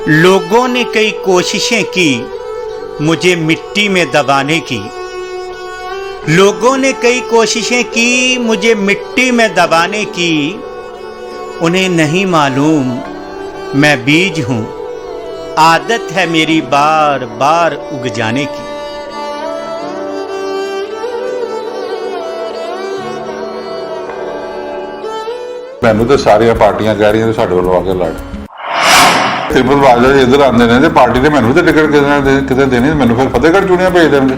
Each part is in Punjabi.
लोगों ने कई कोशिशें की मुझे मिट्टी में दबाने की। लोगों ने कई कोशिशें की मुझे मिट्टी में दबाने की। उन्हें नहीं मालूम मैं बीज हूं, आदत है मेरी बार बार उग जाने की। मैनू तो सारिया पार्टियां कह रही साडे वालों आके लड़ त्रिपुल बाजवा जी इधर आते हैं पार्टी ने मैनू तो टिकट कितने देनी, मैनू फिर फतेहगढ़ चुनिया भेज देंगे।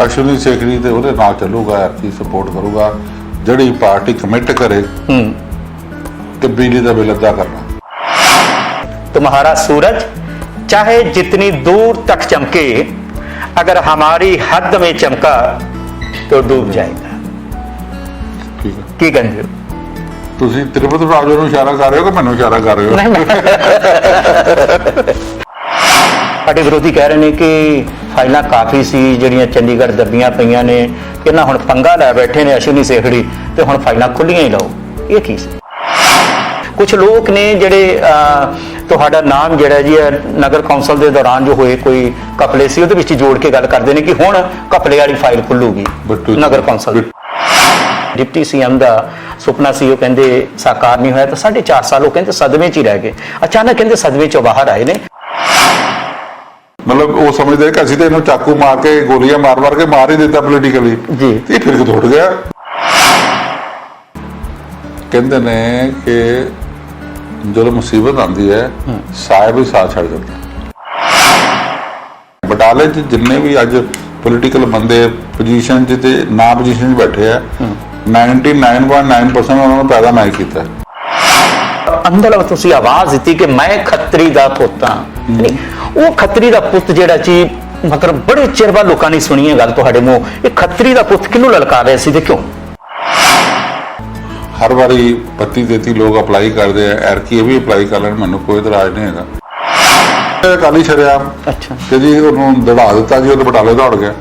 अश्विनी सेखड़ी तो वो नाल चलूगा, की सपोर्ट करूगा जड़ी पार्टी कमिट करे कि बिजली का बिल अदा करना। तुम्हारा सूरज चाहे जितनी दूर तक चमके, अगर हमारी हद में चमका तो डूब जाएगा। ठीक है, की कहते हो? ਤੁਸੀਂ ਤ੍ਰਿਪਤ ਬਾਜਵਾ ਨੂੰ ਇਸ਼ਾਰਾ ਕਰ ਰਹੇ ਹੋ ਕਿ ਮੈਨੂੰ ਇਸ਼ਾਰਾ ਕਰ ਰਹੇ ਹੋ? ਸਾਡੇ ਵਿਰੋਧੀ ਕਹਿ ਰਹੇ ਨੇ ਕਿ ਫਾਈਲਾਂ ਕਾਫੀ ਸੀ ਜਿਹੜੀਆਂ ਚੰਡੀਗੜ੍ਹ ਦੱਬੀਆਂ ਪਈਆਂ ਨੇ, ਇਹਨਾਂ ਹੁਣ ਪੰਗਾ ਲੈ ਬੈਠੇ ਨੇ ਅਸ਼ਵਨੀ ਸੇਖੜੀ ਤੇ ਹੁਣ ਫਾਈਲਾਂ ਖੁੱਲੀਆਂ ਹੀ ਲਾਓ। ਇਹ ਕੀ ਸੀ? ਕੁਝ ਲੋਕ ਨੇ ਜਿਹੜੇ ਤੁਹਾਡਾ ਨਾਮ ਜਿਹੜਾ ਜੀ ਨਗਰ ਕੌਂਸਲ ਦੇ ਦੌਰਾਨ ਜੋ ਹੋਏ ਕੋਈ ਘਪਲੇ ਸੀ ਉਹਦੇ ਵਿੱਚ ਜੋੜ ਕੇ ਗੱਲ ਕਰਦੇ ਨੇ ਕਿ ਹੁਣ ਘਪਲੇ ਵਾਲੀ ਫਾਈਲ ਖੁੱਲੂਗੀ ਨਗਰ ਕੌਂਸਲ। डिप्टी सीएम का सुपना सी कहते साकार नहीं होया तो 4.5 साल वो कहते सदमे च ही रह गए। अचानक कहते सदमे चो बाहर आए ने। मतलब वो समझते कि असं तो इन्हों चाकू मार के गोलियां मार मार के मार ही देता पोलिटिकली जी, ये फिर उठ गया। कहते ने कि जो मुसीबत आती है साया भी साथ छड़ जाता। बटाले जिन्ने भी अज पोलिटिकल बंदे पोजीशन च ना पोजीशन बैठे है 99.9% उन्होंने पैदा नहीं किया। अंदर तुसी आवाज दी कि मैं खत्री दा पुत हां, वो खत्री दा पुत जेड़ा ची मतलब बड़े चिर बाद लोकां ने सुनी है गल तुहाडे मुंह। ये खत्री दा पुत किन्नू ललकार रहे सी ते क्यों? हर बारी 32-33 लोग अप्लाई करते हैं, एरकी भी अप्लाई कर लेन, मैनू कोई इतराज नहीं है। काली छड़िया अच्छा ते जी उन्होंने दड़ा दिता जी, वो बटाले दौड़ गया।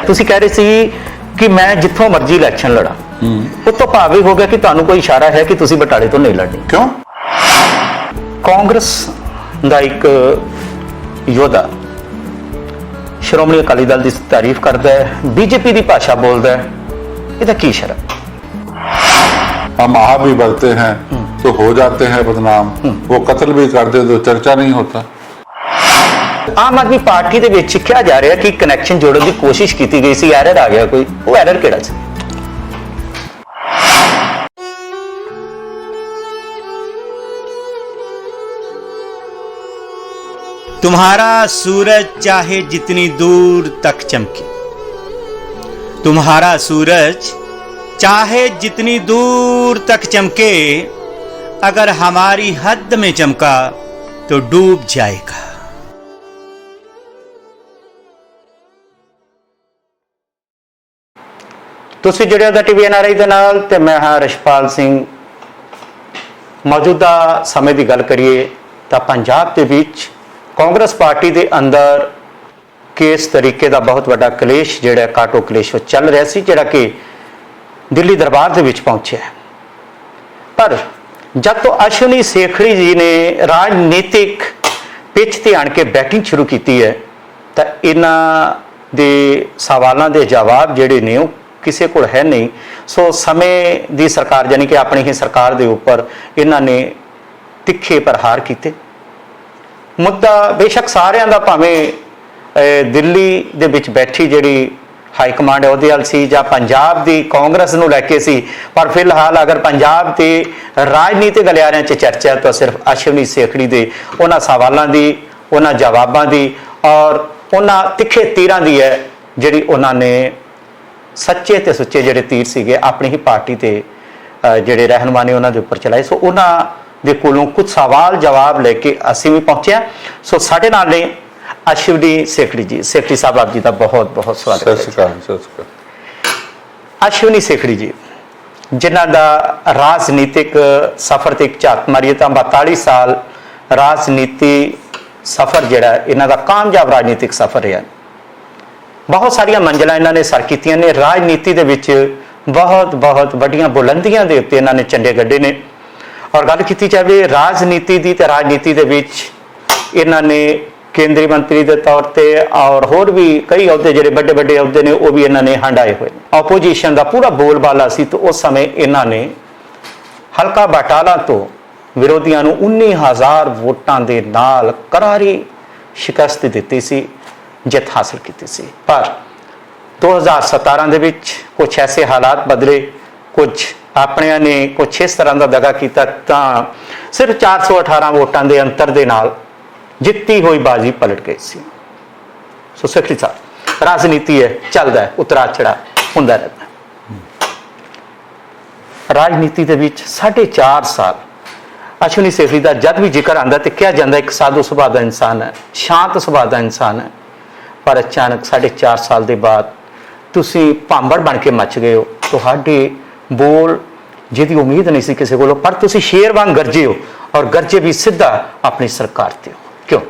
तुसी कह रहे सी कि मैं जिथों मर्जी इलैक्शन लड़ा, उस तो भाव हो गया कि तुहानू कोई इशारा है कि तुसी बटाले तो नहीं लड़नी। क्यों? कांग्रेस दा एक योद्धा श्रोमणी अकाली दल की तारीफ करता है, बीजेपी की भाषा बोलता है, इसका की शर्म? हम आ भी बढ़ते हैं तो हो जाते हैं बदनाम, वो कत्ल भी करते तो चर्चा नहीं होता। आम आदमी पार्टी के विच क्या जा रहा है कि कनैक्शन जोड़ने की कोशिश की गई सी, एरर आ गया कोई, वो एरर केड़ा सी? तुम्हारा सूरज चाहे जितनी दूर तक चमके, तुम्हारा सूरज चाहे जितनी दूर तक चमके, अगर हमारी हद में चमका तो डूब जाएगा। तुसी जुड़े हो टीवी NRI दे नाल ते मैं हाँ रशपाल सिंह। मौजूदा समय की गल करिए तो पंजाब के बीच कांग्रेस पार्टी के अंदर किस तरीके का बहुत बड़ा कलेश जिहड़ा काटो कलेश चल रहा सी, जिहड़ा कि दिल्ली दरबार के विच पहुंचे। पर जब तो अश्विनी सेखड़ी जी ने राजनीतिक पिच ते आण के बैटिंग शुरू की है तो इन्हां दे सवालों के जवाब जिहड़े ने किसी को है नहीं। सो समय की सरकार यानी कि अपनी ही सरकार के उपर इन्होंने तिखे प्रहार किए। मुद्दा बेशक सारिਆਂ ਦਾ भावें दिल्ली ਦੇ ਵਿੱਚ बैठी ਜਿਹੜੀ हाई कमांड है ਉਹਦੇ सी ਜਾਂ पंजाब की कांग्रेस ਨੂੰ ਲੈ ਕੇ सी, पर फिलहाल अगर पंजाब के राजनीतिक गलियारिਆਂ 'ਚ चर्चा तो सिर्फ अश्विनी सेखड़ी के उन्होंने सवालों की, उन्होंने जवाबों की और उन्होंने तिखे तीरां की है जी उन्होंने सच्चे ते सुच्चे जिहड़े तीर सीगे अपनी ही पार्टी के जिहड़े रहनुमा ने उन्होंने उपर चलाए। सो उन्होंने कोलों कुछ सवाल जवाब लेके असीं भी पहुंचे हैं। सो साडे नाल ने अश्विनी सेखड़ी जी। सेखड़ी साहब आप जी का बहुत बहुत स्वागत है। अश्विनी सेखड़ी जी जिन्हां दा राजनीतिक सफर ते एक झात मारीए तो 42 साल राजनीति सफर जिहड़ा इन्हां दा कामयाब राजनीतिक सफर है। बहुत सारिया मंजिलां इन्होंने सर कीतियां ने राजनीति दे विच, बहुत बहुत वड्डियां बुलंदियां दे उत्ते इन्होंने झंडे गड्ढे ने ਔਰ ਗੱਲ ਕੀਤੀ ਜਾਵੇ ਰਾਜਨੀਤੀ ਦੀ ਤੇ ਰਾਜਨੀਤੀ ਦੇ ਵਿੱਚ ਇਹਨਾਂ ਨੇ ਕੇਂਦਰੀ ਮੰਤਰੀ ਦੇ ਤੌਰ ਤੇ ਔਰ ਹੋਰ ਵੀ ਕਈ ਅਹੁਦੇ ਜਿਹੜੇ ਵੱਡੇ ਵੱਡੇ ਅਹੁਦੇ ਨੇ ਉਹ ਵੀ ਇਹਨਾਂ ਨੇ ਹੰਡਾਏ ਹੋਏ ਨੇ। ਆਪੋਜੀਸ਼ਨ ਦਾ ਪੂਰਾ ਬੋਲਬਾਲਾ ਸੀ ਤੇ ਉਸ ਸਮੇਂ ਇਹਨਾਂ ਨੇ ਹਲਕਾ ਬਟਾਲਾ ਤੋਂ ਵਿਰੋਧੀਆਂ ਨੂੰ 19,000 ਵੋਟਾਂ ਦੇ ਨਾਲ ਕਰਾਰੀ ਸ਼ਿਕਸਤ ਦਿੱਤੀ ਸੀ, ਜਿੱਤ ਹਾਸਲ ਕੀਤੀ ਸੀ। ਪਰ 2017 ਦੇ ਵਿੱਚ ਕੁਝ ਐਸੇ ਹਾਲਾਤ ਬਦਲੇ, ਕੁਝ ਆਪਣਿਆਂ ਨੇ ਕੁਝ ਇਸ ਤਰ੍ਹਾਂ ਦਾ ਦਗਾ ਕੀਤਾ ਤਾਂ ਸਿਰਫ 418 ਵੋਟਾਂ ਦੇ ਅੰਤਰ ਦੇ ਨਾਲ ਜਿੱਤੀ ਹੋਈ ਬਾਜ਼ੀ ਪਲਟ ਗਈ ਸੀ। ਸੋ ਸੈਕਟਰੀ ਸਾਹਿਬ, ਰਾਜਨੀਤੀ ਹੈ, ਚੱਲਦਾ ਹੈ, ਉਤਰਾ ਚੜਾ ਹੁੰਦਾ ਰਹਿੰਦਾ। ਰਾਜਨੀਤੀ ਦੇ ਵਿੱਚ 4.5 ਸਾਲ ਅਸ਼ਵਨੀ ਸੇਖੜੀ ਦਾ ਜਦ ਵੀ ਜ਼ਿਕਰ ਆਉਂਦਾ ਤੇ ਕਿਹਾ ਜਾਂਦਾ ਇੱਕ ਸਾਧੂ ਸੁਭਾਅ ਦਾ ਇਨਸਾਨ ਹੈ, ਸ਼ਾਂਤ ਸੁਭਾਅ ਦਾ ਇਨਸਾਨ ਹੈ। ਪਰ ਅਚਾਨਕ 4.5 ਸਾਲ ਦੇ ਬਾਅਦ ਤੁਸੀਂ ਭਾਂਬੜ ਬਣ ਕੇ ਮੱਚ ਗਏ ਹੋ। ਤੁਹਾਡੇ ਬੋਲ ਜਿਹਦੀ ਉਮੀਦ ਨਹੀਂ ਸੀ ਕਿਸੇ ਕੋਲੋਂ, ਪਰ ਤੁਸੀਂ ਸ਼ੇਰ ਵਾਂਗ ਗਰਜੇ ਹੋ ਔਰ ਗਰਜੇ ਵੀ ਸਿੱਧਾ ਆਪਣੀ ਸਰਕਾਰ ਤੇ ਹੋ। ਕਿਉਂ?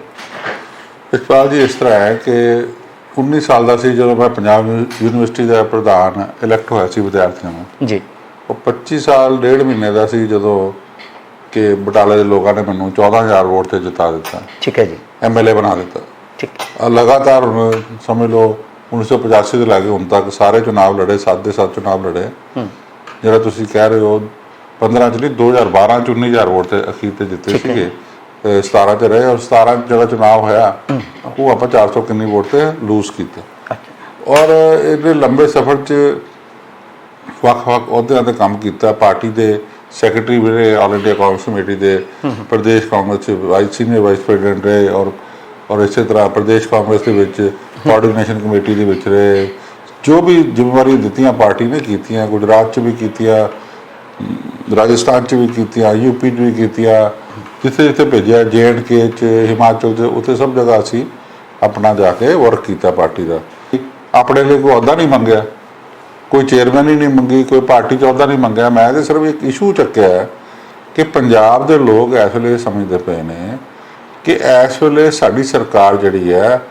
ਇਕਬਾਲ ਜੀ, ਇਸ ਤਰ੍ਹਾਂ ਹੈ ਕਿ 19 ਸਾਲ ਦਾ ਸੀ ਜਦੋਂ ਮੈਂ ਪੰਜਾਬ ਯੂਨੀਵਰਸਿਟੀ ਦਾ ਪ੍ਰਧਾਨ ਇਲੈਕਟ ਹੋਇਆ ਸੀ ਵਿਦਿਆਰਥੀਆਂ ਨੂੰ ਜੀ। ਉਹ 25 ਸਾਲ 1.5 ਮਹੀਨੇ ਦਾ ਸੀ ਜਦੋਂ ਕਿ ਬਟਾਲੇ ਦੇ ਲੋਕਾਂ ਨੇ ਮੈਨੂੰ 14,000 ਵੋਟ ਤੇ ਜਿਤਾ ਦਿੱਤਾ। ਠੀਕ ਹੈ ਜੀ। MLA ਬਣਾ ਦਿੱਤਾ। ਠੀਕ। ਲਗਾਤਾਰ ਸਮਝ ਲਓ 1985 ਤੋਂ ਲੈ ਕੇ ਹੁਣ ਤੱਕ ਸਾਰੇ ਚੁਣਾਵ ਲੜੇ, 7 ਦੇ 7 ਚੁਣਾਵ ਲੜੇ। ਜਿਹੜਾ ਤੁਸੀਂ ਕਹਿ ਰਹੇ ਹੋ 15 ਚ ਨਹੀਂ, 2012 ਚ 19,000 ਵੋਟ ਤੇ ਅਖੀਰ ਤੇ ਜਿੱਤੇ ਸੀਗੇ। 17 ਚ ਰਹੇ ਔਰ 17 ਜਿਹੜਾ ਚੁਣਾਵ ਹੋਇਆ ਉਹ ਆਪਾਂ 400 ਕਿੰਨੀ ਵੋਟ ਤੇ ਲੂਜ਼ ਕੀਤਾ। ਔਰ ਇਹਦੇ ਲੰਬੇ ਸਫ਼ਰ 'ਚ ਵੱਖ-ਵੱਖ ਅਹੁਦਿਆਂ ਤੇ ਕੰਮ ਕੀਤਾ। ਪਾਰਟੀ ਦੇ ਸੈਕਟਰੀ ਵੀ ਰਹੇ, ਆਲ ਇੰਡੀਆ ਕਾਂਗਰਸ ਕਮੇਟੀ ਦੇ, ਪ੍ਰਦੇਸ਼ ਕਾਂਗਰਸ 'ਚ ਸੀਨੀਅਰ ਵਾਈਸ ਪ੍ਰੈਜ਼ੀਡੈਂਟ ਰਹੇ ਔਰ ਇਸੇ ਤਰ੍ਹਾਂ ਪ੍ਰਦੇਸ਼ ਕਾਂਗਰਸ ਦੇ ਵਿੱਚ ਕੋਆਰਡੀਨੇਸ਼ਨ ਕਮੇਟੀ ਦੇ ਵਿੱਚ ਰਹੇ। ਜੋ ਵੀ ਜ਼ਿੰਮੇਵਾਰੀ ਦਿੱਤੀਆਂ ਪਾਰਟੀ ਨੇ ਕੀਤੀਆਂ। ਗੁਜਰਾਤ 'ਚ ਵੀ ਕੀਤੀਆਂ, ਰਾਜਸਥਾਨ 'ਚ ਵੀ ਕੀਤੀਆਂ, UP 'ਚ ਵੀ ਕੀਤੀਆਂ, ਜਿੱਥੇ ਜਿੱਥੇ ਭੇਜਿਆ, J&K 'ਚ, ਹਿਮਾਚਲ 'ਚ, ਉੱਥੇ ਸਭ ਜਗ੍ਹਾ ਅਸੀਂ ਆਪਣਾ ਜਾ ਕੇ ਵਰਕ ਕੀਤਾ ਪਾਰਟੀ ਦਾ। ਆਪਣੇ ਲਈ ਕੋਈ ਅਹੁਦਾ ਨਹੀਂ ਮੰਗਿਆ, ਕੋਈ ਚੇਅਰਮੈਨ ਹੀ ਨਹੀਂ ਮੰਗੀ, ਕੋਈ ਪਾਰਟੀ 'ਚ ਅਹੁਦਾ ਨਹੀਂ ਮੰਗਿਆ। ਮੈਂ ਤਾਂ ਸਿਰਫ ਇੱਕ ਇਸ਼ੂ ਚੱਕਿਆ ਕਿ ਪੰਜਾਬ ਦੇ ਲੋਕ ਇਸ ਵੇਲੇ ਸਮਝਦੇ ਪਏ ਨੇ ਕਿ ਇਸ ਵੇਲੇ ਸਾਡੀ ਸਰਕਾਰ ਜਿਹੜੀ ਹੈ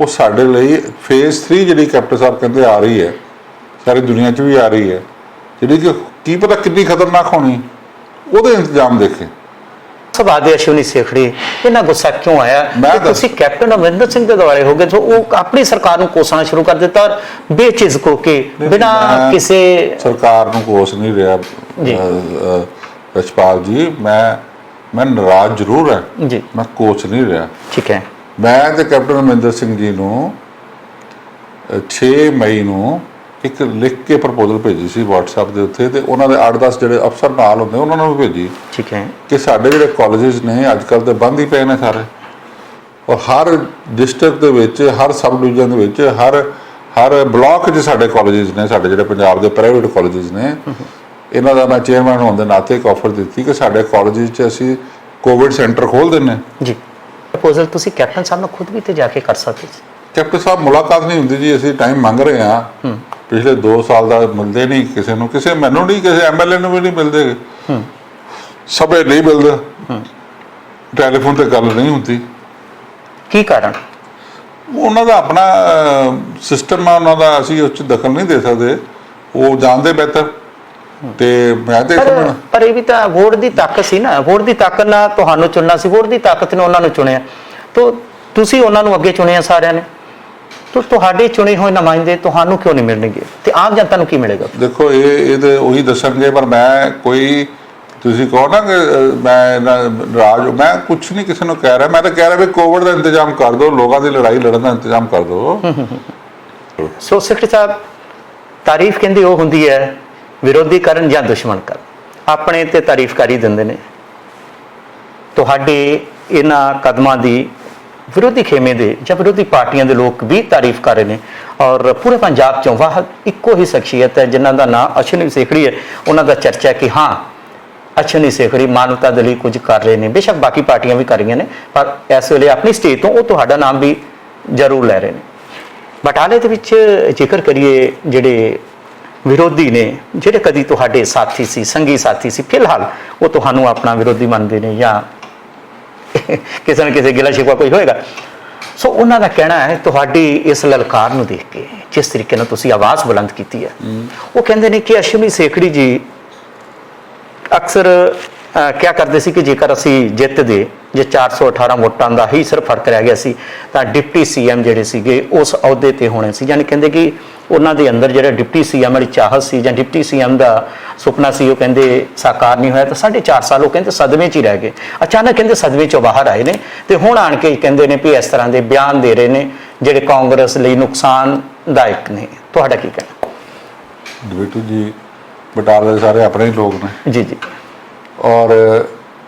ਉਹ ਸਾਡੇ ਲਈ ਫੇਜ਼ 3 ਜਿਹੜੀ ਕੈਪਟਨ ਸਾਹਿਬ ਕਹਿੰਦੇ ਆ ਰਹੀ ਹੈ, ਸਾਰੀ ਦੁਨੀਆ 'ਚ ਵੀ ਆ ਰਹੀ ਹੈ, ਜਿਹੜੀ ਕਿ ਕੀ ਪਤਾ ਕਿੰਨੀ ਖਤਰਨਾਕ ਹੋਣੀ, ਉਹਦੇ ਇੰਤਜ਼ਾਮ ਦੇਖੇ। ਸਭਾ ਦੇ ਅਸ਼ਵਨੀ ਸੇਖੜੀ ਇਹਨਾਂ ਗੁੱਸਾ ਕਿਉਂ ਆਇਆ ਮੈਂ ਕਿ ਤੁਸੀਂ ਕੈਪਟਨ ਅਮਰਿੰਦਰ ਸਿੰਘ ਦੇ ਦੁਆਲੇ ਹੋ ਗਏ ਜੋ ਉਹ ਆਪਣੀ ਸਰਕਾਰ ਨੂੰ ਕੋਸਣਾ ਸ਼ੁਰੂ ਕਰ ਦਿੱਤਾ ਔਰ ਬੇਝਿਜਕ ਹੋ ਕੇ ਬਿਨਾਂ ਕਿਸੇ ਸਰਕਾਰ ਨੂੰ ਕੋਸ ਨਹੀਂ ਰਿਹਾ ਰਛਪਾਲ ਜੀ। ਮੈਂ ਨਾਰਾਜ਼ ਜ਼ਰੂਰ ਹੈ ਜੀ, ਮੈਂ ਕੋਚ ਨਹੀਂ ਰਿਹਾ। ਠੀਕ ਹੈ। ਮੈਂ ਤੇ ਕੈਪਟਨ ਅਮਰਿੰਦਰ ਸਿੰਘ ਜੀ ਨੂੰ 6 ਮਈ ਨੂੰ ਇੱਕ ਲਿਖ ਕੇ ਪ੍ਰਪੋਜ਼ਲ ਭੇਜੀ ਸੀ WhatsApp ਦੇ ਉੱਤੇ ਤੇ ਉਹਨਾਂ ਦੇ 8-10 ਜਿਹੜੇ ਅਫਸਰ ਨਾਲ ਹੁੰਦੇ ਉਹਨਾਂ ਨੂੰ ਵੀ ਭੇਜੀ। ਠੀਕ ਹੈ। ਕਿ ਸਾਡੇ ਜਿਹੜੇ ਕਾਲਜਿਸ ਨੇ ਅੱਜ ਕੱਲ੍ਹ ਤੇ ਬੰਦ ਹੀ ਪਏ ਨੇ ਸਾਰੇ, ਔਰ ਹਰ ਡਿਸਟ੍ਰਿਕਟ ਦੇ ਵਿੱਚ, ਹਰ ਸਬ ਡਿਵੀਜ਼ਨ ਦੇ ਵਿੱਚ, ਹਰ ਬਲਾਕ 'ਚ ਸਾਡੇ ਕਾਲਜਿਸ ਨੇ, ਸਾਡੇ ਜਿਹੜੇ ਪੰਜਾਬ ਦੇ ਪ੍ਰਾਈਵੇਟ ਕਾਲਜਿਸ ਨੇ। ਇਹਨਾਂ ਦਾ ਮੈਂ ਚੇਅਰਮੈਨ ਹੋਣ ਦੇ ਨਾਤੇ ਇੱਕ ਆਫਰ ਦਿੱਤੀ ਕਿ ਸਾਡੇ ਕਾਲਜਿਸ 'ਚ ਅਸੀਂ ਕੋਵਿਡ ਸੈਂਟਰ ਖੋਲ੍ਹ ਦਿੰਦੇ ਜੀ। ਪ੍ਰਪੋਜ਼ਲ ਤੁਸੀਂ ਕੈਪਟਨ ਸਾਹਿਬ ਨਾਲ ਖੁਦ ਵੀ ਤੇ ਜਾ ਕੇ ਕਰ ਸਕਦੇ ਸੀ। ਕੈਪਟਨ ਸਾਹਿਬ ਮੁਲਾਕਾਤ ਨਹੀਂ ਹੁੰਦੀ ਜੀ, ਅਸੀਂ ਟਾਈਮ ਮੰਗ ਰਹੇ ਹਾਂ ਪਿਛਲੇ 2 ਸਾਲ ਦਾ, ਮਿਲਦੇ ਨਹੀਂ ਕਿਸੇ ਨੂੰ, ਮੈਨੂੰ ਨਹੀਂ, ਕਿਸੇ MLA ਨੂੰ ਵੀ ਨਹੀਂ ਮਿਲਦੇ, ਸਭੇ ਨਹੀਂ ਮਿਲਦਾ, ਟੈਲੀਫੋਨ ਤੇ ਗੱਲ ਨਹੀਂ ਹੁੰਦੀ। ਕੀ ਕਾਰਨ? ਉਹਨਾਂ ਦਾ ਆਪਣਾ ਸਿਸਟਮ ਆ ਉਹਨਾਂ ਦਾ, ਅਸੀਂ ਉਸ 'ਚ ਦਖਲ ਨਹੀਂ ਦੇ ਸਕਦੇ, ਉਹ ਜਾਣਦੇ ਬਿਹਤਰ। ਤੇ ਮੈਂ ਤੇ ਪਰ ਇਹ ਵੀ ਤਾਂ ਵੋਟ ਦੀ ਤਾਕਤ ਸੀ ਨਾ, ਵੋਟ ਦੀ ਤਾਕਤ ਨਾਲ ਤੁਹਾਨੂੰ ਚੁਣਨਾ ਸੀ, ਵੋਟ ਦੀ ਤਾਕਤ ਨੇ ਉਹਨਾਂ ਨੂੰ ਚੁਣਿਆ, ਤਾਂ ਤੁਸੀਂ ਉਹਨਾਂ ਨੂੰ ਅੱਗੇ ਚੁਣਿਆ ਸਾਰਿਆਂ ਨੇ, ਤਾਂ ਤੁਹਾਡੇ ਚੁਣੇ ਹੋਏ ਨੁਮਾਇੰਦੇ ਤੁਹਾਨੂੰ ਕਿਉਂ ਨਹੀਂ ਮਿਲਣਗੇ ਤੇ ਆਮ ਜਨਤਾ ਨੂੰ ਕੀ ਮਿਲੇਗਾ? ਦੇਖੋ ਇਹ ਤੇ ਉਹੀ ਦੱਸਣਗੇ, ਪਰ ਮੈਂ ਕੋਈ, ਤੁਸੀਂ ਕਹੋ ਨਾ ਕਿ ਮੈਂ ਮੈਂ ਕੁਛ ਨਹੀਂ ਕਿਸੇ ਨੂੰ ਕਹਿ ਰਿਹਾ, ਮੈਂ ਤਾਂ ਕਹਿ ਰਿਹਾ ਵੀ ਕੋਵਿਡ ਦਾ ਇੰਤਜ਼ਾਮ ਕਰ ਦਿਓ, ਲੋਕਾਂ ਦੀ ਲੜਾਈ ਲੜਨ ਦਾ ਇੰਤਜ਼ਾਮ ਕਰ ਦਿਓ। ਸੋ ਸੈਕਟਰੀ ਸਾਹਿਬ, ਤਾਰੀਫ ਕਹਿੰਦੇ ਉਹ ਹੁੰਦੀ ਹੈ ਵਿਰੋਧੀ ਕਰਨ ਜਾਂ ਦੁਸ਼ਮਣ ਕਰਨ, ਆਪਣੇ ਤੇ ਤਾਰੀਫ ਕਰ ਹੀ ਦਿੰਦੇ ਨੇ। ਤੁਹਾਡੇ ਇਹਨਾਂ ਕਦਮਾਂ ਦੀ ਵਿਰੋਧੀ ਖੇਮੇ ਦੇ ਜਾਂ ਵਿਰੋਧੀ ਪਾਰਟੀਆਂ ਦੇ ਲੋਕ ਵੀ ਤਾਰੀਫ ਕਰ ਰਹੇ ਨੇ ਔਰ ਪੂਰੇ ਪੰਜਾਬ 'ਚੋਂ ਵਾਹ ਇੱਕੋ ਹੀ ਸ਼ਖਸੀਅਤ ਹੈ ਜਿਨ੍ਹਾਂ ਦਾ ਨਾਂ ਅਸ਼ਵਨੀ ਸੇਖੜੀ ਹੈ, ਉਹਨਾਂ ਦਾ ਚਰਚਾ ਹੈ ਕਿ ਹਾਂ ਅਸ਼ਵਨੀ ਸੇਖੜੀ ਮਾਨਵਤਾ ਦੇ ਲਈ ਕੁਝ ਕਰ ਰਹੇ ਨੇ। ਬੇਸ਼ੱਕ ਬਾਕੀ ਪਾਰਟੀਆਂ ਵੀ ਕਰ ਰਹੀਆਂ ਨੇ, ਪਰ ਇਸ ਵੇਲੇ ਆਪਣੀ ਸਟੇਜ ਤੋਂ ਉਹ ਤੁਹਾਡਾ ਨਾਮ ਵੀ ਜ਼ਰੂਰ ਲੈ ਰਹੇ ਨੇ। ਬਟਾਲੇ ਦੇ ਵਿੱਚ ਜ਼ਿਕਰ ਕਰੀਏ ਜਿਹੜੇ ਵਿਰੋਧੀ ਨੇ, ਜਿਹੜੇ ਕਦੀ ਤੁਹਾਡੇ ਸਾਥੀ ਸੀ, ਸੰਗੀ ਸਾਥੀ ਸੀ, ਫਿਲਹਾਲ ਉਹ ਤੁਹਾਨੂੰ ਆਪਣਾ ਵਿਰੋਧੀ ਮੰਨਦੇ ਨੇ ਜਾਂ ਕਿਸੇ ਨਾ ਕਿਸੇ ਗਿਲਾ ਸ਼ਿਕਵਾ ਕੋਈ ਹੋਏਗਾ। ਸੋ ਉਹਨਾਂ ਦਾ ਕਹਿਣਾ ਹੈ ਤੁਹਾਡੀ ਇਸ ਲਲਕਾਰ ਨੂੰ ਦੇਖ ਕੇ, ਜਿਸ ਤਰੀਕੇ ਨਾਲ ਤੁਸੀਂ ਆਵਾਜ਼ ਬੁਲੰਦ ਕੀਤੀ ਹੈ, ਉਹ ਕਹਿੰਦੇ ਨੇ ਕਿ ਅਸ਼ਵਨੀ ਸੇਖੜੀ ਜੀ ਅਕਸਰ ਕਿਹਾ ਕਰਦੇ ਸੀ ਕਿ ਜੇਕਰ ਅਸੀਂ ਜਿੱਤਦੇ, ਜੇ 418 ਵੋਟਾਂ ਦਾ ਹੀ ਸਿਰਫ ਫਰਕ ਰਹਿ ਗਿਆ ਸੀ ਤਾਂ ਡਿਪਟੀ ਸੀਐਮ ਜਿਹੜੇ ਸੀਗੇ ਉਸ ਅਹੁਦੇ ਤੇ ਹੋਣੇ ਸੀ। ਯਾਨੀ ਕਹਿੰਦੇ ਕਿ ਉਹਨਾਂ ਦੇ ਅੰਦਰ ਜਿਹੜਾ ਡਿਪਟੀ ਸੀਐਮ ਵਾਲੀ ਚਾਹਤ ਸੀ ਜਾਂ ਡਿਪਟੀ ਸੀਐਮ ਦਾ ਸੁਪਨਾ ਸੀ, ਉਹ ਕਹਿੰਦੇ ਸਾਕਾਰ ਨਹੀਂ ਹੋਇਆ। ਤਾਂ 4.5 ਸਾਲ ਉਹ ਕਹਿੰਦੇ ਸਦਮੇ 'ਚ ਹੀ ਰਹਿ ਗਏ। ਅਚਾਨਕ ਕਹਿੰਦੇ ਸਦਮੇ 'ਚੋਂ ਬਾਹਰ ਆਏ ਨੇ ਤੇ ਹੁਣ ਆਣ ਕੇ ਕਹਿੰਦੇ ਨੇ ਵੀ ਇਸ ਤਰ੍ਹਾਂ ਦੇ ਬਿਆਨ ਦੇ ਰਹੇ ਨੇ ਜਿਹੜੇ ਕਾਂਗਰਸ ਲਈ ਨੁਕਸਾਨਦਾਇਕ ਨੇ। ਤੁਹਾਡਾ ਕੀ ਕਹਿਣਾ? ਬਿੱਟੂ ਜੀ, ਬਟਾਲੇ ਦੇ ਸਾਰੇ ਆਪਣੇ ਹੀ ਲੋਕ ਨੇ ਜੀ ਜੀ ਔਰ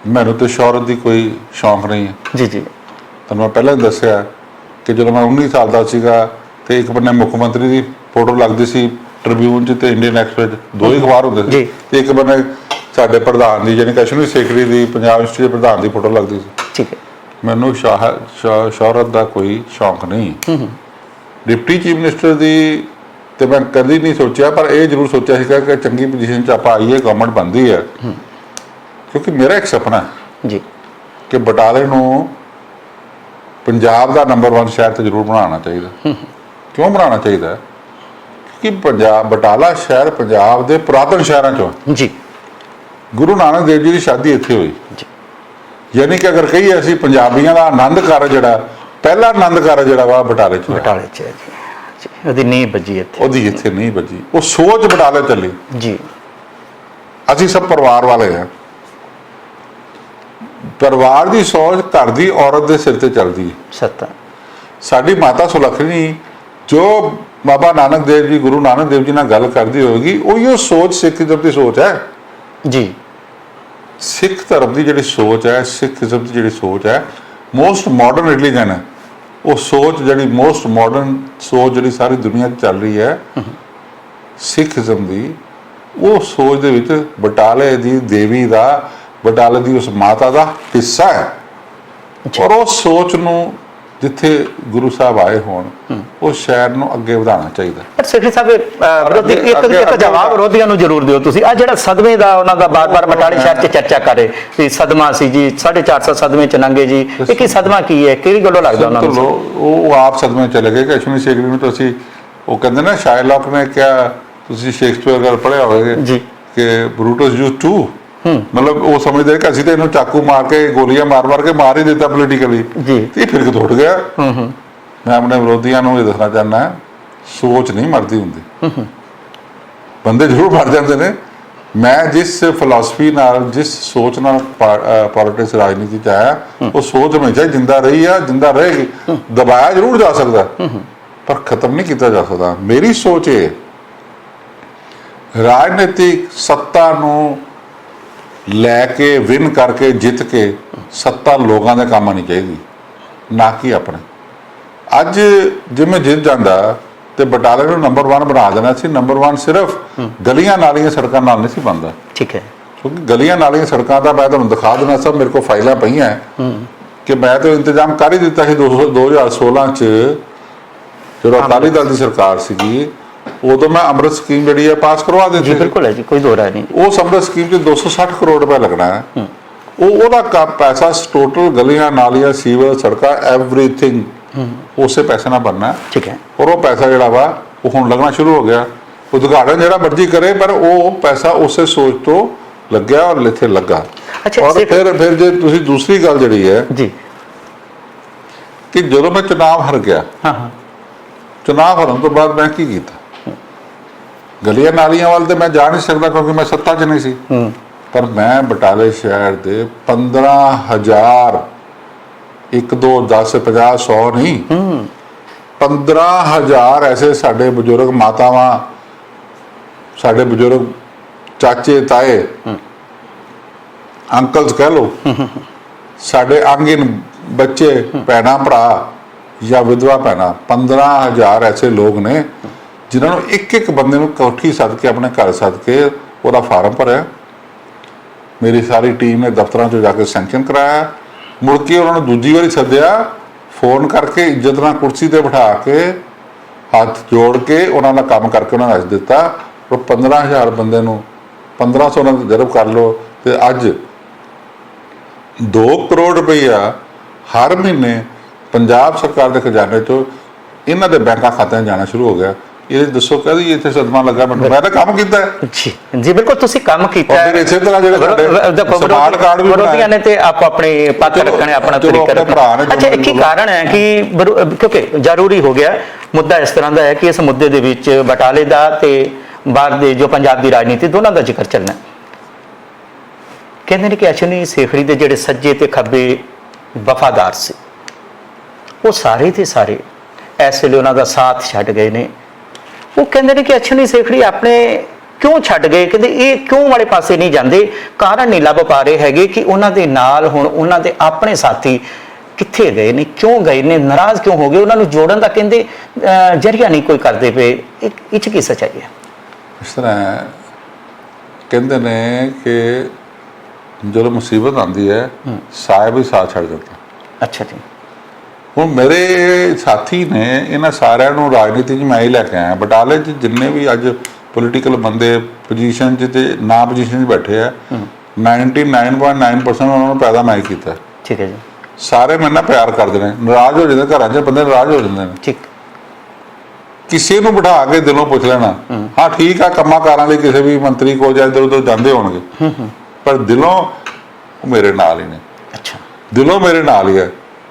ਮੈਨੂੰ ਤੇ ਸ਼ੌਹਰਤ ਦੀ ਕੋਈ ਸ਼ੌਂਕ ਨਹੀਂ ਹੈ। ਜੀ ਜੀ ਤੁਹਾਨੂੰ ਮੈਂ ਪਹਿਲਾਂ ਹੀ ਦੱਸਿਆ ਕਿ ਜਦੋਂ ਮੈਂ 19 ਸਾਲ ਦਾ ਸੀਗਾ ਤੇ ਇੱਕ ਬੰਨੇ ਮੁੱਖ ਮੰਤਰੀ ਦੀ ਫੋਟੋ ਲੱਗਦੀ ਸੀ ਟ੍ਰਿਬਿਊਨ 'ਚ ਤੇ ਇੰਡੀਅਨ ਐਕਸਪ੍ਰੈਸ, ਦੋ ਹੀ ਅਖਬਾਰ ਹੁੰਦੇ ਸੀ, ਤੇ ਇੱਕ ਬੰਨੇ ਸਾਡੇ ਪ੍ਰਧਾਨ ਦੀ ਯਾਨੀ ਕੈਸ਼ਨਰੀ ਸੈਕਟਰੀ ਦੀ ਪੰਜਾਬ ਯੂਨੀਵਰਸਿਟੀ ਦੇ ਪ੍ਰਧਾਨ ਦੀ ਫੋਟੋ ਲੱਗਦੀ ਸੀ। ਠੀਕ ਹੈ। ਮੈਨੂੰ ਸ਼ੌਹਰਤ ਦਾ ਕੋਈ ਸ਼ੌਂਕ ਨਹੀਂ। ਡਿਪਟੀ ਚੀਫ ਮਿਨਿਸਟਰ ਦੀ ਤੇ ਮੈਂ ਕਦੀ ਨਹੀਂ ਸੋਚਿਆ, ਪਰ ਇਹ ਜ਼ਰੂਰ ਸੋਚਿਆ ਸੀਗਾ ਕਿ ਚੰਗੀ ਪੋਜੀਸ਼ਨ 'ਚ ਆਪਾਂ ਆਈਏ, ਗਵਰਨਮੈਂਟ ਬਣਦੀ ਹੈ। ਕਿਉਂਕਿ ਮੇਰਾ ਇੱਕ ਸੁਪਨਾ ਜੀ ਕਿ ਬਟਾਲੇ ਨੂੰ ਪੰਜਾਬ ਦਾ ਨੰਬਰ 1 ਸ਼ਹਿਰ ਤੇ ਜ਼ਰੂਰ ਬਣਾਉਣਾ ਚਾਹੀਦਾ। ਕਿਉਂ ਬਣਾਉਣਾ ਚਾਹੀਦਾ? ਕਿਉਂਕਿ ਬਟਾਲਾ ਸ਼ਹਿਰ ਪੰਜਾਬ ਦੇ ਪੁਰਾਤਨ ਸ਼ਹਿਰਾਂ ਚੋਂ ਜੀ। ਗੁਰੂ ਨਾਨਕ ਦੇਵ ਜੀ ਦੀ ਸ਼ਾਦੀ ਇੱਥੇ ਹੋਈ ਜੀ। ਯਾਨੀ ਕਿ ਅਗਰ ਕਹੀਏ ਅਸੀਂ ਪੰਜਾਬੀਆਂ ਦਾ ਆਨੰਦ ਕਾਰਜ ਜਿਹੜਾ ਪਹਿਲਾ ਆਨੰਦ ਕਾਰਜ ਜਿਹੜਾ ਵਾ ਬਟਾਲੇ 'ਚ ਹੈ ਜੀ। ਉਹਦੀ ਨੀਂਹ ਵੱਜੀ ਇੱਥੇ, ਉਹਦੀ ਇੱਥੇ ਨੀਂਹ ਵੱਜੀ। ਉਹ ਸੋਚ ਬਟਾਲੇ ਚੱਲੀ ਜੀ। ਅਸੀਂ ਸਭ ਪਰਿਵਾਰ ਵਾਲੇ ਹਾਂ। ਪਰਿਵਾਰ ਦੀ ਸੋਚ ਘਰ ਦੀ ਔਰਤ ਦੇ ਸਿਰ ਤੇ ਚੱਲਦੀ ਹੈ। ਸੱਤਾ ਸਾਡੀ ਮਾਤਾ ਸੁਲੱਖਣੀ ਜੋ ਬਾਬਾ ਨਾਨਕ ਦੇਵ ਜੀ, ਗੁਰੂ ਨਾਨਕ ਦੇਵ ਜੀ ਨਾਲ ਗੱਲ ਕਰਦੀ ਹੋਏਗੀ, ਉਹ ਸੋਚ ਸਿੱਖੀਜ਼ਮ ਦੀ ਸੋਚ ਹੈ ਜੀ। ਸਿੱਖ ਧਰਮ ਦੀ ਜਿਹੜੀ ਸੋਚ ਹੈ, ਸਿੱਖੀਜ਼ਮ ਦੀ ਜਿਹੜੀ ਸੋਚ ਹੈ, ਮੋਸਟ ਮਾਡਰਨ ਰਿਲੀਜਨ ਹੈ। ਉਹ ਸੋਚ ਜਿਹੜੀ ਮੋਸਟ ਮਾਡਰਨ ਸੋਚ ਜਿਹੜੀ ਸਾਰੀ ਦੁਨੀਆ 'ਚ ਚੱਲ ਰਹੀ ਹੈ ਸਿੱਖੀਜ਼ਮ ਦੀ, ਉਹ ਸੋਚ ਦੇ ਵਿੱਚ ਬਟਾਲੇ ਦੀ ਦੇਵੀ ਦਾ, ਬਟਾਲੇ ਦੀ ਉਸ ਮਾਤਾ ਦਾ ਹਿੱਸਾ ਹੈ। ਔਰ ਉਹ ਸੋਚ ਨੂੰ ਜਿੱਥੇ ਗੁਰੂ ਸਾਹਿਬ ਆਏ ਹੋਣ, ਉਹ ਸ਼ਹਿਰ ਨੂੰ ਅੱਗੇ ਵਧਾਉਣਾ ਚਾਹੀਦਾ। ਪਰ ਸੈਕਟਰੀ ਸਾਹਿਬ, ਵਿਰੋਧੀ ਇੱਕ ਜਵਾਬ ਵਿਰੋਧੀਆਂ ਨੂੰ ਜ਼ਰੂਰ ਦਿਓ ਤੁਸੀਂ। ਆ ਜਿਹੜਾ ਸਦਮੇ ਦਾ ਉਹਨਾਂ ਦਾ ਬਾਰ-ਬਾਰ ਬਟਾਲੇ ਸ਼ਹਿਰ 'ਚ ਚਰਚਾ ਕਰੇ ਕਿ ਸਦਮਾ ਸੀ ਜੀ, 450 ਸਦਮੇ 'ਚ ਲੰਘੇ ਜੀ, ਇਹ ਕੀ ਸਦਮਾ ਕੀ ਹੈ, ਕਿਹੜੀ ਗੱਲੋਂ ਲੱਗਦਾ ਉਹਨਾਂ ਨੂੰ? ਉਹ ਆਪ ਸਦਮੇ ਚਲੇ ਗਏ। ਕੈਸ਼ਮੀਰ ਸੈਕਟਰੀ ਨੂੰ ਤੁਸੀਂ ਉਹ ਕਹਿੰਦੇ ਨਾ, ਸ਼ਾਇਲਾਕ ਨੇ ਕਿਹਾ, ਤੁਸੀਂ ਸ਼ੇਕਸਪੀਅਰ ਗੱਲ ਪੜ੍ਹਿਆ ਹੋਵੇਗਾ ਜੀ ਕਿ ਬਰੂਟਸ ਯੂਜ਼ਡ ਟੂ, ਮਤਲਬ ਉਹ ਸਮਝਦੇ ਕਿ ਅਸੀਂ ਤਾਂ ਇਹਨੂੰ ਚਾਕੂ ਮਾਰ ਕੇ, ਗੋਲੀਆਂ ਮਾਰ ਕੇ ਮਾਰ ਹੀ ਦਿੱਤਾ ਪੋਲੀਟੀਕਲੀ, ਤੇ ਫਿਰ ਕਿਤੋਂ ਉੱਠ ਗਿਆ। ਮੈਂ ਆਪਣੇ ਵਿਰੋਧੀਆਂ ਨੂੰ ਇਹ ਦੱਸਣਾ ਚਾਹੁੰਦਾ, ਸੋਚ ਨਹੀਂ ਮਰਦੀ ਹੁੰਦੀ, ਬੰਦੇ ਜ਼ਰੂਰ ਮਰ ਜਾਂਦੇ ਨੇ। ਮੈਂ ਜਿਸ ਫਿਲਾਸਫੀ ਨਾਲ, ਜਿਸ ਸੋਚ ਨਾਲ ਪੋਲਿਟਿਕਸ ਰਾਜਨੀਤੀ 'ਚ ਆਇਆ, ਉਹ ਸੋਚ ਹਮੇਸ਼ਾ ਜਿੰਦਾ ਰਹੀ ਆ, ਜਿੰਦਾ ਰਹੇਗੀ। ਦਬਾਇਆ ਜ਼ਰੂਰ ਜਾ ਸਕਦਾ ਪਰ ਖਤਮ ਨਹੀਂ ਕੀਤਾ ਜਾ ਸਕਦਾ। ਮੇਰੀ ਸੋਚ ਇਹ, ਰਾਜਨੀਤਿਕ ਸੱਤਾ ਨੂੰ ਲੈ ਕੇ, ਵਿਨ ਕਰਕੇ, ਜਿੱਤ ਕੇ ਸੱਤਾ ਲੋਕਾਂ ਦੇ ਕੰਮ ਆਉਣੀ ਚਾਹੀਦੀ, ਨਾ ਕਿ ਆਪਣੇ। ਅੱਜ ਜਿਵੇਂ ਜਿੱਤ ਜਾਂਦਾ ਤੇ ਬਟਾਲੇ ਨੂੰ ਨੰਬਰ 1 ਬਣਾ ਦੇਣਾ ਸੀ। ਨੰਬਰ 1 ਸਿਰਫ ਗਲੀਆਂ ਨਾਲੀਆਂ ਸੜਕਾਂ ਨਾਲ ਨਹੀਂ ਸੀ ਬਣਦਾ। ਠੀਕ ਹੈ। ਕਿਉਂਕਿ ਗਲੀਆਂ ਨਾਲੀਆਂ ਸੜਕਾਂ ਦਾ ਮੈਂ ਤੁਹਾਨੂੰ ਦਿਖਾ ਦੇਣਾ, ਸਭ ਮੇਰੇ ਕੋਲ ਫਾਈਲਾਂ ਪਈਆਂ ਕਿ ਮੈਂ ਤਾਂ ਇੰਤਜ਼ਾਮ ਕਰ ਹੀ ਦਿੱਤਾ ਸੀ 2016 'ਚ ਜਦੋਂ ਅਕਾਲੀ ਦਲ ਦੀ ਸਰਕਾਰ ਸੀਗੀ। ਉਦੋਂ ਮੈਂ ਅੰਮ੍ਰਿਤ ਸਕੀਮ ਜਿਹੜੀ ਹੈ ਪਾਸ ਕਰਵਾ ਦਿੱਤੀ। ਬਿਲਕੁਲ ਹੈ ਜੀ, ਕੋਈ ਦੋ ਰਾਏ ਨਹੀਂ। ਉਸ ਅੰਮ੍ਰਿਤ ਸਕੀਮ 'ਚ 260 ਕਰੋੜ ਰੁਪਏ ਲੱਗਣਾ ਹੈ। ਉਹਦਾ ਪੈਸਾ ਟੋਟਲ ਗਲੀਆਂ ਨਾਲੀਆਂ ਸੀਵਰ ਸੜਕਾਂ ਐਵਰੀਥਿੰਗ ਉਸੇ ਪੈਸੇ ਨਾਲ ਬਣਨਾ। ਠੀਕ ਹੈ। ਔਰ ਉਹ ਪੈਸਾ ਜਿਹੜਾ ਵਾ ਉਹ ਹੁਣ ਲੱਗਣਾ ਸ਼ੁਰੂ ਹੋ ਗਿਆ। ਉਦਘਾਟਨ ਜਿਹੜਾ ਮਰਜ਼ੀ ਕਰੇ ਪਰ ਉਹ ਪੈਸਾ ਉਸੇ ਸੋਚ ਤੋਂ ਲੱਗਿਆ ਔਰ ਇੱਥੇ ਲੱਗਾ। ਔਰ ਫਿਰ ਜੇ ਤੁਸੀਂ ਦੂਸਰੀ ਗੱਲ ਜਿਹੜੀ ਹੈ ਜੀ ਕਿ ਜਦੋਂ ਮੈਂ ਚੁਣਾਵ ਹਾਰ ਗਿਆ, ਚੁਣਾਵ ਹਾਰਨ ਤੋਂ ਬਾਅਦ ਮੈਂ ਕੀ ਕੀਤਾ? ਗਲੀਆਂ ਨਾਲੀਆਂ ਵੱਲ ਤੇ ਮੈਂ ਜਾ ਨਹੀਂ ਸਕਦਾ ਕਿਉਂਕਿ ਮੈਂ ਸੱਤਾ 'ਚ ਨਹੀਂ ਸੀ। ਪਰ ਮੈਂ ਬਟਾਲੇ ਸ਼ਹਿਰ ਦੇ 15,000, 1 2 10 50 100 ਨਹੀਂ, 15,000 ਐਸੇ ਸਾਡੇ ਬਜ਼ੁਰਗ ਮਾਤਾਵਾਂ, ਸਾਡੇ ਬਜ਼ੁਰਗ ਚਾਚੇ ਤਾਏ, ਅੰਕਲਸ ਕਹਿ ਲਓ, ਸਾਡੇ ਆਂਗਨ ਬੱਚੇ, ਭੈਣਾਂ ਭਰਾ ਜਾਂ ਵਿਧਵਾ ਭੈਣਾਂ, 15,000 ਐਸੇ ਲੋਕ ਨੇ ਜਿਨ੍ਹਾਂ ਨੂੰ ਇੱਕ ਬੰਦੇ ਨੂੰ ਕੋਠੀ ਸੱਦ ਕੇ, ਆਪਣੇ ਘਰ ਸੱਦ ਕੇ ਉਹਦਾ ਫਾਰਮ ਭਰਿਆ। ਮੇਰੀ ਸਾਰੀ ਟੀਮ ਨੇ ਦਫ਼ਤਰਾਂ 'ਚ ਜਾ ਕੇ ਸੈਂਕਸ਼ਨ ਕਰਾਇਆ। ਮੁੜ ਕੇ ਉਹਨਾਂ ਨੂੰ ਦੂਜੀ ਵਾਰੀ ਸੱਦਿਆ, ਫੋਨ ਕਰਕੇ ਇੱਜ਼ਤ ਨਾਲ ਕੁਰਸੀ ਤੇ ਬਿਠਾ ਕੇ, ਹੱਥ ਜੋੜ ਕੇ ਉਹਨਾਂ ਦਾ ਕੰਮ ਕਰਕੇ ਉਹਨਾਂ ਨੂੰ ਦੱਸ ਦਿੱਤਾ। ਉਹ 15,000 ਬੰਦੇ ਨੂੰ 1500 ਨਾਲ ਜਰਬ ਕਰ ਲਓ ਤੇ ਅੱਜ 2 ਕਰੋੜ ਰੁਪਈਆ ਹਰ ਮਹੀਨੇ ਪੰਜਾਬ ਸਰਕਾਰ ਦੇ ਖਜ਼ਾਨੇ 'ਚੋਂ ਇਹਨਾਂ ਦੇ ਬੈਂਕਾਂ ਖਾਤਿਆਂ 'ਚ ਜਾਣਾ ਸ਼ੁਰੂ ਹੋ ਗਿਆ। ਇਹ ਦੱਸੋ ਕਹਦੀ ਇੱਥੇ ਸਦਮਾ ਲੱਗਾ ਮੈਨੂੰ, ਮੈਂ ਤਾਂ ਕੰਮ ਕੀਤਾ ਹੈ। ਜੀ ਜੀ ਬਿਲਕੁਲ, ਤੁਸੀਂ ਕੰਮ ਕੀਤਾ ਔਰ ਫਿਰ ਇਸੇ ਤਰ੍ਹਾਂ ਜਿਹੜੇ ਸਾਡੇ ਸਮਾਰਟ ਕਾਰਡ ਵੀ ਵਿਰੋਧੀਆਂ ਨੇ ਤੇ ਆਪੋ ਆਪਣੇ ਪੱਖ ਚਲੋ, ਰੱਖਣੇ, ਆਪਣਾ ਚਲੋ ਤਰੀਕਾ ਆਪਣੇ ਭਰਾ ਨੇ ਰੱਖਣਾ। ਅੱਛਾ, ਇੱਕ ਹੀ ਕਾਰਨ ਹੈ ਕਿ ਕਿਉਂਕਿ ਜ਼ਰੂਰੀ ਹੋ ਗਿਆ ਮੁੱਦਾ ਇਸ ਤਰ੍ਹਾਂ ਦਾ ਹੈ ਕਿ ਇਸ ਮੁੱਦੇ ਦੇ ਵਿੱਚ ਬਟਾਲੇ ਦਾ ਤੇ ਬਾਹਰ ਦੇ ਜੋ ਪੰਜਾਬ ਦੀ ਰਾਜਨੀਤੀ ਦੋਨਾਂ ਦਾ ਜ਼ਿਕਰ ਚੱਲਣਾ। ਕਹਿੰਦੇ ਨੇ ਕਿ ਅਸ਼ਵਨੀ ਸੇਖੜੀ ਦੇ ਜਿਹੜੇ ਸੱਜੇ ਤੇ ਖੱਬੇ ਵਫਾਦਾਰ ਸੀ, ਉਹ ਸਾਰੇ ਤੇ ਸਾਰੇ ਇਸ ਵੇਲੇ ਉਹਨਾਂ ਦਾ ਸਾਥ ਛੱਡ ਗਏ ਨੇ। ਉਹ ਕਹਿੰਦੇ ਨੇ ਕਿ ਅਸ਼ਵਨੀ ਸੇਖੜੀ ਆਪਣੇ ਕਿਉਂ ਛੱਡ ਗਏ, ਕਹਿੰਦੇ ਇਹ ਕਿਉਂ ਵਾਲੇ ਪਾਸੇ ਨਹੀਂ ਜਾਂਦੇ, ਕਾਰਨ ਨਹੀਂ ਲੱਭ ਪਾ ਰਹੇ ਹੈਗੇ ਕਿ ਉਹਨਾਂ ਦੇ ਨਾਲ ਹੁਣ ਉਹਨਾਂ ਦੇ ਆਪਣੇ ਸਾਥੀ ਕਿੱਥੇ ਗਏ ਨੇ, ਕਿਉਂ ਗਏ ਨੇ, ਨਾਰਾਜ਼ ਕਿਉਂ ਹੋ ਗਏ, ਉਹਨਾਂ ਨੂੰ ਜੋੜਨ ਦਾ ਕਹਿੰਦੇ ਜਰੀਆ ਨਹੀਂ ਕੋਈ ਕਰਦੇ ਪਏ। ਇਹ 'ਚ ਕੀ ਸੱਚਾਈ ਹੈ? ਇਸ ਤਰ੍ਹਾਂ ਕਹਿੰਦੇ ਨੇ ਕਿ ਜਦੋਂ ਮੁਸੀਬਤ ਆਉਂਦੀ ਹੈ ਸਾਹਿਬ ਹੀ ਸਾਥ ਛੱਡ ਦਿੰਦਾ। ਅੱਛਾ ਜੀ। ਹੁਣ ਮੇਰੇ ਸਾਥੀ ਨੇ, ਇਹਨਾਂ ਸਾਰਿਆਂ ਨੂੰ ਰਾਜਨੀਤੀ 'ਚ ਮੈਂ ਹੀ ਲੈ ਕੇ ਆਇਆ। ਬਟਾਲੇ 'ਚ ਜਿੰਨੇ ਵੀ ਅੱਜ ਪੋਲੀਟੀਕਲ ਬੰਦੇ ਪੋਜੀਸ਼ਨ 'ਚ ਤੇ ਨਾ ਪੋਜੀਸ਼ਨ 'ਚ ਬੈਠੇ ਆ, 99.9% ਉਹਨਾਂ ਨੂੰ ਪੈਦਾ ਮੈਂ ਹੀ ਕੀਤਾ। ਠੀਕ ਹੈ ਜੀ। ਸਾਰੇ ਮੇਰੇ ਨਾਲ ਪਿਆਰ ਕਰਦੇ ਨੇ, ਨਾਰਾਜ਼ ਹੋ ਜਾਂਦੇ, ਘਰਾਂ 'ਚ ਬੰਦੇ ਨਾਰਾਜ਼ ਹੋ ਜਾਂਦੇ ਨੇ। ਠੀਕ। ਕਿਸੇ ਨੂੰ ਬਿਠਾ ਕੇ ਦਿਲੋਂ ਪੁੱਛ ਲੈਣਾ, ਹਾਂ ਠੀਕ ਆ, ਕੰਮਾਂ ਕਾਰਾਂ ਲਈ ਕਿਸੇ ਵੀ ਮੰਤਰੀ ਕੋਲ ਜਾਂ ਇੱਧਰ ਉੱਧਰ ਜਾਂਦੇ ਹੋਣਗੇ, ਪਰ ਦਿਲੋਂ ਉਹ ਮੇਰੇ ਨਾਲ ਹੀ ਨੇ। ਅੱਛਾ। ਦਿਲੋਂ ਮੇਰੇ ਨਾਲ ਹੀ ਹੈ।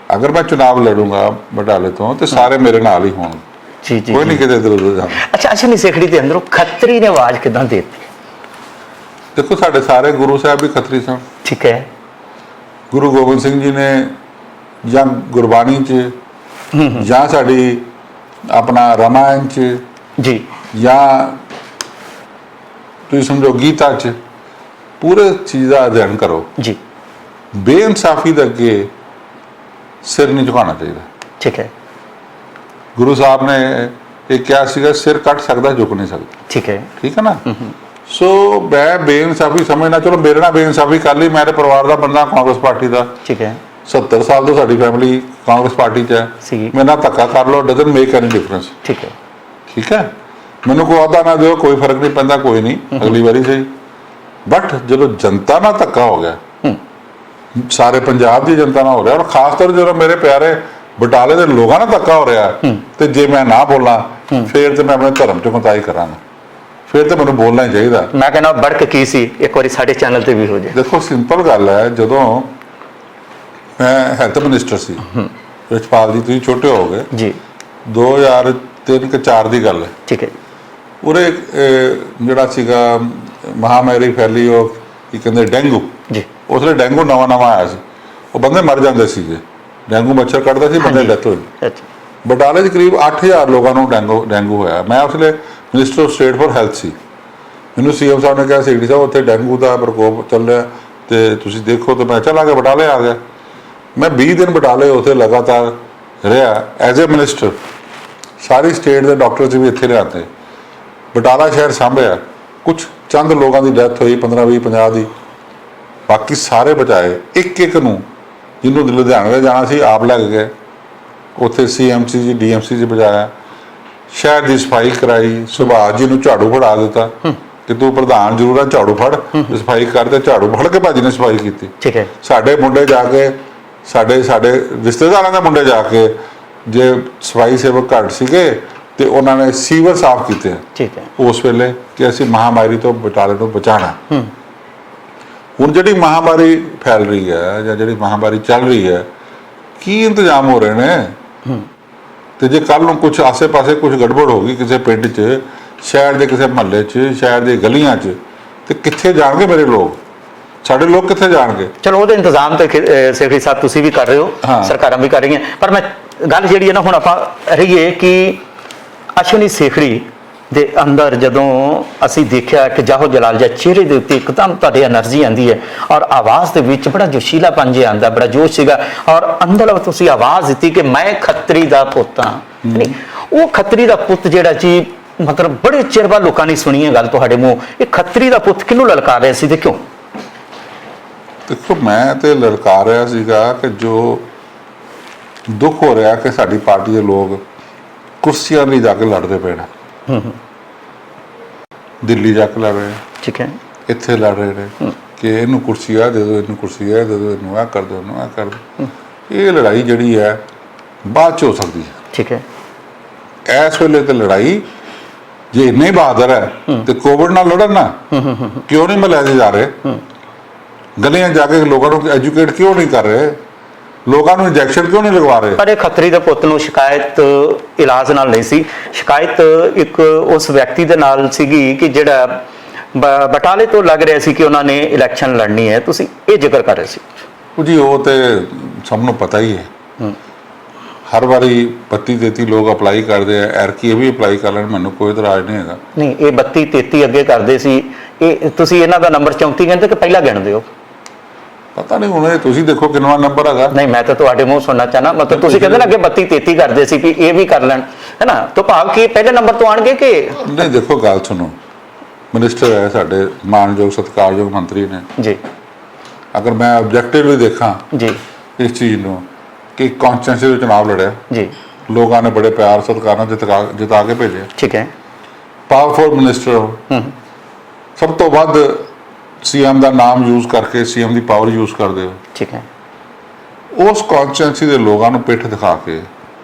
ਅਗਰ ਮੈਂ ਚੁਣਾਵ ਲੜੂੰਗਾ ਬਟਾਲੇ ਤੋਂ ਤੇ ਸਾਰੇ ਮੇਰੇ ਨਾਲ ਹੀ ਹੋਣਗੇ, ਜੀ ਜੀ। ਕੋਈ ਨਹੀਂ ਕਿਤੇ ਇੱਧਰ ਉੱਧਰ ਜਾਣਾ। ਅੱਛਾ, ਅਸ਼ਵਨੀ ਸੇਖੜੀ ਦੇ ਅੰਦਰੋਂ ਖੱਤਰੀ ਨੇ ਆਵਾਜ਼ ਕਿਦਾਂ ਦੇ ਦਿੱਤੀ? ਦੇਖੋ, ਸਾਡੇ ਸਾਰੇ ਗੁਰੂ ਸਾਹਿਬ ਵੀ ਖੱਤਰੀ ਸਨ। ਠੀਕ ਹੈ। ਗੁਰੂ ਗੋਬਿੰਦ ਸਿੰਘ ਜੀ ਨੇ ਜਾਂ ਗੁਰਬਾਣੀ 'ਚ ਜਾਂ ਸਾਡੀ ਆਪਣਾ ਰਾਮਾਇਣ 'ਚ ਜੀ, ਜਾਂ ਤੁਸੀਂ ਸਮਝੋ ਗੀਤਾ 'ਚ ਪੂਰੇ ਚੀਜ਼ ਦਾ ਅਧਿਐਨ ਕਰੋ। ਜੀ। ਬੇਇਨਸਾਫੀ ਦੇ ਅੱਗੇ ਸਿਰ ਨਹੀਂ ਝੁਕਾਉਣਾ ਚਾਹੀਦਾ। ਠੀਕ ਹੈ। ਗੁਰੂ ਸਾਹਿਬ ਨੇ ਇਹ ਕਿਹਾ ਸੀਗਾ, ਸਿਰ ਕੱਟ ਸਕਦਾ, ਝੁਕ ਨਹੀਂ ਸਕਦਾ। ਠੀਕ ਹੈ। ਠੀਕ ਹੈ ਨਾ। ਸੋ ਮੈਂ ਬੇਇਨਸਾਫੀ ਸਮਝਣਾ, ਚਲੋ ਮੇਰੇ ਨਾਲ ਬੇਇਨਸਾਫੀ ਕਰ ਲਈ, ਮੇਰੇ ਪਰਿਵਾਰ ਦਾ ਬੰਦਾ ਕਾਂਗਰਸ ਪਾਰਟੀ ਦਾ, ਠੀਕ ਹੈ। 70 ਸਾਲ ਤੋਂ ਸਾਡੀ ਫੈਮਿਲੀ ਕਾਂਗਰਸ ਪਾਰਟੀ 'ਚ ਹੈ, ਸੀ। ਮੇਰੇ ਨਾਲ ਧੱਕਾ ਕਰ ਲਓ, ਡਜ਼ਨਟ ਮੇਕ ਐਨੀ ਡਿਫਰੈਂਸ। ਠੀਕ ਹੈ। ਠੀਕ ਹੈ, ਮੈਨੂੰ ਕੋਈ ਅਹੁਦਾ ਨਾ ਦਿਓ, ਕੋਈ ਫਰਕ ਨਹੀਂ ਪੈਂਦਾ, ਕੋਈ ਨਹੀਂ, ਅਗਲੀ ਵਾਰੀ ਸਹੀ। ਬਟ ਜਦੋਂ ਜਨਤਾ ਨਾਲ ਧੱਕਾ ਹੋ ਗਿਆ, ਸਾਰੇ ਪੰਜਾਬ ਦੀ ਜਨਤਾ ਨਾਲ ਹੋ ਰਿਹਾ, ਔਰ ਖਾਸ ਤੌਰ ਜਦੋਂ ਮੇਰੇ ਪਿਆਰੇ ਬਟਾਲੇ ਦੇ ਲੋਕਾਂ ਨਾਲ ਧੱਕਾ ਹੋ ਰਿਹਾ, ਤੇ ਜੇ ਮੈਂ ਨਾ ਬੋਲਾਂ ਫਿਰ ਤੇ ਮੈਂ ਆਪਣੇ ਧਰਮ 'ਚ ਕੁਤਾਹੀ ਕਰਾਂਗਾ, ਫਿਰ ਤੇ ਮੈਨੂੰ ਬੋਲਣਾ ਹੀ ਚਾਹੀਦਾ। ਮੈਂ ਕਹਿੰਦਾ ਬੜਕ ਕੀ ਸੀ, ਇੱਕ ਵਾਰੀ ਸਾਡੇ ਚੈਨਲ ਤੇ ਵੀ ਹੋ ਜਾਏ। ਦੇਖੋ, ਸਿੰਪਲ ਗੱਲ ਹੈ, ਜਦੋਂ ਮੈਂ ਹੈਲਥ ਮਿਨਿਸਟਰ ਸੀ, ਰਿਸ਼ਪਾਲ ਜੀ ਤੁਸੀਂ ਛੋਟੇ ਹੋ ਗਏ ਜੀ, 2003-04 ਦੀ ਗੱਲ ਹੈ। ਠੀਕ ਹੈ। ਉਰੇ ਜਿਹੜਾ ਸੀਗਾ ਮਹਾਮਾਰੀ ਫੈਲੀ, ਉਹ ਕੀ ਕਹਿੰਦੇ ਡੇਂਗੂ, ਜੀ। ਉਸ ਵੇਲੇ ਡੇਂਗੂ ਨਵਾਂ ਆਇਆ ਸੀ, ਉਹ ਬੰਦੇ ਮਰ ਜਾਂਦੇ ਸੀਗੇ, ਡੇਂਗੂ ਮੱਛਰ ਕੱਟਦਾ ਸੀ, ਬੰਦੇ ਡੈਥ ਹੋਈ। ਅੱਛਾ। ਬਟਾਲੇ 'ਚ ਕਰੀਬ 8000 ਲੋਕਾਂ ਨੂੰ ਡੇਂਗੂ ਹੋਇਆ। ਮੈਂ ਉਸ ਵੇਲੇ minister of state for health ਸੀ। ਮੈਨੂੰ ਸੀਐਮ ਸਾਹਿਬ ਨੇ ਕਿਹਾ, ਸੀਡੀ ਸਾਹਿਬ ਉੱਥੇ ਡੇਂਗੂ ਦਾ ਪ੍ਰਕੋਪ ਚੱਲ ਰਿਹਾ ਤੇ ਤੁਸੀਂ ਦੇਖੋ, ਤੇ ਮੈਂ ਚਲਾ ਗਿਆ, ਬਟਾਲੇ ਆ ਗਿਆ। ਮੈਂ 20 ਦਿਨ ਬਟਾਲੇ ਉੱਥੇ ਲਗਾਤਾਰ ਰਿਹਾ as a minister. Sorry state ਦੇ ਡਾਕਟਰ ਵੀ ਇੱਥੇ ਲਿਆਤੇ, ਬਟਾਲਾ ਸ਼ਹਿਰ ਸਾਂਭਿਆ। ਕੁਝ ਚੰਦ ਲੋਕਾਂ ਦੀ ਡੈਥ ਹੋਈ, 15, 20, 50 ਦੀ, ਬਾਕੀ ਸਾਰੇ ਬਚਾਏ। ਇੱਕ ਨੂੰ, ਜਿਹਨੂੰ ਲੁਧਿਆਣੇ ਜਾਣਾ ਸੀ ਆਪ ਲੈ ਕੇ ਗਏ, ਉੱਥੇ ਸੀਐਮਸੀ ਜੀ ਡੀਐਮਸੀ 'ਚ ਪਹੁੰਚਾਇਆ, ਸ਼ਹਿਰ ਦੀ ਸਫਾਈ ਕਰਾਈ। ਸੁਭਾਸ਼ ਜੀ ਨੂੰ ਝਾੜੂ ਫੜਾ ਦਿੱਤਾ ਕਿ ਤੂੰ ਪ੍ਰਧਾਨ ਜ਼ਰੂਰ ਆ, ਝਾੜੂ ਫੜ, ਸਫਾਈ ਕਰ, ਤੇ ਝਾੜੂ ਫੜ ਕੇ ਭਾਜੀ ਨੇ ਸਫਾਈ ਕੀਤੀ। ਠੀਕ ਹੈ। ਸਾਡੇ ਮੁੰਡੇ ਜਾ ਕੇ, ਸਾਡੇ ਰਿਸ਼ਤੇਦਾਰਾਂ ਦੇ ਮੁੰਡੇ ਜਾ ਕੇ, ਜੇ ਸਫਾਈ ਸੇਵਕ ਘੱਟ ਸੀਗੇ ਤੇ ਉਹਨਾਂ ਨੇ ਸੀਵਰ ਸਾਫ਼ ਕੀਤੇ। ਠੀਕ ਹੈ। ਉਸ ਵੇਲੇ ਕਿ ਅਸੀਂ ਮਹਾਮਾਰੀ ਤੋਂ ਬਟਾਲੇ ਨੂੰ ਬਚਾਉਣਾ। ਹੁਣ ਜਿਹੜੀ ਮਹਾਮਾਰੀ ਫੈਲ ਰਹੀ ਹੈ ਜਾਂ ਜਿਹੜੀ ਮਹਾਮਾਰੀ ਚੱਲ ਰਹੀ ਹੈ, ਕੀ ਇੰਤਜ਼ਾਮ ਹੋ ਰਹੇ ਨੇ? ਤੇ ਜੇ ਕੱਲ ਨੂੰ ਕੁਝ ਆਸੇ-ਪਾਸੇ ਕੁਝ ਗੜਬੜ ਹੋ ਗਈ ਕਿਸੇ ਪਿੰਡ 'ਚ, ਸ਼ਹਿਰ ਦੇ ਕਿਸੇ ਮਹੱਲੇ 'ਚ, ਸ਼ਹਿਰ ਦੇ ਗਲੀਆਂ 'ਚ, ਤੇ ਕਿੱਥੇ ਜਾਣਗੇ ਮੇਰੇ ਲੋਕ? ਸਾਡੇ ਲੋਕ ਕਿੱਥੇ ਜਾਣਗੇ? ਚਲੋ, ਉਹਦੇ ਇੰਤਜ਼ਾਮ ਤੇ ਸੇਖੜੀ ਸਾਹਿਬ ਤੁਸੀਂ ਵੀ ਕਰ ਰਹੇ ਹੋ, ਸਰਕਾਰਾਂ ਵੀ ਕਰ ਰਹੀਆਂ, ਪਰ ਮੈਂ ਗੱਲ ਜਿਹੜੀ ਹੈ ਨਾ, ਹੁਣ ਆਪਾਂ ਰਹੀਏ ਕਿ ਅਸ਼ਵਨੀ ਸੇਖੜੀ ਦੇ ਅੰਦਰ ਜਦੋਂ ਅਸੀਂ ਦੇਖਿਆ ਕਿ ਜਾਹੋ ਜਲਾਲ ਜਿਹਾ ਚਿਹਰੇ ਦੇ ਉੱਤੇ ਇੱਕਦਮ ਤੁਹਾਡੀ એનર્ਜੀ ਆਉਂਦੀ ਹੈ, ਔਰ ਆਵਾਜ਼ ਦੇ ਵਿੱਚ ਬੜਾ ਜੋਸ਼ੀਲਾਪਨ ਜਿਹਾ ਆਉਂਦਾ, ਬੜਾ ਜੋਸ਼ ਸੀਗਾ, ਔਰ ਅੰਦਰ ਤੁਸੀਂ ਆਵਾਜ਼ ਦਿੱਤੀ ਕਿ ਮੈਂ ਖੱਤਰੀ ਦਾ ਪੁੱਤ ਹਾਂ। ਨਹੀਂ, ਉਹ ਖੱਤਰੀ ਦਾ ਪੁੱਤ ਜਿਹੜਾ ਜੀ, ਮਤਲਬ ਬੜੇ ਚਿਰ ਬਾਅਦ ਲੋਕਾਂ ਨੇ ਸੁਣੀ ਹੈ ਗੱਲ ਤੁਹਾਡੇ ਮੂੰਹ। ਇਹ ਖੱਤਰੀ ਦਾ ਪੁੱਤ ਕਿਹਨੂੰ ਲਲਕਾਰ ਰਿਹਾ ਸੀ ਤੇ ਕਿਉਂ? ਦੇਖੋ, ਮੈਂ ਤੇ ਲਲਕਾਰ ਰਿਹਾ ਸੀਗਾ ਕਿ ਜੋ ਦੁੱਖ ਹੋ ਰਿਹਾ ਕਿ ਸਾਡੀ ਪਾਰਟੀ ਦੇ ਲੋਕ ਕੁਰਸੀਆਂ ਲਈ ਜਾ ਕੇ ਲੜਦੇ ਪਏ ਨੇ। ਦਿੱਲੀ ਜਾ ਕੇ ਲੜ ਰਹੇ, ਠੀਕ ਹੈ, ਇੱਥੇ ਲੜ ਰਹੇ ਨੇ ਕਿ ਇਹਨੂੰ ਕੁਰਸੀ ਆ ਦੇ ਦਿਓ, ਇਹਨੂੰ ਕੁਰਸੀ ਆ ਦੇ ਦਿਓ, ਇਹਨੂੰ ਆ ਕਰ ਦਿਓ, ਇਹਨੂੰ ਆ ਕਰ ਦਿਓ। ਇਹ ਲੜਾਈ ਜਿਹੜੀ ਹੈ ਬਾਅਦ 'ਚ ਹੋ ਸਕਦੀ ਹੈ। ਠੀਕ ਹੈ। ਇਸ ਵੇਲੇ ਤੇ ਲੜਾਈ ਜੇ ਇੰਨੇ ਹੀ ਬਹਾਦਰ ਹੈ ਤੇ ਕੋਵਿਡ ਨਾਲ ਲੜਨ ਨਾ, ਕਿਉਂ ਨਹੀਂ ਲੈ ਕੇ ਜਾ ਰਹੇ? ਗਲੀਆਂ ਜਾ ਕੇ ਲੋਕਾਂ ਨੂੰ ਐਜੂਕੇਟ ਕਿਉਂ ਨਹੀਂ ਕਰ ਰਹੇ? ਲੋਕਾਂ ਨੂੰ ਇੰਜੈਕਸ਼ਨ ਕਿਉਂ ਨਹੀਂ ਲਗਵਾ ਰਹੇ? ਪਰ ਇਹ ਖੱਤਰੀ ਦੇ ਪੁੱਤ ਨੂੰ ਸ਼ਿਕਾਇਤ ਇਲਾਜ ਨਾਲ ਨਹੀਂ ਸੀ, ਸ਼ਿਕਾਇਤ ਇੱਕ ਉਸ ਵਿਅਕਤੀ ਦੇ ਨਾਲ ਸੀਗੀ ਕਿ ਜਿਹੜਾ ਬਟਾਲੇ ਤੋਂ ਲੱਗ ਰਿਹਾ ਸੀ ਕਿ ਉਹਨਾਂ ਨੇ ਇਲੈਕਸ਼ਨ ਲੜਨੀ ਹੈ, ਤੁਸੀਂ ਇਹ ਜ਼ਿਕਰ ਕਰ ਰਹੇ ਸੀ। ਉਹ ਜੀ ਉਹ ਤੇ ਸਭ ਨੂੰ ਪਤਾ ਹੀ ਹੈ। ਹਰ ਵਾਰੀ 32-33 ਲੋਕ ਅਪਲਾਈ ਕਰਦੇ ਆ, ਐਰਕੀ ਇਹ ਵੀ ਅਪਲਾਈ ਕਰ ਲੈਣ, ਮੈਨੂੰ ਕੋਈ ਇਤਰਾਜ਼ ਨਹੀਂ ਹੈਗਾ। ਨਹੀਂ, ਇਹ 32-33 ਅੱਗੇ ਕਰਦੇ ਸੀ, ਇਹ ਤੁਸੀਂ ਇਹਨਾਂ ਦਾ ਨੰਬਰ 34 ਕਹਿੰਦੇ ਕਿ ਪਹਿਲਾਂ ਗਿਣਦੇ ਹੋ? ਪਤਾ ਨਹੀਂ ਹੁਣ ਤੁਸੀਂ ਦੇਖੋ ਕਿੰਨਾ ਨੰਬਰ ਹੈਗਾ। ਨਹੀਂ, ਮੈਂ ਤਾਂ ਤੁਹਾਡੇ ਮੂੰਹ ਸੁਣਨਾ ਚਾਹਨਾ, ਮਤਲਬ ਤੁਸੀਂ ਕਹਿੰਦੇ ਨਾ ਅੱਗੇ 32-33 ਕਰਦੇ ਸੀ ਕਿ ਇਹ ਵੀ ਕਰ ਲੈਣ, ਹੈ ਨਾ? ਤਾਂ ਭਾਵ ਕਿ ਪਹਿਲੇ ਨੰਬਰ ਤੋਂ ਆਣਗੇ ਕਿ ਨਹੀਂ? ਦੇਖੋ ਗੱਲ ਸੁਣੋ, ਮਿਨਿਸਟਰ ਹੈ ਸਾਡੇ ਮਾਨਯੋਗ ਸਤਿਕਾਰਯੋਗ ਮੰਤਰੀ ਨੇ ਜੀ, ਅਗਰ ਮੈਂ ਆਬਜੈਕਟਿਵਲੀ ਦੇਖਾਂ ਜੀ ਇਸ ਚੀਜ਼ ਨੂੰ ਕਿ ਕੌਂਸਟੀਟਿਊਂਸੀ ਦੇ ਚੁਣਾਵ ਲੜਿਆ, ਜੀ, ਲੋਕਾਂ ਨੇ ਬੜੇ ਪਿਆਰ ਸਤਿਕਾਰ ਨਾਲ ਜਿਤਾ ਕੇ ਭੇਜਿਆ, ਠੀਕ ਹੈ, ਪਾਵਰਫੁਲ ਮਿਨਿਸਟਰ ਹੋ, ਸਭ ਤੋਂ ਵੱਧ ਸੀਐਮ ਦਾ ਨਾਮ ਯੂਜ਼ ਕਰਕੇ ਸੀਐਮ ਦੀ ਪਾਵਰ ਯੂਜ਼ ਕਰਦੇ ਹੋ, ਠੀਕ ਹੈ, ਉਸ ਕੌਂਸਟੀਟਿਊਂਸੀ ਦੇ ਲੋਕਾਂ ਨੂੰ ਪਿੱਠ ਦਿਖਾ ਕੇ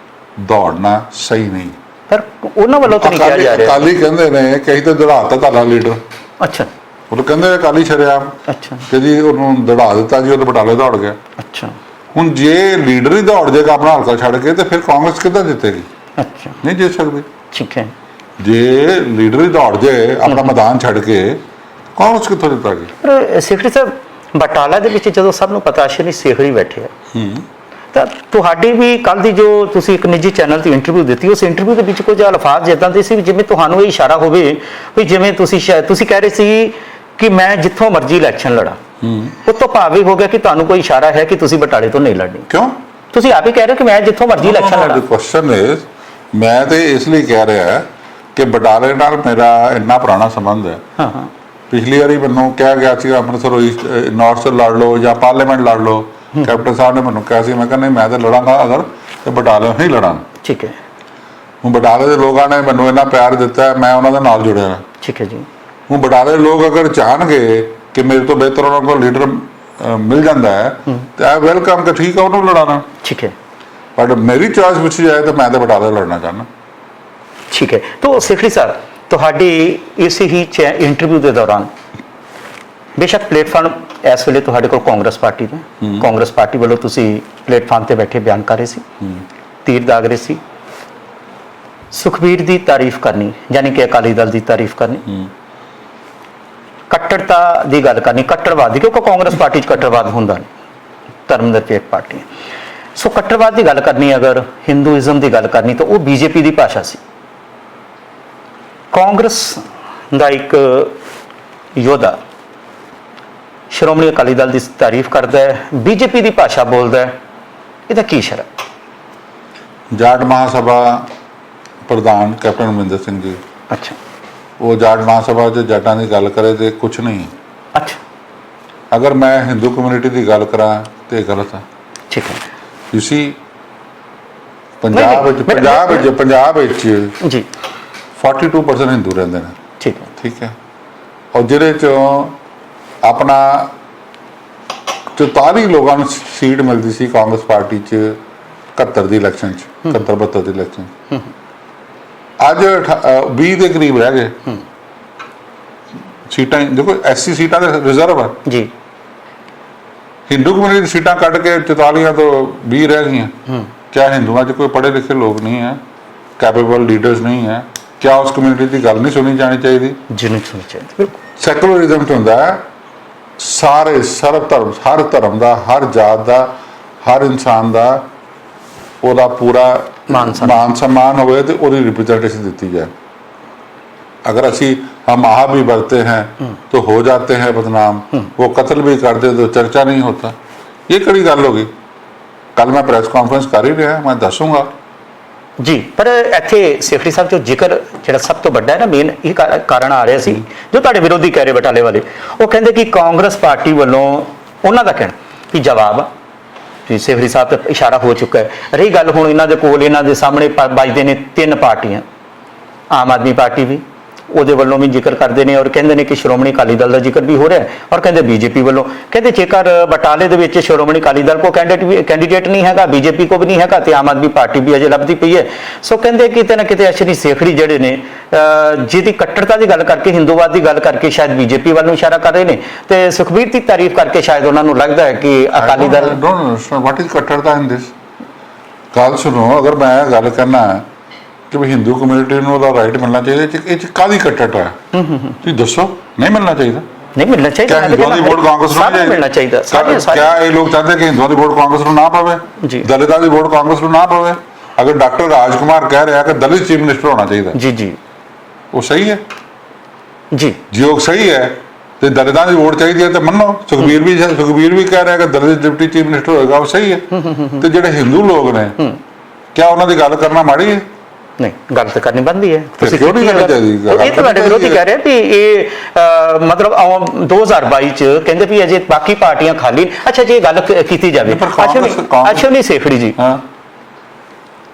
ਦੌੜਨਾ ਸਹੀ ਨਹੀਂ। ਪਰ ਉਹਨਾਂ ਵੱਲੋਂ ਤਾਂ ਨਹੀਂ ਕਿਹਾ ਜਾ ਰਿਹਾ। ਅਕਾਲੀ ਕਹਿੰਦੇ ਨੇ ਕਿ ਅਸੀਂ ਤਾਂ ਦੜਾਤਾ ਤੁਹਾਡਾ ਲੀਡਰ। ਅੱਛਾ, ਉਹ ਕਹਿੰਦੇ ਅਕਾਲੀ ਸ਼ਰੇਆਮ ਅੱਛਾ ਕਿ ਜੀ ਉਹਨੂੰ ਦੜਾ ਦਿੱਤਾ ਜੀ, ਉਹ ਤਾਂ ਬਟਾਲੇ ਦੌੜ ਗਿਆ। ਅੱਛਾ, ਹੁਣ ਜੇ ਲੀਡਰ ਹੀ ਦੌੜ ਜਾਏਗਾ ਆਪਣਾ ਹਲਕਾ ਛੱਡ ਕੇ ਤੇ ਫਿਰ ਕਾਂਗਰਸ ਕਿੱਦਾਂ ਜਿੱਤੇਗੀ? ਅੱਛਾ, ਨਹੀਂ ਜਿੱਤ ਸਕਦੀ। ਠੀਕ ਹੈ, ਜੇ ਲੀਡਰ ਹੀ ਦੌੜ ਜਾਏ ਆਪਣਾ ਮੈਦਾਨ ਛੱਡ ਕੇ, ਕਾਂਗਰਸ ਕਿੱਥੋਂ ਜਿੱਤਾਗੀ? ਪਰ ਸੇਖੜੀ ਸਾਹਿਬ, ਬਟਾਲਾ ਦੇ ਵਿੱਚ ਜਦੋਂ ਸਭ ਨੂੰ ਪਤਾ ਅਸ਼ਵਨੀ ਸੇਖੜੀ ਬੈਠੇ ਆ, ਤਾਂ ਤੁਹਾਡੀ ਵੀ ਕੱਲ ਦੀ ਜੋ ਤੁਸੀਂ ਇੱਕ ਨਿੱਜੀ ਚੈਨਲ ਤੇ ਇੰਟਰਵਿਊ ਦਿੱਤੀ, ਉਸ ਇੰਟਰਵਿਊ ਦੇ ਵਿੱਚ ਕੁਝ ਅਲਫਾਜ਼ ਇੱਦਾਂ ਦੇ ਸੀ ਜਿਵੇਂ ਤੁਹਾਨੂੰ ਇਹ ਇਸ਼ਾਰਾ ਹੋਵੇ ਵੀ ਜਿਵੇਂ ਤੁਸੀਂ ਕਹਿ ਰਹੇ ਸੀ ਕਿ ਮੈਂ ਜਿੱਥੋਂ ਮਰਜ਼ੀ ਇਲੈਕਸ਼ਨ ਲੜਾਂ। ਉਹ ਤੋਂ ਭਾਵ ਇਹ ਹੋ ਗਿਆ ਕਿ ਤੁਹਾਨੂੰ ਕੋਈ ਇਸ਼ਾਰਾ ਹੈ ਕਿ ਤੁਸੀਂ ਬਟਾਲੇ ਤੋਂ ਨਹੀਂ ਲੜਨੀ। ਕਿਉਂ? ਤੁਸੀਂ ਆਪ ਹੀ ਕਹਿ ਰਹੇ ਹੋ ਕਿ ਮੈਂ ਜਿੱਥੋਂ ਮਰਜ਼ੀ ਇਲੈਕਸ਼ਨ ਲੜਾਂ। ਕੁਐਸਚਨ ਇਜ਼, ਮੈਂ ਤੇ ਇਸ ਲਈ ਕਹਿ ਰਿਹਾ ਕਿ ਬਟਾਲੇ ਨਾਲ ਮੇਰਾ ਇੰਨਾ ਪੁਰਾਣਾ ਸੰਬੰਧ ਹੈ। ਹਾਂ ਹਾਂ, ਪਿਛਲੀ ਵਾਰੀ ਮੈਨੂੰ ਕਿਹਾ ਗਿਆ ਸੀ ਅੰਮ੍ਰਿਤਸਰ ਨਾਰਥ ਤੋਂ ਲੜ ਲਓ ਜਾਂ ਪਾਰਲੀਮੈਂਟ ਲੜ ਲਓ, ਕੈਪਟਨ ਸਾਹਿਬ ਨੇ ਮੈਨੂੰ ਕਿਹਾ ਸੀ, ਮੈਂ ਕਹਿੰਦਾ ਨਹੀਂ ਮੈਂ ਤਾਂ ਲੜਾਂਗਾ ਅਗਰ ਤੇ ਬਟਾਲੇ ਹੀ ਲੜਾਂਗਾ। ਠੀਕ ਹੈ, ਹੁਣ ਬਟਾਲੇ ਦੇ ਲੋਕਾਂ ਨੇ ਮੈਨੂੰ ਇੰਨਾ ਪਿਆਰ ਦਿੱਤਾ, ਮੈਂ ਉਹਨਾਂ ਦੇ ਨਾਲ ਜੁੜਿਆ। ਠੀਕ ਹੈ ਜੀ। ਹੁਣ ਬਟਾਲੇ ਦੇ ਲੋਕ ਅਗਰ ਚਾਹਣਗੇ ਕਿ ਮੇਰੇ ਤੋਂ ਬਿਹਤਰ ਉਹਨਾਂ ਕੋਲ ਲੀਡਰ ਮਿਲ ਜਾਂਦਾ ਹੈ ਤੇ ਆਈ ਵੈਲਕਮ ਕਿ ਠੀਕ ਹੈ ਉਹਨੂੰ ਲੜਾਣਾ। ਠੀਕ ਹੈ, ਬਟ ਮੇਰੀ ਚੋਇਸ ਪੁੱਛੀ ਜਾਏ ਤਾਂ ਮੈਂ ਤਾਂ ਬਟਾਲੇ ਲੜਨਾ ਚਾਹੁੰਦਾ। ਠੀਕ ਹੈ। ਤਾਂ ਸੇਖੜੀ ਸਾਹਿਬ, ਤੁਹਾਡੀ ਇਸੇ ਹੀ ਇੰਟਰਵਿਊ ਦੇ ਦੌਰਾਨ ਬੇਸ਼ੱਕ ਪਲੇਟਫਾਰਮ ਇਸ ਵੇਲੇ ਤੁਹਾਡੇ ਕੋਲ ਕਾਂਗਰਸ ਪਾਰਟੀ ਦਾ, ਕਾਂਗਰਸ ਪਾਰਟੀ ਵੱਲੋਂ ਤੁਸੀਂ ਪਲੇਟਫਾਰਮ ਤੇ ਬੈਠੇ ਬਿਆਨ ਕਰ ਰਹੇ ਸੀ, ਤੀਰ ਦਾਗ ਰਹੇ ਸੀ, ਸੁਖਬੀਰ ਦੀ ਤਾਰੀਫ ਕਰਨੀ ਯਾਨੀ ਕਿ ਅਕਾਲੀ ਦਲ ਦੀ ਤਾਰੀਫ ਕਰਨੀ, ਕੱਟੜਤਾ ਦੀ ਗੱਲ ਕਰਨੀ, ਕੱਟੜਵਾਦ ਦੀ, ਕਿਉਂਕਿ ਕਾਂਗਰਸ ਪਾਰਟੀ 'ਚ ਕੱਟੜਵਾਦ ਹੁੰਦਾ ਨਹੀਂ, ਧਰਮ ਨਿਰਪੇਖ ਪਾਰਟੀ। ਸੋ ਕੱਟੜਵਾਦ ਦੀ ਗੱਲ ਕਰਨੀ, ਅਗਰ ਹਿੰਦੂਇਜ਼ਮ ਦੀ ਗੱਲ ਕਰਨੀ ਤਾਂ ਉਹ ਬੀਜੇਪੀ ਦੀ ਭਾਸ਼ਾ ਸੀ। ਕਾਂਗਰਸ ਦਾ ਇੱਕ ਯੋਧਾ ਸ਼੍ਰੋਮਣੀ ਅਕਾਲੀ ਦਲ ਦੀ ਤਾਰੀਫ ਕਰਦਾ ਹੈ, ਬੀਜੇਪੀ ਦੀ ਭਾਸ਼ਾ ਬੋਲਦਾ ਹੈ, ਇਹਦਾ ਕੀ ਸ਼ਰਤ? ਜਾਟ ਮਹਾਸਭਾ ਪ੍ਰਧਾਨ ਕੈਪਟਨ ਅਮਰਿੰਦਰ ਸਿੰਘ ਜੀ, ਅੱਛਾ, ਉਹ ਜਾਟ ਮਹਾਸਭਾ 'ਚ ਜਾਟਾਂ ਦੀ ਗੱਲ ਕਰੇ ਤੇ ਕੁਛ ਨਹੀਂ। ਅੱਛਾ, ਅਗਰ ਮੈਂ ਹਿੰਦੂ ਕਮਿਊਨਿਟੀ ਦੀ ਗੱਲ ਕਰਾਂ ਤੇ ਗਲਤ ਹੈ। ਠੀਕ ਹੈ ਯੂ ਸੀ, ਪੰਜਾਬ ਵਿੱਚ ਜੀ, 42% ਹਿੰਦੂ ਰਹਿੰਦੇ ਨੇ। ਠੀਕ ਹੈ, ਠੀਕ ਹੈ, ਔਰ ਜਿਹਦੇ 'ਚੋਂ ਆਪਣਾ 44 ਲੋਕਾਂ ਨੂੰ ਸੀਟ ਮਿਲਦੀ ਸੀ ਕਾਂਗਰਸ ਪਾਰਟੀ 'ਚ 71 ਦੀ ਇਲੈਕਸ਼ਨ 'ਚ, 71-72 ਦੀ ਇਲੈਕਸ਼ਨ। ਅੱਜ 20 ਦੇ ਕਰੀਬ ਰਹਿ ਗਏ ਸੀਟਾਂ। ਦੇਖੋ ਐਸਸੀ ਸੀਟਾਂ ਦੇ ਰਿਜ਼ਰਵ ਹੈ ਜੀ, ਹਿੰਦੂ ਕਮਿਊਨਿਟੀ ਦੀ ਸੀਟਾਂ ਕੱਢ ਕੇ 44 ਤੋਂ 20 ਰਹਿ ਗਈਆਂ। ਕਿਆ ਹਿੰਦੂਆਂ 'ਚ ਕੋਈ ਪੜ੍ਹੇ ਲਿਖੇ ਲੋਕ ਨਹੀਂ ਹੈ, ਕੈਪੇਬਲ ਲੀਡਰਸ ਨਹੀਂ ਹੈ? ਕਿਆ ਉਸ ਕਮਿਊਨਿਟੀ ਦੀ ਗੱਲ ਨਹੀਂ ਸੁਣੀ ਜਾਣੀ ਚਾਹੀਦੀ? ਜਿਹਨੂੰ ਸੁਣੀ ਚਾਹੀਦੀ, ਬਿਲਕੁਲ। ਸੈਕੂਲਰਿਜ਼ਮ 'ਚ ਹੁੰਦਾ ਹੈ ਸਾਰੇ ਸਰਬ ਧਰਮ, ਹਰ ਧਰਮ ਦਾ, ਹਰ ਜਾਤ ਦਾ, ਹਰ ਇਨਸਾਨ ਦਾ ਉਹਦਾ ਪੂਰਾ ਮਾਨ सम्मान ਹੋਵੇ ਤੇ ਉਹਦੀ रिप्रेजेंटेशन ਦਿੱਤੀ ਜਾए। अगर ਅਸੀਂ हम आहा भी बढ़ते हैं तो हो जाते हैं बदनाम, वो कत्ल भी करते तो चर्चा नहीं होता। ये कड़ी गल होगी। कल मैं प्रेस कॉन्फ्रेंस कर ही रहा, मैं दसूंगा जी। पर ਇੱਥੇ ਸੇਖੜੀ ਸਾਹਿਬ ਜੋ ਜ਼ਿਕਰ ਜਿਹੜਾ ਸਭ ਤੋਂ ਵੱਡਾ ਹੈ ਨਾ, ਮੇਨ ਇਹ ਕਾਰਨ ਆ ਰਿਹਾ ਸੀ ਜੋ ਤੁਹਾਡੇ ਵਿਰੋਧੀ ਕਹਿ ਰਹੇ ਬਟਾਲੇ ਵਾਲੇ, ਉਹ ਕਹਿੰਦੇ ਕਿ ਕਾਂਗਰਸ ਪਾਰਟੀ ਵੱਲੋਂ ਉਹਨਾਂ ਦਾ ਕਹਿਣਾ ਕਿ ਜਵਾਬ ਜੀ ਸੇਖੜੀ ਸਾਹਿਬ ਤੇ ਇਸ਼ਾਰਾ ਹੋ ਚੁੱਕਾ ਹੈ। ਰਹੀ ਗੱਲ ਹੁਣ ਇਹਨਾਂ ਦੇ ਕੋਲ, ਇਹਨਾਂ ਦੇ ਸਾਹਮਣੇ ਵੱਜਦੇ ਨੇ 3 ਪਾਰਟੀਆਂ, ਆਮ ਆਦਮੀ ਪਾਰਟੀ ਵੀ, ਉਹਦੇ ਵੱਲੋਂ ਵੀ ਜ਼ਿਕਰ ਕਰਦੇ ਨੇ ਔਰ ਕਹਿੰਦੇ ਨੇ ਕਿ ਸ਼੍ਰੋਮਣੀ ਅਕਾਲੀ ਦਲ ਦਾ ਜ਼ਿਕਰ ਵੀ ਹੋ ਰਿਹਾ ਹੈ ਔਰ ਕਹਿੰਦੇ ਬੀਜੇਪੀ ਵੱਲੋਂ ਕਹਿੰਦੇ ਜੇਕਰ ਬਟਾਲੇ ਦੇ ਵਿੱਚ ਸ਼੍ਰੋਮਣੀ ਅਕਾਲੀ ਦਲ ਕੋ ਕੈਂਡੀਡੇਟ ਨਹੀਂ ਹੈਗਾ, ਬੀਜੇਪੀ ਕੋ ਵੀ ਨਹੀਂ ਹੈਗਾ ਤੇ ਆਮ ਆਦਮੀ ਪਾਰਟੀ ਵੀ ਅਜੇ ਲੱਭਦੀ ਪਈ ਹੈ। ਸੋ ਕਹਿੰਦੇ ਕਿਤੇ ਨਾ ਕਿਤੇ ਅਸ਼ਵਨੀ ਸੇਖੜੀ ਜਿਹੜੇ ਨੇ ਜਿਹਦੀ ਕੱਟੜਤਾ ਦੀ ਗੱਲ ਕਰਕੇ, ਹਿੰਦੂਵਾਦ ਦੀ ਗੱਲ ਕਰਕੇ ਸ਼ਾਇਦ ਬੀਜੇਪੀ ਵੱਲ ਨੂੰ ਇਸ਼ਾਰਾ ਕਰ ਰਹੇ ਨੇ ਤੇ ਸੁਖਬੀਰ ਦੀ ਤਾਰੀਫ ਕਰਕੇ ਸ਼ਾਇਦ ਉਹਨਾਂ ਨੂੰ ਲੱਗਦਾ ਹੈ ਕਿ ਅਕਾਲੀ ਦਲ ਵਾਟ ਇਜ਼ ਕੱਟੜਤਾ ਇਨ ਦਿਸ। ਗੱਲ ਸੁਣੋ, ਅਗਰ ਮੈਂ ਗੱਲ ਕਰਨਾ ਕਿ ਵੀ ਹਿੰਦੂ ਕਮਿਊਨਿਟੀ ਨੂੰ ਉਹਦਾ ਰਾਈਟ ਮਿਲਣਾ ਚਾਹੀਦਾ, ਇਹ ਚ ਕਾਹਦੀ ਕੱਟੜਤਾ ਹੈ? ਤੁਸੀਂ ਦੱਸੋ। ਨਹੀਂ ਮਿਲਣਾ ਚਾਹੀਦਾ, ਨਹੀਂ ਮਿਲਣਾ ਚਾਹੀਦਾ। ਹਿੰਦੂਆਂ ਦੀ ਵੋਟ ਕਾਂਗਰਸ ਨੂੰ ਮਿਲਣਾ ਚਾਹੀਦਾ। ਕਿਆ ਇਹ ਲੋਕ ਚਾਹੁੰਦੇ ਕਿ ਹਿੰਦੂਆਂ ਦੀ ਵੋਟ ਕਾਂਗਰਸ ਨੂੰ ਨਾ ਪਵੇ, ਦਲਿਤਾਂ ਦੀ ਵੋਟ ਕਾਂਗਰਸ ਨੂੰ ਨਾ ਪਵੇ? ਅਗਰ ਡਾਕਟਰ ਰਾਜਕੁਮਾਰ ਕਹਿ ਰਿਹਾ ਕਿ ਦਲਿਤ ਚੀਫ ਮਿਨਿਸਟਰ ਹੋਣਾ ਚਾਹੀਦਾ, ਜੀ ਜੀ, ਉਹ ਸਹੀ ਹੈ ਜੀ, ਜੇ ਉਹ ਸਹੀ ਹੈ ਤੇ ਦਲਿਤਾਂ ਦੀ ਵੋਟ ਚਾਹੀਦੀ ਹੈ ਤੇ ਮੰਨੋ। ਸੁਖਬੀਰ ਵੀ ਕਹਿ ਰਿਹਾ ਕਿ ਦਲਿਤ ਡਿਪਟੀ ਚੀਫ ਮਿਨਿਸਟਰ ਹੋਏਗਾ, ਉਹ ਸਹੀ ਹੈ। ਤੇ ਜਿਹੜੇ ਹਿੰਦੂ ਲੋਕ ਨੇ, ਕਿਆ ਉਹਨਾਂ ਦੀ ਗੱਲ ਕਰਨਾ ਮਾੜੀ ਹੈ? ਨਹੀਂ, ਗੱਲ ਤਾਂ ਕਰਨੀ ਬਣਦੀ ਹੈ। ਤੁਸੀਂ ਕਿਉਂ ਨਹੀਂ ਕਰਨੀ ਚਾਹੀਦੀ? ਇਹ ਤੁਹਾਡੇ ਵਿਰੋਧੀ ਕਹਿ ਰਹੇ ਵੀ ਇਹ ਮਤਲਬ 2022 ਚ ਕਹਿੰਦੇ ਵੀ ਅਜੇ ਬਾਕੀ ਪਾਰਟੀਆਂ ਖਾਲੀ। ਅੱਛਾ ਜੀ, ਇਹ ਗੱਲ ਕੀਤੀ ਜਾਵੇ ਅਸ਼ਵਨੀ ਸੇਖੜੀ ਜੀ,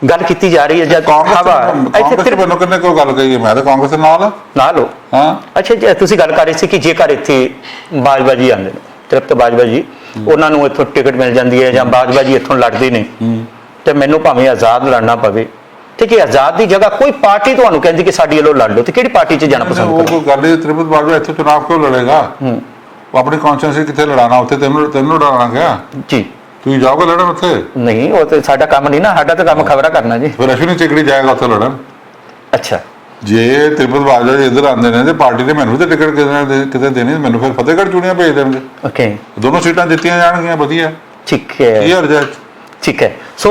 ਗੱਲ ਕੀਤੀ ਜਾ ਰਹੀ ਹੈ ਜਦ ਕਾਂਗਰਸ ਮੈਨੂੰ ਕਿੰਨੇ ਕੋਈ ਗੱਲ ਕਹੀ ਹੈ, ਮੈਂ ਤਾਂ ਕਾਂਗਰਸ ਨਾਲ ਹੋ। ਹਾਂ, ਅੱਛਾ ਜੀ, ਤੁਸੀਂ ਗੱਲ ਕਰ ਰਹੇ ਸੀ ਕਿ ਜੇਕਰ ਇੱਥੇ ਬਾਜਵਾ ਜੀ ਆਉਂਦੇ ਨੇ, ਤ੍ਰਿਪਤ ਬਾਜਵਾ ਜੀ, ਉਹਨਾਂ ਨੂੰ ਇੱਥੋਂ ਟਿਕਟ ਮਿਲ ਜਾਂਦੀ ਹੈ ਜਾਂ ਬਾਜਵਾ ਜੀ ਇੱਥੋਂ ਲੜਦੇ ਨੇ ਤੇ ਮੈਨੂੰ ਭਾਵੇਂ ਆਜ਼ਾਦ ਲੜਨਾ ਪਵੇ, ਤੇ ਜੇ ਆਜ਼ਾਦ ਦੀ ਜਗ੍ਹਾ ਕੋਈ ਪਾਰਟੀ ਤੁਹਾਨੂੰ ਕਹਿੰਦੀ ਕਿ ਸਾਡੀ ਵੱਲੋਂ ਲੜ ਲਓ, ਤੇ ਕਿਹੜੀ ਪਾਰਟੀ 'ਚ ਜਾਣਾ ਪਸੰਦ ਕਰੋਗੇ? ਉਹ ਗੱਲ ਹੈ, ਤ੍ਰਿਪਤ ਬਾਜਵਾ ਇੱਥੇ ਚੁਣਾਵ ਕਿਉਂ ਲੜੇਗਾ? ਉਹ ਆਪਣੀ ਕੌਨਸਟੀਟਿਊਂਸੀ ਕਿੱਥੇ ਲੜਾਣਾ? ਉੱਥੇ ਤੈਨੂੰ ਲੜਾਣਾ ਗਿਆ ਜੀ? ਤੁਸੀਂ ਜਾਓਗੇ ਲੜਨ ਉੱਥੇ? ਨਹੀਂ, ਉਹ ਤੇ ਸਾਡਾ ਕੰਮ ਨਹੀਂ ਨਾ, ਸਾਡਾ ਤਾਂ ਕੰਮ ਖਬਰਾਂ ਕਰਨਾ ਜੀ। ਫਿਰ ਅਸ਼ਵਨੀ ਸੇਖੜੀ ਜਾਏਗਾ ਉੱਥੇ ਲੜਨ? ਅੱਛਾ, ਜੇ ਤ੍ਰਿਪਤ ਬਾਜਵਾ ਜੀ ਇੱਧਰ ਆਉਂਦੇ ਨੇ ਤੇ ਪਾਰਟੀ ਨੇ ਮੈਨੂੰ ਤੇ ਟਿਕਟ ਕਿਤੇ ਦੇਣੀ, ਮੈਨੂੰ ਫਿਰ ਫਤਿਹਗੜ੍ਹ ਚੂੜੀਆਂ ਭੇਜ ਦੇਣਗੇ। ਓਕੇ, ਦੋਨੋਂ ਸੀਟਾਂ ਜਿੱਤੀਆਂ ਜਾਣਗੀਆਂ, ਵਧੀਆ, ਠੀਕ ਹੈ, ਕੀ ਹਰਜ ਹੈ? ਠੀਕ ਹੈ। ਸੋ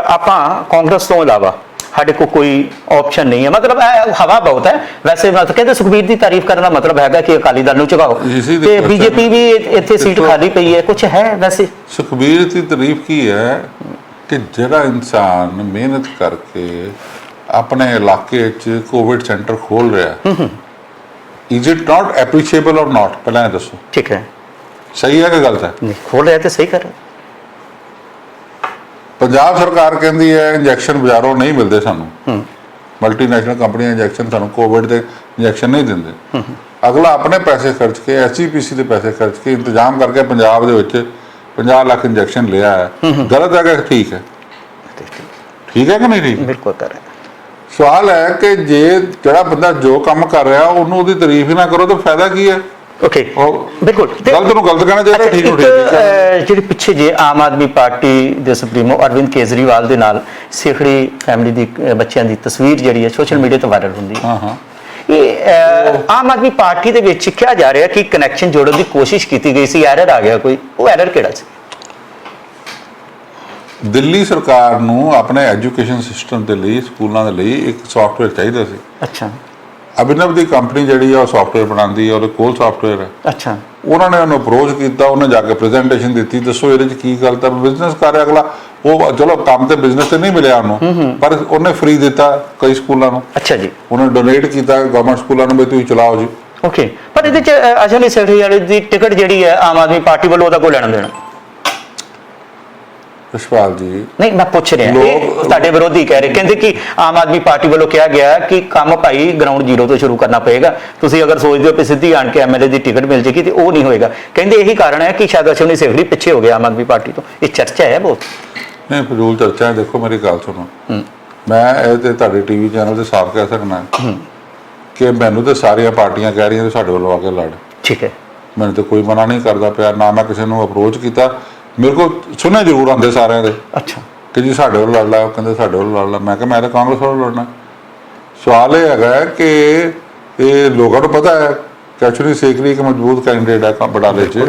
ਆਪਾਂ ਕਾਂਗਰਸ ਤੋਂ ਇਲਾਵਾ ਸਾਡੇ ਕੋਲ ਕੋਈ ਆਪਸ਼ਨ ਨਹੀਂ ਹੈ, ਮਤਲਬ ਹਵਾ ਬਹੁਤ ਹੈ। ਵੈਸੇ ਮਤਲਬ ਕਹਿੰਦੇ ਸੁਖਬੀਰ ਦੀ ਤਾਰੀਫ ਕਰਨ ਦਾ ਮਤਲਬ ਹੈਗਾ ਕਿ ਅਕਾਲੀ ਦਲ ਨੂੰ ਝੁਕਾਓ, ਤੇ ਬੀਜੇਪੀ ਵੀ ਇੱਥੇ ਸੀਟ ਖਾਲੀ ਪਈ ਹੈ, ਕੁਝ ਹੈ ਵੈਸੇ? ਸੁਖਬੀਰ ਦੀ ਤਾਰੀਫ ਕੀ ਹੈ ਕਿ ਜਿਹੜਾ ਇਨਸਾਨ ਮਿਹਨਤ ਕਰਕੇ ਆਪਣੇ ਇਲਾਕੇ 'ਚ ਕੋਵਿਡ ਸੈਂਟਰ ਖੋਲ ਰਿਹਾ, ਇਜ਼ ਇਟ ਨਾਟ ਐਪਰੀਸ਼ੀਏਬਲ ਔਰ ਨਾਟ? ਪਹਿਲਾਂ ਇਹ ਦੱਸੋ। ਠੀਕ ਹੈ, ਸਹੀ ਹੈ ਕਿ ਗਲਤ ਹੈ? ਖੋਲ ਰਿਹਾ ਤੇ ਸਹੀ ਕਰ ਰਿਹਾ। ਪੰਜਾਬ ਸਰਕਾਰ ਕਹਿੰਦੀ ਹੈ ਇੰਜੈਕਸ਼ਨ ਬਾਜ਼ਾਰੋਂ ਨਹੀਂ ਮਿਲਦੇ ਸਾਨੂੰ, ਮਲਟੀਨੈਸ਼ਨਲ ਕੰਪਨੀਆਂ ਇੰਜੈਕਸ਼ਨ ਸਾਨੂੰ ਕੋਵਿਡ ਦੇ ਇੰਜੈਕਸ਼ਨ ਨਹੀਂ ਦਿੰਦੇ। ਅਗਲਾ ਆਪਣੇ ਪੈਸੇ ਖਰਚ ਕੇ, ਐਸਜੀਪੀਸੀ ਦੇ ਪੈਸੇ ਖਰਚ ਕੇ ਇੰਤਜ਼ਾਮ ਕਰਕੇ ਪੰਜਾਬ ਦੇ ਵਿੱਚ 50 ਲੱਖ ਇੰਜੈਕਸ਼ਨ ਲਿਆ ਹੈ। ਗਲਤ ਹੈ ਕਿ ਠੀਕ ਹੈ? ਠੀਕ ਹੈ ਕਿ ਨਹੀਂ ਠੀਕ? ਬਿਲਕੁਲ ਕਰ ਰਿਹਾ। ਸਵਾਲ ਹੈ ਕਿ ਜੇ ਜਿਹੜਾ ਬੰਦਾ ਜੋ ਕੰਮ ਕਰ ਰਿਹਾ ਉਹਨੂੰ ਉਹਦੀ ਤਾਰੀਫ ਹੀ ਨਾ ਕਰੋ ਤਾਂ ਫਾਇਦਾ ਕੀ ਹੈ? ਓਕੇ, ਬਿਲਕੁਲ ਗਲਤ ਨੂੰ ਗਲਤ ਕਹਿਣਾ ਚਾਹੀਦਾ, ਠੀਕ ਨੂੰ ਠੀਕ। ਜਿਹੜੀ ਪਿੱਛੇ ਜੇ ਆਮ ਆਦਮੀ ਪਾਰਟੀ ਦੇ ਸੁਪਰੀਮੋ ਅਰਵਿੰਦ ਕੇਜਰੀਵਾਲ ਦੇ ਨਾਲ ਸੇਖੜੀ ਫੈਮਿਲੀ ਦੀ ਬੱਚਿਆਂ ਦੀ ਤਸਵੀਰ ਜਿਹੜੀ ਹੈ ਸੋਸ਼ਲ ਮੀਡੀਆ ਤੇ ਵਾਇਰਲ ਹੁੰਦੀ ਹੈ, ਇਹ ਆਮ ਆਦਮੀ ਪਾਰਟੀ ਦੇ ਵਿੱਚ ਕਿਹਾ ਜਾ ਰਿਹਾ ਕਿ ਕਨੈਕਸ਼ਨ ਜੋੜਨ ਦੀ ਕੋਸ਼ਿਸ਼ ਕੀਤੀ ਗਈ ਸੀ, ਐਰਰ ਆ ਗਿਆ ਕੋਈ, ਉਹ ਐਰਰ ਕਿਹੜਾ ਸੀ? ਦਿੱਲੀ ਸਰਕਾਰ ਨੂੰ ਆਪਣੇ ਐਜੂਕੇਸ਼ਨ ਸਿਸਟਮ ਦੇ ਲਈ, ਸਕੂਲਾਂ ਦੇ ਲਈ ਇੱਕ ਸੌਫਟਵੇਅਰ ਚਾਹੀਦਾ ਸੀ। ਅੱਛਾ, ਅਭਿਨਵ ਦੀ ਕੰਪਨੀ ਜਿਹੜੀ ਆ ਉਹ ਸੌਫਟਵੇਅਰ ਬਣਾਉਂਦੀ ਹੈ, ਉਹਦੇ ਕੋਲ ਸੌਫਟਵੇਅਰ ਹੈ। ਅੱਛਾ, ਉਹਨਾਂ ਨੇ ਉਹਨੂੰ ਅਪਰੋਚ ਕੀਤਾ, ਉਹਨੇ ਜਾ ਕੇ ਪ੍ਰੈਜੈਂਟੇਸ਼ਨ ਦਿੱਤੀ, ਦੱਸੋ ਇਹਦੇ 'ਚ ਕੀ ਗਲਤ ਹੈ? ਬਿਜ਼ਨਸ ਕਰ ਰਿਹਾ ਅਗਲਾ, ਉਹ ਚਲੋ ਕੰਮ ਤੇ ਬਿਜ਼ਨਸ ਤੇ ਨਹੀਂ ਮਿਲਿਆ ਉਹਨੂੰ, ਪਰ ਉਹਨੇ ਫ੍ਰੀ ਦਿੱਤਾ ਕਈ ਸਕੂਲਾਂ ਨੂੰ। ਅੱਛਾ ਜੀ, ਉਹਨੇ ਡੋਨੇਟ ਕੀਤਾ ਗਵਰਨਮੈਂਟ ਸਕੂਲਾਂ ਨੂੰ ਵੀ ਤੁਸੀਂ ਚਲਾਓ ਜੀ। ਓਕੇ, ਪਰ ਇਹਦੇ 'ਚ ਅਸ਼ਵਨੀ ਸੇਖੜੀ ਵਾਲੀ ਦੀ ਟਿਕਟ ਜਿਹੜੀ ਹੈ ਆਮ ਆਦਮੀ ਪਾਰਟੀ ਵੱਲੋਂ ਉਹਦਾ ਕੋਈ ਲੈਣਾ ਦੇਣਾ? ਰਿਸ਼ਪਾਲ ਜੀ, ਨਹੀਂ, ਮੈਂ ਪੁੱਛ ਰਿਹਾ, ਇਹ ਤੁਹਾਡੇ ਵਿਰੋਧੀ ਕਹਿ ਰਹੇ, ਕਹਿੰਦੇ ਕਿ ਆਮ ਆਦਮੀ ਪਾਰਟੀ ਵੱਲੋਂ ਕਿਹਾ ਗਿਆ ਕਿ ਕੰਮ ਭਾਈ ਗਰਾਊਂਡ ਜ਼ੀਰੋ ਤੋਂ ਸ਼ੁਰੂ ਕਰਨਾ ਪਏਗਾ, ਤੁਸੀਂ ਅਗਰ ਸੋਚਦੇ ਹੋ ਕਿ ਸਿੱਧੀ ਆਣ ਕੇ ਐਮਐਲਏ ਦੀ ਟਿਕਟ ਮਿਲ ਜੇਗੀ ਤੇ ਉਹ ਨਹੀਂ ਹੋਏਗਾ। ਕਹਿੰਦੇ ਇਹੀ ਕਾਰਨ ਹੈ ਕਿ ਸ਼ਾਇਦ ਅਸ਼ਵਨੀ ਸੇਖੜੀ ਪਿੱਛੇ ਹੋ ਗਿਆ ਆਮ ਆਦਮੀ ਪਾਰਟੀ ਤੋਂ। ਇਹ ਚਰਚਾ ਹੈ ਬਹੁਤ। ਨਹੀਂ, ਫਜ਼ੂਲ ਚਰਚਾ ਹੈ। ਦੇਖੋ ਮੇਰੀ ਗੱਲ ਸੁਣੋ, ਮੈਂ ਇਹ ਤੇ ਤੁਹਾਡੇ ਟੀਵੀ ਚੈਨਲ ਤੇ ਸਾਫ਼ ਕਹਿ ਸਕਦਾ ਕਿ ਮੈਨੂੰ ਤੇ ਸਾਰੀਆਂ ਪਾਰਟੀਆਂ ਕਹਿ ਰਹੀਆਂ ਸਾਡੇ ਵੱਲੋਂ ਆ ਕੇ ਲੜ। ਠੀਕ ਹੈ, ਮੈਨੂੰ ਤੇ ਕੋਈ ਮਨਾ ਨਹੀਂ ਕਰਦਾ ਪਿਆ, ਨਾ ਮੈਂ ਕਿਸੇ ਨੂੰ ਅਪਰੋਚ ਕੀਤਾ। ਮੇਰੇ ਕੋਲ ਸੁਣੇ ਜ਼ਰੂਰ ਆਉਂਦੇ ਸਾਰਿਆਂ ਦੇ, ਅੱਛਾ ਕਿ ਜੀ ਸਾਡੇ ਵੱਲ ਲੜ ਲਾ, ਉਹ ਕਹਿੰਦੇ ਸਾਡੇ ਵੱਲ ਲੜ ਲਾ। ਮੈਂ ਕਿਹਾ ਮੈਂ ਤਾਂ ਕਾਂਗਰਸ ਵੱਲ ਲੜਨਾ। ਸਵਾਲ ਇਹ ਹੈਗਾ ਕਿ ਇਹ ਲੋਕਾਂ ਨੂੰ ਪਤਾ ਹੈ ਕਿ ਅਸ਼ਵਨੀ ਸੇਖੜੀ ਇੱਕ ਮਜ਼ਬੂਤ ਕੈਂਡੀਡੇਟ ਹੈ ਬਟਾਲੇ 'ਚ,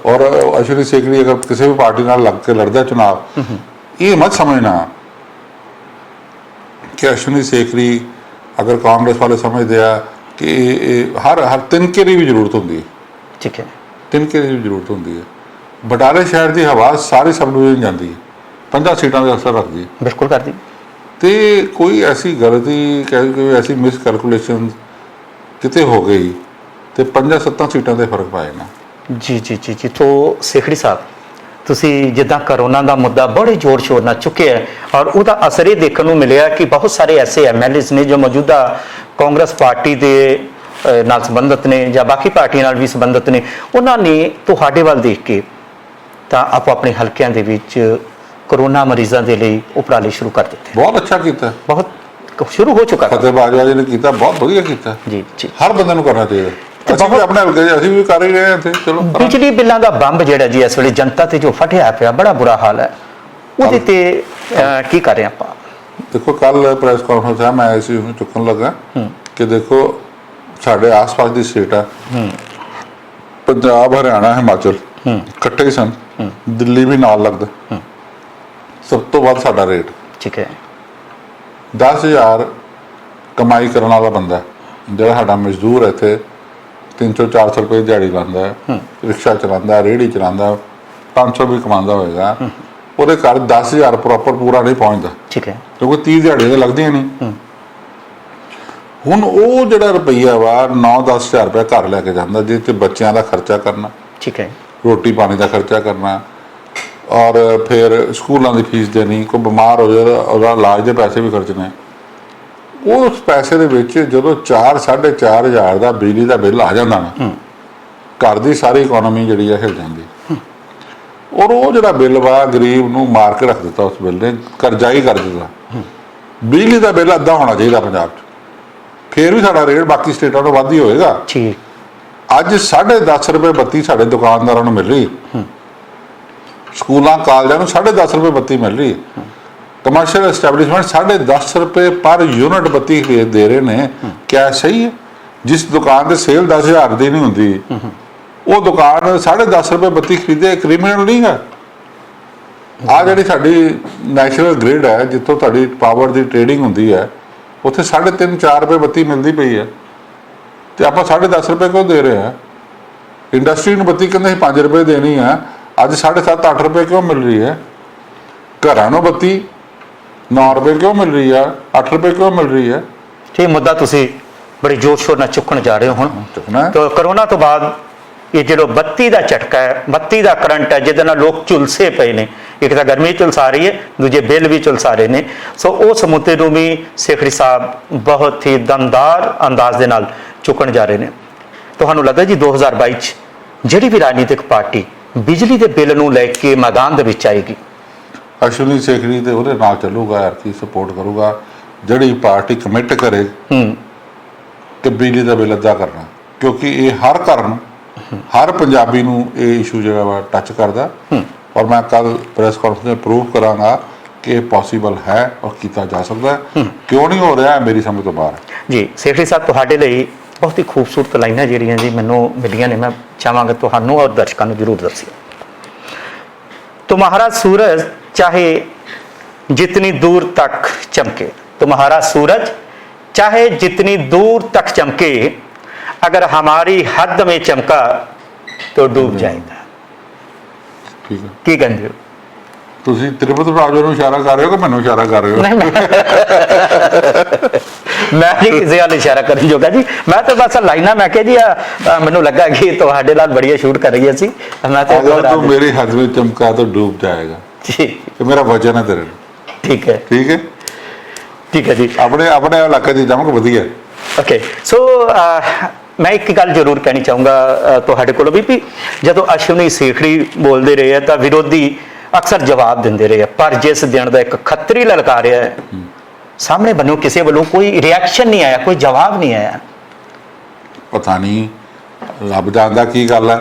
ਔਰ ਅਸ਼ਵਨੀ ਸੇਖੜੀ ਅਗਰ ਕਿਸੇ ਵੀ ਪਾਰਟੀ ਨਾਲ ਲੱਗ ਕੇ ਲੜਦਾ ਚੁਣਾਵ, ਇਹ ਮਤ ਸਮਝਣਾ ਕਿ ਅਸ਼ਵਨੀ ਸੇਖੜੀ ਅਗਰ ਕਾਂਗਰਸ ਵਾਲੇ ਸਮਝਦੇ ਆ ਕਿ ਹਰ ਤਿਨਕੇ ਦੀ ਵੀ ਜ਼ਰੂਰਤ ਹੁੰਦੀ ਹੈ। ਠੀਕ ਹੈ, ਤਿਨਕੇ ਦੀ ਵੀ ਜ਼ਰੂਰਤ ਹੁੰਦੀ ਹੈ। ਬਟਾਲੇ ਸ਼ਹਿਰ ਦੀ ਹਵਾ ਸਾਰੀ ਸਬ ਡਿਵੀਜ਼ਨ ਜਾਂਦੀ ਹੈ, 50 ਸੀਟਾਂ ਦੇ ਅਸਰ ਰੱਖਦੀ ਹੈ। ਬਿਲਕੁਲ ਕਰਦੀ। ਤੇ ਕੋਈ ਐਸੀ ਗਲਤੀ, ਕੋਈ ਐਸੀ ਮਿਸ ਕੈਲਕੂਲੇਸ਼ਨ ਕਿਤੇ ਹੋ ਗਈ ਤੇ 5-7 ਸੀਟਾਂ ਦੇ ਫਰਕ ਪਾਏ ਨਾ। ਜੀ ਜੀ ਜੀ ਜੀ ਤੋਂ ਸੇਖੜੀ ਸਾਹਿਬ, ਤੁਸੀਂ ਜਿੱਦਾਂ ਕਰੋਨਾ ਦਾ ਮੁੱਦਾ ਬੜੇ ਜ਼ੋਰ ਸ਼ੋਰ ਨਾਲ ਚੁੱਕਿਆ ਔਰ ਉਹਦਾ ਅਸਰ ਇਹ ਦੇਖਣ ਨੂੰ ਮਿਲਿਆ ਕਿ ਬਹੁਤ ਸਾਰੇ ਐਸੇ ਐਮਐਲਏਸ ਨੇ ਜੋ ਮੌਜੂਦਾ ਕਾਂਗਰਸ ਪਾਰਟੀ ਦੇ ਨਾਲ ਸੰਬੰਧਿਤ ਨੇ ਜਾਂ ਬਾਕੀ ਪਾਰਟੀਆਂ ਨਾਲ ਵੀ ਸੰਬੰਧਿਤ ਨੇ, ਉਹਨਾਂ ਨੇ ਤੁਹਾਡੇ ਵੱਲ ਦੇਖ ਕੇ ਤਾਂ ਆਪੋ ਆਪਣੇ ਹਲਕਿਆਂ ਦੇ ਵਿੱਚ ਕਰੋਨਾ ਮਰੀਜ਼ਾਂ ਦੇ ਲਈ ਉਪਰਾਲੇ ਸ਼ੁਰੂ ਕਰ ਦਿੱਤੇ। ਬਹੁਤ ਅੱਛਾ ਕੀਤਾ, ਬਹੁਤ ਸ਼ੁਰੂ ਹੋ ਚੁੱਕਾ। ਫਤਿਹ ਬਾਜਵਾ ਜੀ ਨੇ ਕੀਤਾ, ਬਹੁਤ ਵਧੀਆ ਕੀਤਾ ਜੀ ਜੀ। ਹਰ ਬੰਦੇ ਨੂੰ ਕਰਨਾ ਚਾਹੀਦਾ। ਅਸੀਂ ਵੀ ਆਪਣੇ ਹਲਕੇ 'ਚ ਅਸੀਂ ਵੀ ਕਰ ਹੀ ਰਹੇ ਹਾਂ ਇੱਥੇ। ਚਲੋ ਬਿਜਲੀ ਬਿੱਲਾਂ ਦਾ ਬੰਬ ਜਿਹੜਾ ਜੀ ਇਸ ਵੇਲੇ ਜਨਤਾ ਤੇ ਜੋ ਫਟਿਆ ਪਿਆ, ਬੜਾ ਬੁਰਾ ਹਾਲ ਹੈ, ਉਹਦੇ ਤੇ ਕੀ ਕਰ ਰਹੇ ਆਪਾਂ? ਦੇਖੋ ਕੱਲ ਪ੍ਰੈਸ ਕਾਨਫਰੰਸ ਹੈ, ਮੈਂ ਇਸ ਨੂੰ ਚੁੱਕਣ ਲੱਗਾ ਕਿ ਦੇਖੋ ਸਾਡੇ ਆਸ-ਪਾਸ ਦੀ ਸਟੇਟ ਆ, ਪੰਜਾਬ, ਹਰਿਆਣਾ, ਹਿਮਾਚਲ ਇਕੱਠੇ ਹੀ ਸਨ, ਦਿੱਲੀ ਵੀ ਨਾਲ ਲੱਗਦਾ, ਸਭ ਤੋਂ ਵੱਧ ਸਾਡਾ ਰੇਟ। ਠੀਕ ਹੈ। 10,000 ਕਮਾਈ ਕਰਨ ਵਾਲਾ ਬੰਦਾ ਜਿਹੜਾ ਸਾਡਾ ਮਜ਼ਦੂਰ ਹੈ ਇੱਥੇ 300-400 ਰੁਪਏ ਦਿਹਾੜੀ ਲਾਉਂਦਾ ਹੈ, ਰਿਕਸ਼ਾ ਚਲਾਉਂਦਾ, ਰੇਹੜੀ ਚਲਾਉਂਦਾ, 500 ਵੀ ਕਮਾਉਂਦਾ ਹੋਏਗਾ, ਉਹਦੇ ਘਰ 10,000 ਪ੍ਰੋਪਰ ਪੂਰਾ ਨਹੀਂ ਪਹੁੰਚਦਾ। ਠੀਕ ਹੈ। ਕਿਉਂਕਿ 30 ਦਿਹਾੜੀਆਂ ਤਾਂ ਲੱਗਦੀਆਂ ਨਹੀਂ। ਹੁਣ ਉਹ ਜਿਹੜਾ ਰੁਪਈਆ ਵਾ 9-10 ਹਜ਼ਾਰ ਰੁਪਇਆ ਘਰ ਲੈ ਕੇ ਜਾਂਦਾ, ਜਿਹਦੇ 'ਚ ਬੱਚਿਆਂ ਦਾ ਖਰਚਾ ਕਰਨਾ, ਠੀਕ ਹੈ, ਰੋਟੀ ਪਾਣੀ ਦਾ ਖਰਚਾ ਕਰਨਾ, ਔਰ ਫਿਰ ਸਕੂਲਾਂ ਦੀ ਫੀਸ ਦੇਣੀ, ਕੋਈ ਬਿਮਾਰ ਹੋ ਜਾਏ ਉਹਦਾ ਇਲਾਜ ਦੇ ਪੈਸੇ ਵੀ ਖਰਚਣੇ। ਉਸ ਪੈਸੇ ਦੇ ਵਿੱਚ ਜਦੋਂ 4-4.5 ਹਜ਼ਾਰ ਦਾ ਬਿਜਲੀ ਦਾ ਬਿੱਲ ਆ ਜਾਂਦਾ ਨਾ, ਘਰ ਦੀ ਸਾਰੀ ਇਕਨੋਮੀ ਜਿਹੜੀ ਹੈ ਹਿਲ ਜਾਂਦੀ। ਔਰ ਉਹ ਜਿਹੜਾ ਬਿੱਲ ਵਾ ਗਰੀਬ ਨੂੰ ਮਾਰ ਕੇ ਰੱਖ ਦਿੱਤਾ, ਉਸ ਬਿੱਲ ਨੇ ਕਰਜ਼ਾ ਹੀ ਕਰ ਦਿੱਤਾ। ਬਿਜਲੀ ਦਾ ਬਿੱਲ ਅੱਧਾ ਹੋਣਾ ਚਾਹੀਦਾ ਪੰਜਾਬ 'ਚ, ਫਿਰ ਵੀ ਸਾਡਾ ਰੇਟ ਬਾਕੀ ਸਟੇਟਾਂ ਤੋਂ ਵੱਧ ਹੀ ਹੋਏਗਾ। ਠੀਕ। ਅੱਜ 10.5 ਰੁਪਏ ਬੱਤੀ ਸਾਡੇ ਦੁਕਾਨਦਾਰਾਂ ਨੂੰ ਮਿਲ ਰਹੀ, ਸਕੂਲਾਂ ਕਾਲਜਾਂ ਨੂੰ 10.5 ਰੁਪਏ ਬੱਤੀ ਮਿਲ ਰਹੀ ਹੈ, ਕਮਰਸ਼ੀਅਲ ਐਸਟੈਬਲਿਸ਼ਮੈਂਟ 10.5 ਰੁਪਏ ਪਰ ਯੂਨਿਟ ਬੱਤੀ ਦੇ ਰਹੇ ਨੇ। ਕਿਆ ਸਹੀ ਹੈ? ਜਿਸ ਦੁਕਾਨ ਤੇ ਸੇਲ 10,000 ਦੀ ਨਹੀਂ ਹੁੰਦੀ, ਉਹ ਦੁਕਾਨ 10.5 ਰੁਪਏ ਬੱਤੀ ਖਰੀਦੇ, ਕ੍ਰਿਮੀਨਲ ਨਹੀਂ ਹੈ। ਆ ਜਿਹੜੀ ਸਾਡੀ ਨੈਸ਼ਨਲ ਗ੍ਰਿਡ ਹੈ, ਜਿੱਥੋਂ ਤੁਹਾਡੀ ਪਾਵਰ ਦੀ ਟ੍ਰੇਡਿੰਗ ਹੁੰਦੀ ਹੈ, ਉੱਥੇ 3.5-4 ਰੁਪਏ ਬੱਤੀ ਮਿਲਦੀ ਪਈ ਹੈ, ਤੇ ਆਪਾਂ 10.5 ਰੁਪਏ ਕਿਉਂ ਦੇ ਰਹੇ ਹਾਂ? ਇੰਡਸਟਰੀ ਨੂੰ ਬੱਤੀ ਕਹਿੰਦੇ 5 ਰੁਪਏ ਦੇਣੀ ਹੈ, ਅੱਜ 7.5-8 ਰੁਪਏ ਕਿਉਂ ਮਿਲ ਰਹੀ ਹੈ? ਘਰਾਂ ਨੂੰ ਬੱਤੀ 9 ਰੁਪਏ ਕਿਉਂ ਮਿਲ ਰਹੀ ਹੈ, 8 ਰੁਪਏ ਕਿਉਂ ਮਿਲ ਰਹੀ ਹੈ? ਇਹ ਮੁੱਦਾ ਤੁਸੀਂ ਬੜੇ ਜ਼ੋਰ ਸ਼ੋਰ ਨਾਲ ਚੁੱਕਣ ਜਾ ਰਹੇ ਹੋ। ਹੁਣ ਚੁੱਕਣਾ ਤਾਂ ਕਰੋਨਾ ਤੋਂ ਬਾਅਦ ਇਹ ਜਿਹੜਾ ਬੱਤੀ ਦਾ ਝਟਕਾ ਹੈ, ਬੱਤੀ ਦਾ ਕਰੰਟ ਹੈ, ਜਿਹਦੇ ਨਾਲ ਲੋਕ ਝੁਲਸੇ ਪਏ ਨੇ, ਇੱਕ ਤਾਂ ਗਰਮੀ ਝੁਲਸਾ ਰਹੀ ਹੈ, ਦੂਜੇ ਬਿੱਲ ਵੀ ਝੁਲਸਾ ਰਹੇ ਨੇ। ਸੋ ਉਸ ਮੁੱਦੇ ਨੂੰ ਵੀ ਸੇਖੜੀ ਸਾਹਿਬ ਬਹੁਤ ਹੀ ਦਮਦਾਰ ਅੰਦਾਜ਼ ਦੇ ਨਾਲ ਚੁੱਕਣ ਜਾ ਰਹੇ ਨੇ। ਤੁਹਾਨੂੰ ਲੱਗਦਾ ਜੀ 2022 'ਚ ਜਿਹੜੀ ਵੀ ਰਾਜਨੀਤਿਕ ਪਾਰਟੀ ਬਿਜਲੀ ਦੇ ਬਿੱਲ ਨੂੰ ਲੈ ਕੇ ਮੈਦਾਨ ਦੇ ਵਿੱਚ ਆਏਗੀ, ਅਸ਼ਵਨੀ ਸੇਖੜੀ ਤੇ ਉਹਦੇ ਨਾਲ ਚੱਲੂਗਾ, ਯਾਰ ਕੀ ਸਪੋਰਟ ਕਰੂਗਾ। ਜਿਹੜੀ ਪਾਰਟੀ ਕਮਿਟ ਕਰੇ ਕਿ ਬਿਜਲੀ ਦਾ ਬਿੱਲ ਅਦਾ ਕਰਨਾ, ਕਿਉਂਕਿ ਇਹ ਹਰ ਘਰ ਨੂੰ, ਹਰ ਪੰਜਾਬੀ ਨੂੰ ਇਹ ਇਸ਼ੂ ਜਿਹੜਾ ਵਾ ਟੱਚ ਕਰਦਾ। ਔਰ ਮੈਂ ਕੱਲ ਪ੍ਰੈਸ ਕਾਨਫਰੰਸ ਵਿੱਚ ਪ੍ਰੂਵ ਕਰਾਂਗਾ ਕਿ ਇਹ ਪੋਸੀਬਲ ਹੈ ਔਰ ਕੀਤਾ ਜਾ ਸਕਦਾ ਹੈ। ਕਿਉਂ ਨਹੀਂ ਹੋ ਰਿਹਾ, ਮੇਰੀ ਸਮਝ ਤੋਂ ਬਾਹਰ ਹੈ। ਜੀ ਸੇਖੜੀ ਸਾਹਿਬ, ਤੁਹਾਡੇ ਲਈ ਬਹੁਤ ਹੀ ਖੂਬਸੂਰਤ ਲਾਈਨਾਂ ਜਿਹੜੀਆਂ ਜੀ ਮੈਨੂੰ ਮਿਲੀਆਂ ਨੇ, ਮੈਂ ਚਾਹਾਂਗਾ ਤੁਹਾਨੂੰ ਔਰ ਦਰਸ਼ਕਾਂ ਨੂੰ ਜ਼ਰੂਰ ਦੱਸਿਓ। तुम्हारा सूरज चाहे जितनी दूर तक चमके, तुम्हारा सूरज चाहे जितनी दूर तक चमके, अगर हमारी हद में चमका तो डूब जाएगा। ठीक है, की कहते हो? ਤੁਸੀਂ ਤ੍ਰਿਪਤ ਰਾਜੋ ਨੂੰ ਇਸ਼ਾਰਾ ਕਰ ਰਹੇ ਹੋ ਕਿ ਮੈਨੂੰ ਇਸ਼ਾਰਾ ਕਰ ਰਹੇ ਹੋ? नहीं मैं जी किसी वाल इशारा करन जोगा जी, मैं तो बस लाइना मैं कह जी मैनू लगा कि तुहाडे नाल बढ़िया शूट कर रही सी, मैं तो अगर तू मेरी हद में चमका तो डूब जाएगा, जी ये मेरा वचन है तेरे लिए। ठीक है, ठीक है, ठीक है जी। अपने अपने इलाके की चमक वधिया। ओके, सो मैं एक गल जरूर कहनी चाहूँगा तुहाडे कोलों भी जदों अश्विनी सेखड़ी बोलते रहे हैं तो विरोधी अक्सर जवाब देंदे रहे, पर जिस दिन का एक खतरी ललकारिया है सामने बनो किसी वालों कोई रिएक्शन नहीं आया, कोई जवाब नहीं आया। पता नहीं रब जानदा की गल है,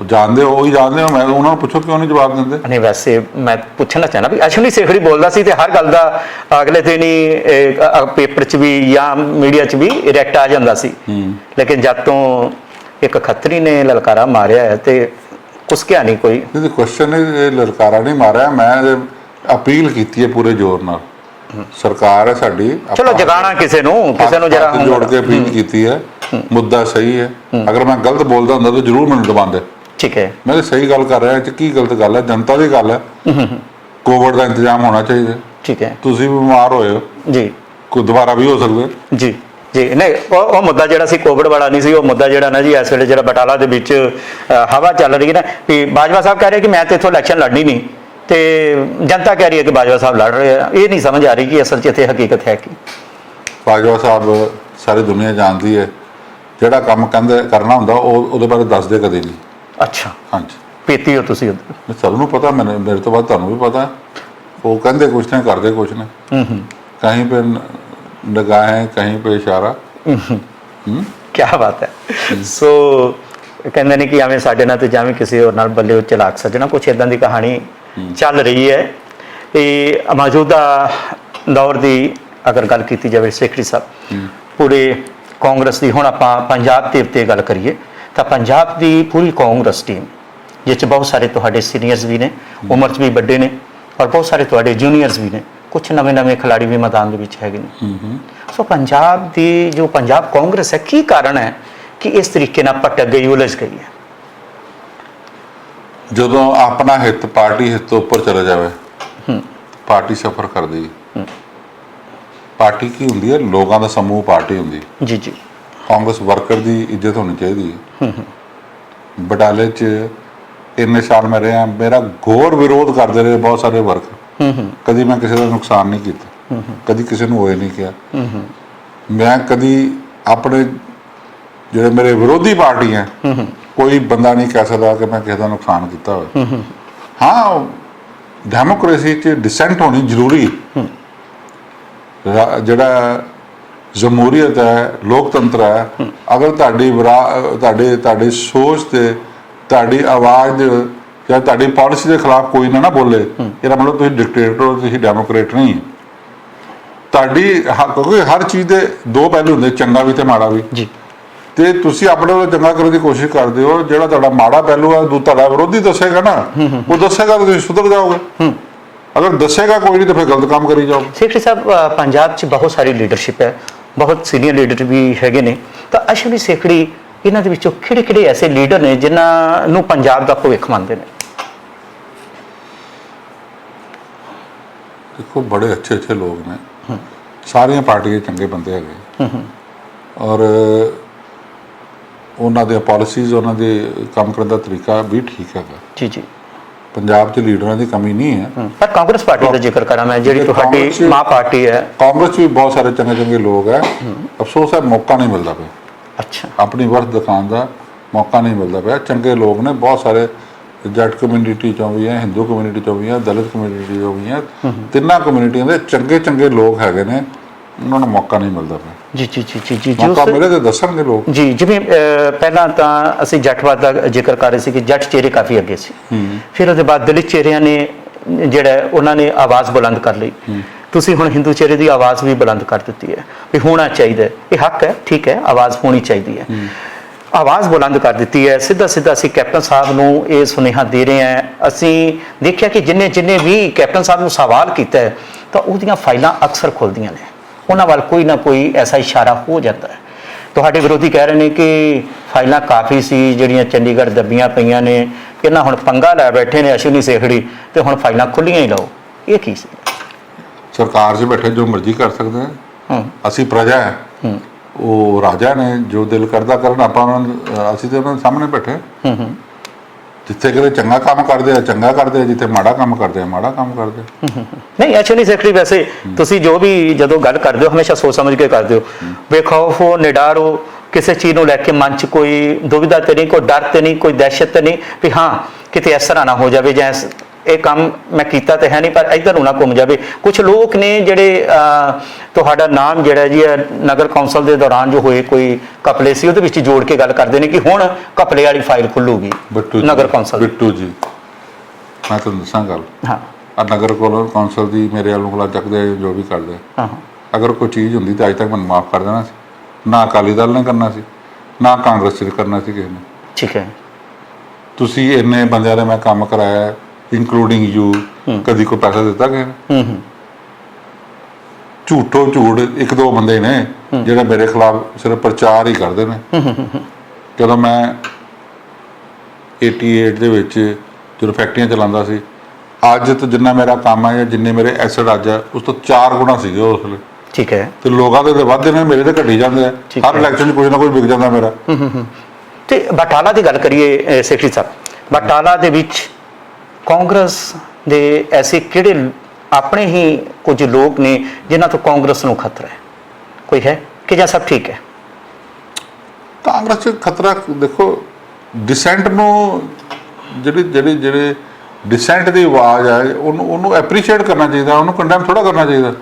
जानते हो वही जानते हो, मैं उन्होंने पूछो क्यों नहीं जवाब देंदे। नहीं वैसे मैं पूछना चाहना भी अश्विनी सेखड़ी बोलता सी ते हर गल दा अगले दिन ही पेपर च भी या मीडिया च भी रिएक्ट आ जांदा सी, लेकिन जब तो एक खतरी ने ललकारा मारिया है ते कुछ क्या नहीं कोई क्वेश्चन ललकारा नहीं मारा, मैं अपील की है पूरे जोर नाल। सरकार है साडी, चलो जगाना किसी नूं जरा जोड़ के अपील की है, मुद्दा सही है। अगर मैं गलत बोलता हूं तो जरूर मैनूं दबांदे। ठीक है, मैं सही गल कर रहा की गलत गल है, जनता की गल है। कोविड का इंतजाम होना चाहिए। ठीक है, तुसीं भी बीमार होए हो जी, कोई दोबारा भी हो सकता जी जी। नहीं वो मुद्दा जिहड़ा सी कोविड वाला नहीं सी, वो मुद्दा जिहड़ा ना जी इस वेले जिहड़ा बटाला दे विच हवा चल रही है ना भी बाजवा साहब कह रहे कि मैं तो इत्थों इलैक्शन लड़नी नहीं, तो जनता कह रही है कि बाजवा साहब लड़ रहे हैं। ये नहीं समझ आ रही कि असल च इत्थे हकीकत है कि ਬਾਜਵਾ ਸਾਹਿਬ ਸਾਰੀ ਦੁਨੀਆ ਜਾਣਦੀ ਹੈ, ਜਿਹੜਾ ਕੰਮ ਕਹਿੰਦੇ ਕਰਨਾ ਹੁੰਦਾ ਉਹ ਉਹਦੇ ਬਾਰੇ ਦੱਸਦੇ ਕਦੇ ਨਹੀਂ। ਅੱਛਾ, ਹਾਂਜੀ, ਪੀਤੀ ਹੋ ਤੁਸੀਂ ਸਭ ਨੂੰ ਪਤਾ, ਮੇਰੇ ਤੋਂ ਬਾਅਦ ਤੁਹਾਨੂੰ ਵੀ ਪਤਾ। ਉਹ ਕਹਿੰਦੇ ਕੁਛ ਨੇ, ਕਰਦੇ ਕੁਛ ਨੇ। ਕहीं पे ਨਿਗਾहें कहीं पे इशारा। ਕੀ ਬਾਤ ਹੈ। ਸੋ ਕਹਿੰਦੇ ਨੇ ਕਿ ਐਵੇਂ ਸਾਡੇ ਨਾਲ ਤੇ ਜਾਵੇਂ ਕਿਸੇ ਹੋਰ ਨਾਲ ਬੱਲੇ ਚਲਾਕ ਸੱਜਣਾ, ਕੁਛ ਇਦਾਂ ਦੀ ਕਹਾਣੀ ਚੱਲ ਰਹੀ ਹੈ। ਇਹ ਮੌਜੂਦਾ ਦੌਰ ਦੀ ਅਗਰ ਗੱਲ ਕੀਤੀ ਜਾਵੇ ਸੇਖੜੀ ਸਾਹਿਬ, ਪੂਰੇ ਕਾਂਗਰਸ ਦੀ, ਹੁਣ ਆਪਾਂ ਪੰਜਾਬ ਦੇ ਉੱਤੇ ਗੱਲ ਕਰੀਏ ਤਾਂ ਪੰਜਾਬ ਦੀ ਪੂਰੀ ਕਾਂਗਰਸ ਟੀਮ ਜਿਸ 'ਚ ਬਹੁਤ ਸਾਰੇ ਤੁਹਾਡੇ ਸੀਨੀਅਰਸ ਵੀ ਨੇ, ਉਮਰ 'ਚ ਵੀ ਵੱਡੇ ਨੇ, ਔਰ ਬਹੁਤ ਸਾਰੇ ਤੁਹਾਡੇ ਜੂਨੀਅਰਸ ਵੀ ਨੇ, ਕੁਛ ਨਵੇਂ ਖਿਲਾੜੀ ਵੀ ਮੈਦਾਨ ਦੇ ਵਿੱਚ ਹੈਗੇ ਨੇ। ਸੋ ਪੰਜਾਬ ਦੀ ਜੋ ਪੰਜਾਬ ਕਾਂਗਰਸ ਹੈ, ਕੀ ਕਾਰਨ ਹੈ ਕਿ ਇਸ ਤਰੀਕੇ ਨਾਲ ਭਟਕ ਗਈ, ਉਲਝ ਗਈ ਹੈ? ਜਦੋਂ ਆਪਣਾ ਹਿੱਤ ਪਾਰਟੀ ਹਿੱਤ ਤੋਂ ਉੱਪਰ ਚਲਾ ਜਾਵੇ, ਪਾਰਟੀ ਸਫਰ ਕਰਦੀ ਹੈ। ਪਾਰਟੀ ਕੀ ਹੁੰਦੀ ਹੈ? ਲੋਕਾਂ ਦਾ ਸਮੂਹ ਪਾਰਟੀ ਹੁੰਦੀ ਹੈ। ਜੀ ਜੀ। ਕਾਂਗਰਸ ਵਰਕਰ ਦੀ ਇੱਜ਼ਤ ਹੋਣੀ ਚਾਹੀਦੀ ਹੈ। ਬਟਾਲੇ 'ਚ ਇੰਨੇ ਸਾਲ ਮੈਂ ਰਿਹਾ, ਮੇਰਾ ਘੋਰ ਵਿਰੋਧ ਕਰਦੇ ਰਹੇ ਬਹੁਤ ਸਾਰੇ ਵਰਕਰ। ਕਦੀ ਮੈਂ ਕਿਸੇ ਦਾ ਨੁਕਸਾਨ ਨਹੀਂ ਕੀਤਾ, ਕਦੀ ਕਿਸੇ ਨੂੰ ਹੋਏ ਨਹੀਂ ਕਿਹਾ। ਮੈਂ ਕਦੀ ਆਪਣੇ ਜਿਹੜੇ ਮੇਰੇ ਵਿਰੋਧੀ ਪਾਰਟੀ ਹੈ, ਕੋਈ ਬੰਦਾ ਨਹੀਂ ਕਹਿ ਸਕਦਾ ਕਿ ਮੈਂ ਕਿਸੇ ਦਾ ਨੁਕਸਾਨ ਕੀਤਾ ਹੋਵੇ। ਹਾਂ, ਡੈਮੋਕ੍ਰੇਸੀ 'ਚ ਡਿਸੈਂਟ ਹੋਣੀ ਜ਼ਰੂਰੀ। ਜਿਹੜਾ ਜਮਹੂਰੀਅਤ ਹੈ, ਲੋਕਤੰਤਰ ਹੈ, ਅਗਰ ਤੁਹਾਡੀ ਸੋਚ ਤੇ ਤੁਹਾਡੀ ਆਵਾਜ਼ ਜਾਂ ਤੁਹਾਡੀ ਪਾਲਿਸੀ ਦੇ ਖਿਲਾਫ ਕੋਈ ਨਾ ਬੋਲੇ, ਇਹਦਾ ਮਤਲਬ ਤੁਸੀਂ ਡਿਕਟੇਟਰ ਹੋ, ਤੁਸੀਂ ਡੈਮੋਕ੍ਰੇਟ ਨਹੀਂ। ਤੁਹਾਡੀ ਕਿਉਂਕਿ ਹਰ ਚੀਜ਼ ਦੇ ਦੋ ਪਹਿਲੂ ਹੁੰਦੇ, ਚੰਗਾ ਵੀ ਤੇ ਮਾੜਾ ਵੀ ਜੀ। ਤੇ ਤੁਸੀਂ ਆਪਣੇ ਵੱਲੋਂ ਚੰਗਾ ਕਰਨ ਦੀ ਕੋਸ਼ਿਸ਼ ਕਰਦੇ ਹੋ, ਜਿਹੜਾ ਤੁਹਾਡਾ ਮਾੜਾ ਪਹਿਲੂ ਹੈ ਤੁਹਾਡਾ ਵਿਰੋਧੀ ਦੱਸੇਗਾ ਨਾ, ਉਹ ਦੱਸੇਗਾ ਤਾਂ ਤੁਸੀਂ ਸੁਧਰ ਜਾਓਗੇ। ਅਗਰ ਦੱਸੇਗਾ ਕੋਈ ਨਹੀਂ ਤਾਂ ਫਿਰ ਗਲਤ ਕੰਮ ਕਰੀ ਜਾਓਗੇ। ਸੇਖੜੀ ਸਾਹਿਬ, ਪੰਜਾਬ 'ਚ ਬਹੁਤ ਸਾਰੀ ਲੀਡਰਸ਼ਿਪ ਹੈ, ਬਹੁਤ ਸੀਨੀਅਰ ਲੀਡਰ ਵੀ ਹੈਗੇ ਨੇ, ਤਾਂ ਅਸ਼ਵਨੀ ਸੇਖੜੀ ਇਹਨਾਂ ਦੇ ਵਿੱਚੋਂ ਕਿਹੜੇ ਐਸੇ ਲੀਡਰ ਨੇ ਜਿਨ੍ਹਾਂ ਨੂੰ ਪੰਜਾਬ ਦਾ ਭਵਿੱਖ ਮੰਨਦੇ ਨੇ? ਦੇਖੋ, ਬੜੇ ਅੱਛੇ ਲੋਕ ਨੇ, ਸਾਰੀਆਂ ਪਾਰਟੀਆਂ ਦੇ ਚੰਗੇ ਬੰਦੇ ਹੈਗੇ, ਔਰ ਉਹਨਾਂ ਦੀਆਂ ਪਾਲਿਸੀਜ਼, ਉਹਨਾਂ ਦੇ ਕੰਮ ਕਰਨ ਦਾ ਤਰੀਕਾ ਵੀ ਠੀਕ ਹੈਗਾ। ਜੀ ਜੀ। ਪੰਜਾਬ 'ਚ ਲੀਡਰਾਂ ਦੀ ਕਮੀ ਨਹੀਂ ਹੈ। ਪਰ ਕਾਂਗਰਸ ਪਾਰਟੀ ਦਾ ਜ਼ਿਕਰ ਕਰਾਂ ਮੈਂ, ਜਿਹੜੀ ਤੁਹਾਡੀ ਮਾਂ ਪਾਰਟੀ ਹੈ, ਕਾਂਗਰਸ 'ਚ ਵੀ ਬਹੁਤ ਸਾਰੇ ਚੰਗੇ ਲੋਕ ਹੈ। ਅਫਸੋਸ ਹੈ ਮੌਕਾ ਨਹੀਂ ਮਿਲਦਾ ਪਿਆ। ਅੱਛਾ। ਆਪਣੀ ਵਰਤ ਦਿਖਾਉਣ ਦਾ ਮੌਕਾ ਨਹੀਂ ਮਿਲਦਾ ਪਿਆ। ਚੰਗੇ ਲੋਕ ਨੇ ਬਹੁਤ ਸਾਰੇ, ਜੱਟ ਕਮਿਊਨਿਟੀ 'ਚੋਂ ਵੀ ਹੈ, ਹਿੰਦੂ ਕਮਿਊਨਿਟੀ 'ਚੋਂ ਵੀ ਹੈ, ਦਲਿਤ ਕਮਿਊਨਿਟੀ 'ਚੋਂ ਵੀ ਹੈ। ਤਿੰਨਾਂ ਕਮਿਊਨਿਟੀਆਂ ਦੇ ਚੰਗੇ ਲੋਕ ਹੈਗੇ ਨੇ, ਉਹਨਾਂ ਨੂੰ ਮੌਕਾ ਨਹੀਂ ਮਿਲਦਾ ਪਿਆ। ਜੀ। ਮੌਕਾ ਮਿਲੇ ਤਾਂ ਦੱਸਣਗੇ ਲੋਕ। ਜੀ, ਜਿਵੇਂ ਪਹਿਲਾਂ ਤਾਂ ਅਸੀਂ ਜੱਟਵਾਦ ਦਾ ਜ਼ਿਕਰ ਕਰ ਰਹੇ ਸੀ ਕਿ ਜੱਟ ਚਿਹਰੇ ਕਾਫੀ ਅੱਗੇ ਸੀ, ਫਿਰ ਉਹਦੇ ਬਾਅਦ ਦਲਿਤ ਚਿਹਰਿਆਂ ਨੇ ਜਿਹੜਾ ਉਹਨਾਂ ਨੇ ਆਵਾਜ਼ ਬੁਲੰਦ ਕਰ ਲਈ। ਤੁਸੀਂ ਹੁਣ ਹਿੰਦੂ ਚਿਹਰੇ ਦੀ ਆਵਾਜ਼ ਵੀ ਬੁਲੰਦ ਕਰ ਦਿੱਤੀ ਹੈ ਵੀ ਹੋਣਾ ਚਾਹੀਦਾ, ਇਹ ਹੱਕ ਹੈ, ਠੀਕ ਹੈ, ਆਵਾਜ਼ ਹੋਣੀ ਚਾਹੀਦੀ ਹੈ। ਆਵਾਜ਼ ਬੁਲੰਦ ਕਰ ਦਿੱਤੀ ਹੈ। ਸਿੱਧਾ ਅਸੀਂ ਕੈਪਟਨ ਸਾਹਿਬ ਨੂੰ ਇਹ ਸੁਨੇਹਾ ਦੇ ਰਹੇ ਹਾਂ। ਅਸੀਂ ਦੇਖਿਆ ਕਿ ਜਿੰਨੇ ਵੀ ਕੈਪਟਨ ਸਾਹਿਬ ਨੂੰ ਸਵਾਲ ਕੀਤਾ ਹੈ ਤਾਂ ਉਹਦੀਆਂ ਫਾਈਲਾਂ ਅਕਸਰ ਖੁੱਲ੍ਹਦੀਆਂ ਨੇ, ਉਹਨਾਂ ਵੱਲ ਕੋਈ ਨਾ ਕੋਈ ਐਸਾ ਇਸ਼ਾਰਾ ਹੋ ਜਾਂਦਾ ਹੈ। ਤੁਹਾਡੇ ਵਿਰੋਧੀ ਕਹਿ ਰਹੇ ਨੇ ਕਿ ਫਾਈਲਾਂ ਕਾਫੀ ਸੀ ਜਿਹੜੀਆਂ ਚੰਡੀਗੜ੍ਹ ਦੱਬੀਆਂ ਪਈਆਂ ਨੇ, ਇਹਨਾਂ ਹੁਣ ਪੰਗਾ ਲੈ ਬੈਠੇ ਨੇ ਅਸ਼ਵਨੀ ਸੇਖੜੀ, ਤੇ ਹੁਣ ਫਾਈਲਾਂ ਖੁੱਲੀਆਂ ਹੀ ਲਓ। ਇਹ ਕੀ ਸੀ? ਸਰਕਾਰ 'ਚ ਬੈਠੇ ਜੋ ਮਰਜ਼ੀ ਕਰ ਸਕਦੇ ਹਾਂ। ਅਸੀਂ ਪ੍ਰਜਾ ਹੈ, ਉਹ ਰਾਜਾ ਨੇ, ਜੋ ਦਿਲ ਕਰਦਾ ਕਰਨ। ਆਪਾਂ ਅਸੀਂ ਤੇ ਉਹਨਾਂ ਦੇ ਸਾਹਮਣੇ ਬੈਠੇ। ਜਿੱਥੇ ਕਿਤੇ ਚੰਗਾ ਕੰਮ ਕਰਦੇ ਆ ਚੰਗਾ ਕਰਦੇ ਆ, ਜਿੱਥੇ ਮਾੜਾ ਕੰਮ ਕਰਦੇ ਆ ਮਾੜਾ ਕੰਮ ਕਰਦੇ ਆ। ਨਹੀਂ, ਅਸ਼ਵਨੀ ਸੇਖੜੀ, ਵੈਸੇ ਤੁਸੀਂ ਜੋ ਵੀ ਜਦੋਂ ਗੱਲ ਕਰਦੇ ਹੋ ਹਮੇਸ਼ਾ ਸੋਚ ਸਮਝ ਕੇ ਕਰਦੇ ਹੋ। ਬੇਖੌਫ ਹੋ, ਨਿਡਰ ਹੋ, ਕਿਸੇ ਚੀਜ਼ ਨੂੰ ਲੈ ਕੇ ਮਨ 'ਚ ਕੋਈ ਦੁਵਿਧਾ ਤੇ ਨਹੀਂ, ਕੋਈ ਡਰ ਤੇ ਨਹੀਂ, ਕੋਈ ਦਹਿਸ਼ਤ ਤੇ ਨਹੀਂ ਵੀ ਹਾਂ ਕਿਤੇ ਇਸ ਤਰ੍ਹਾਂ ਨਾ ਹੋ ਜਾਵੇ ਜਾਂ ਇਹ ਕੰਮ ਮੈਂ ਕੀਤਾ ਤੇ ਹੈ ਨਹੀਂ ਪਰ ਇੱਧਰ ਨੂੰ ਨਾ ਘੁੰਮ ਜਾਵੇ। ਕੁਝ ਲੋਕ ਨੇ ਜਿਹੜੇ ਤੁਹਾਡਾ ਨਾਮ ਜਿਹੜਾ ਜੀ ਨਗਰ ਕੌਂਸਲ ਦੇ ਦੌਰਾਨ ਜੋ ਹੋਏ ਕੋਈ ਘਪਲੇ ਸੀ ਉਹਦੇ ਵਿੱਚ ਜੋੜ ਕੇ ਗੱਲ ਕਰਦੇ ਨੇ ਕਿ ਹੁਣ ਘਪਲੇ ਵਾਲੀ ਫਾਈਲ ਖੁੱਲੂਗੀ ਨਗਰ ਕੌਂਸਲ। ਬਿੱਟੂ ਜੀ, ਮੈਂ ਤੁਹਾਨੂੰ ਦੱਸਾਂ ਗੱਲ। ਹਾਂ। ਨਗਰ ਕੌਂਸਲ ਦੀ ਮੇਰੇ ਵੱਲ ਉਂਗਲਾਂ ਚੱਕਦੇ ਜੋ ਵੀ ਕਰਦੇ, ਅਗਰ ਕੋਈ ਚੀਜ਼ ਹੁੰਦੀ ਤਾਂ ਅੱਜ ਤੱਕ ਮੈਨੂੰ ਮਾਫ ਕਰ ਦੇਣਾ ਸੀ। ਨਾ ਅਕਾਲੀ ਦਲ ਨੇ ਕਰਨਾ ਸੀ, ਨਾ ਕਾਂਗਰਸ 'ਚ ਕਰਨਾ ਸੀ ਕਿਸੇ ਨੇ। ਠੀਕ ਹੈ। ਤੁਸੀਂ ਇੰਨੇ ਬੰਦਿਆਂ ਦਾ ਮੈਂ ਕੰਮ ਕਰਾਇਆ, ਇੰਕਲੂਡਿੰਗ ਯੂ, ਕਦੀ ਕੋਈ ਪੈਸਾ ਦਿੱਤਾ ਕਿਸੇ ਨੇ? ਝੂਠ ਇੱਕ ਦੋ ਬੰਦੇ ਨੇ ਜਿਹੜੇ ਮੇਰੇ ਖਿਲਾਫ ਸਿਰਫ ਪ੍ਰਚਾਰ ਹੀ ਕਰਦੇ ਨੇ। ਜਦੋਂ ਮੈਂ 88 ਦੇ ਵਿੱਚ ਜਦੋਂ ਫੈਕਟਰੀਆਂ ਚਲਾਉਂਦਾ ਸੀ, ਅੱਜ ਤੋਂ ਜਿੰਨਾ ਮੇਰਾ ਕੰਮ ਹੈ ਜਾਂ ਜਿੰਨੇ ਮੇਰੇ ਐਸਟ ਅੱਜ ਉਸ ਤੋਂ 4 ਗੁਣਾ ਸੀਗੇ ਉਸ ਵੇਲੇ। ਠੀਕ ਹੈ। ਤੇ ਲੋਕਾਂ ਦੇ ਵੱਧਦੇ ਨੇ, ਮੇਰੇ ਤੇ ਘਟੀ ਜਾਂਦੇ ਆ। ਹਰ ਇਲੈਕਸ਼ਨ 'ਚ ਕੁਝ ਨਾ ਕੁਝ ਵਿਕ ਜਾਂਦਾ ਮੇਰਾ। ਤੇ ਬਟਾਲਾ ਦੀ ਗੱਲ ਕਰੀਏ ਸੇਖੜੀ ਸਾਹਿਬ, ਬਟਾਲਾ ਦੇ ਵਿੱਚ ਕਾਂਗਰਸ ਦੇ ਐਸੇ ਕਿਹੜੇ ਆਪਣੇ ਹੀ ਕੁਝ ਲੋਕ ਨੇ ਜਿਨ੍ਹਾਂ ਤੋਂ ਕਾਂਗਰਸ ਨੂੰ ਖਤਰਾ ਹੈ? ਕੋਈ ਹੈ ਕਿ ਜਾਂ ਸਭ ਠੀਕ ਹੈ? ਕਾਂਗਰਸ 'ਚ ਖਤਰਾ ਦੇਖੋ, ਡਿਸੈਂਟ ਨੂੰ ਜਿਹੜੇ ਡਿਸੈਂਟ ਦੀ ਆਵਾਜ਼ ਹੈ ਉਹਨੂੰ ਐਪਰੀਸ਼ੀਏਟ ਕਰਨਾ ਚਾਹੀਦਾ, ਉਹਨੂੰ ਕੰਡੈਮ ਥੋੜਾ ਕਰਨਾ ਚਾਹੀਦਾ।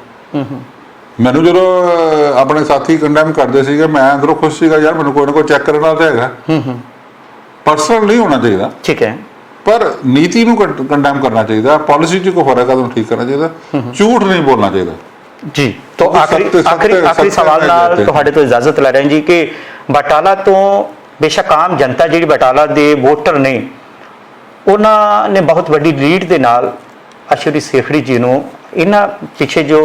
ਮੈਨੂੰ ਜਦੋਂ ਆਪਣੇ ਸਾਥੀ ਕੰਡੈਮ ਕਰਦੇ ਸੀਗੇ, ਮੈਂ ਅੰਦਰੋਂ ਖੁਸ਼ ਸੀਗਾ, ਯਾਰ ਮੈਨੂੰ ਕੋਈ ਨਾ ਕੋਈ ਚੈੱਕ ਕਰਨ ਵਾਲਾ ਤਾਂ ਹੈਗਾ। ਪਰਸਨਲ ਨਹੀਂ ਹੋਣਾ ਚਾਹੀਦਾ, ਠੀਕ ਹੈ, ਪਰ ਨੀਤੀ ਨੂੰ ਕੰਡੈਮ ਕਰਨਾ ਚਾਹੀਦਾ, ਪਾਲਿਸੀ 'ਚ ਕੋਈ ਫਰਕ ਹੈ ਉਹਨੂੰ ਠੀਕ ਕਰਨਾ ਚਾਹੀਦਾ, ਝੂਠ ਨਹੀਂ ਬੋਲਣਾ ਚਾਹੀਦਾ ਜੀ। ਤਾਂ ਆਖਰੀ ਸਵਾਲ ਨਾਲ ਤੁਹਾਡੇ ਤੋਂ ਇਜਾਜ਼ਤ ਲੈ ਰਹੇ ਜੀ ਕਿ ਬਟਾਲਾ ਤੋਂ ਬੇਸ਼ੱਕ ਆਮ ਜਨਤਾ ਜਿਹੜੀ ਬਟਾਲਾ ਦੇ ਵੋਟਰ ਨੇ, ਉਹਨਾਂ ਨੇ ਬਹੁਤ ਵੱਡੀ ਲੀਡ ਦੇ ਨਾਲ ਅਸ਼ਵਨੀ ਸੇਖੜੀ ਜੀ ਨੂੰ ਇਹਨਾਂ ਪਿੱਛੇ ਜੋ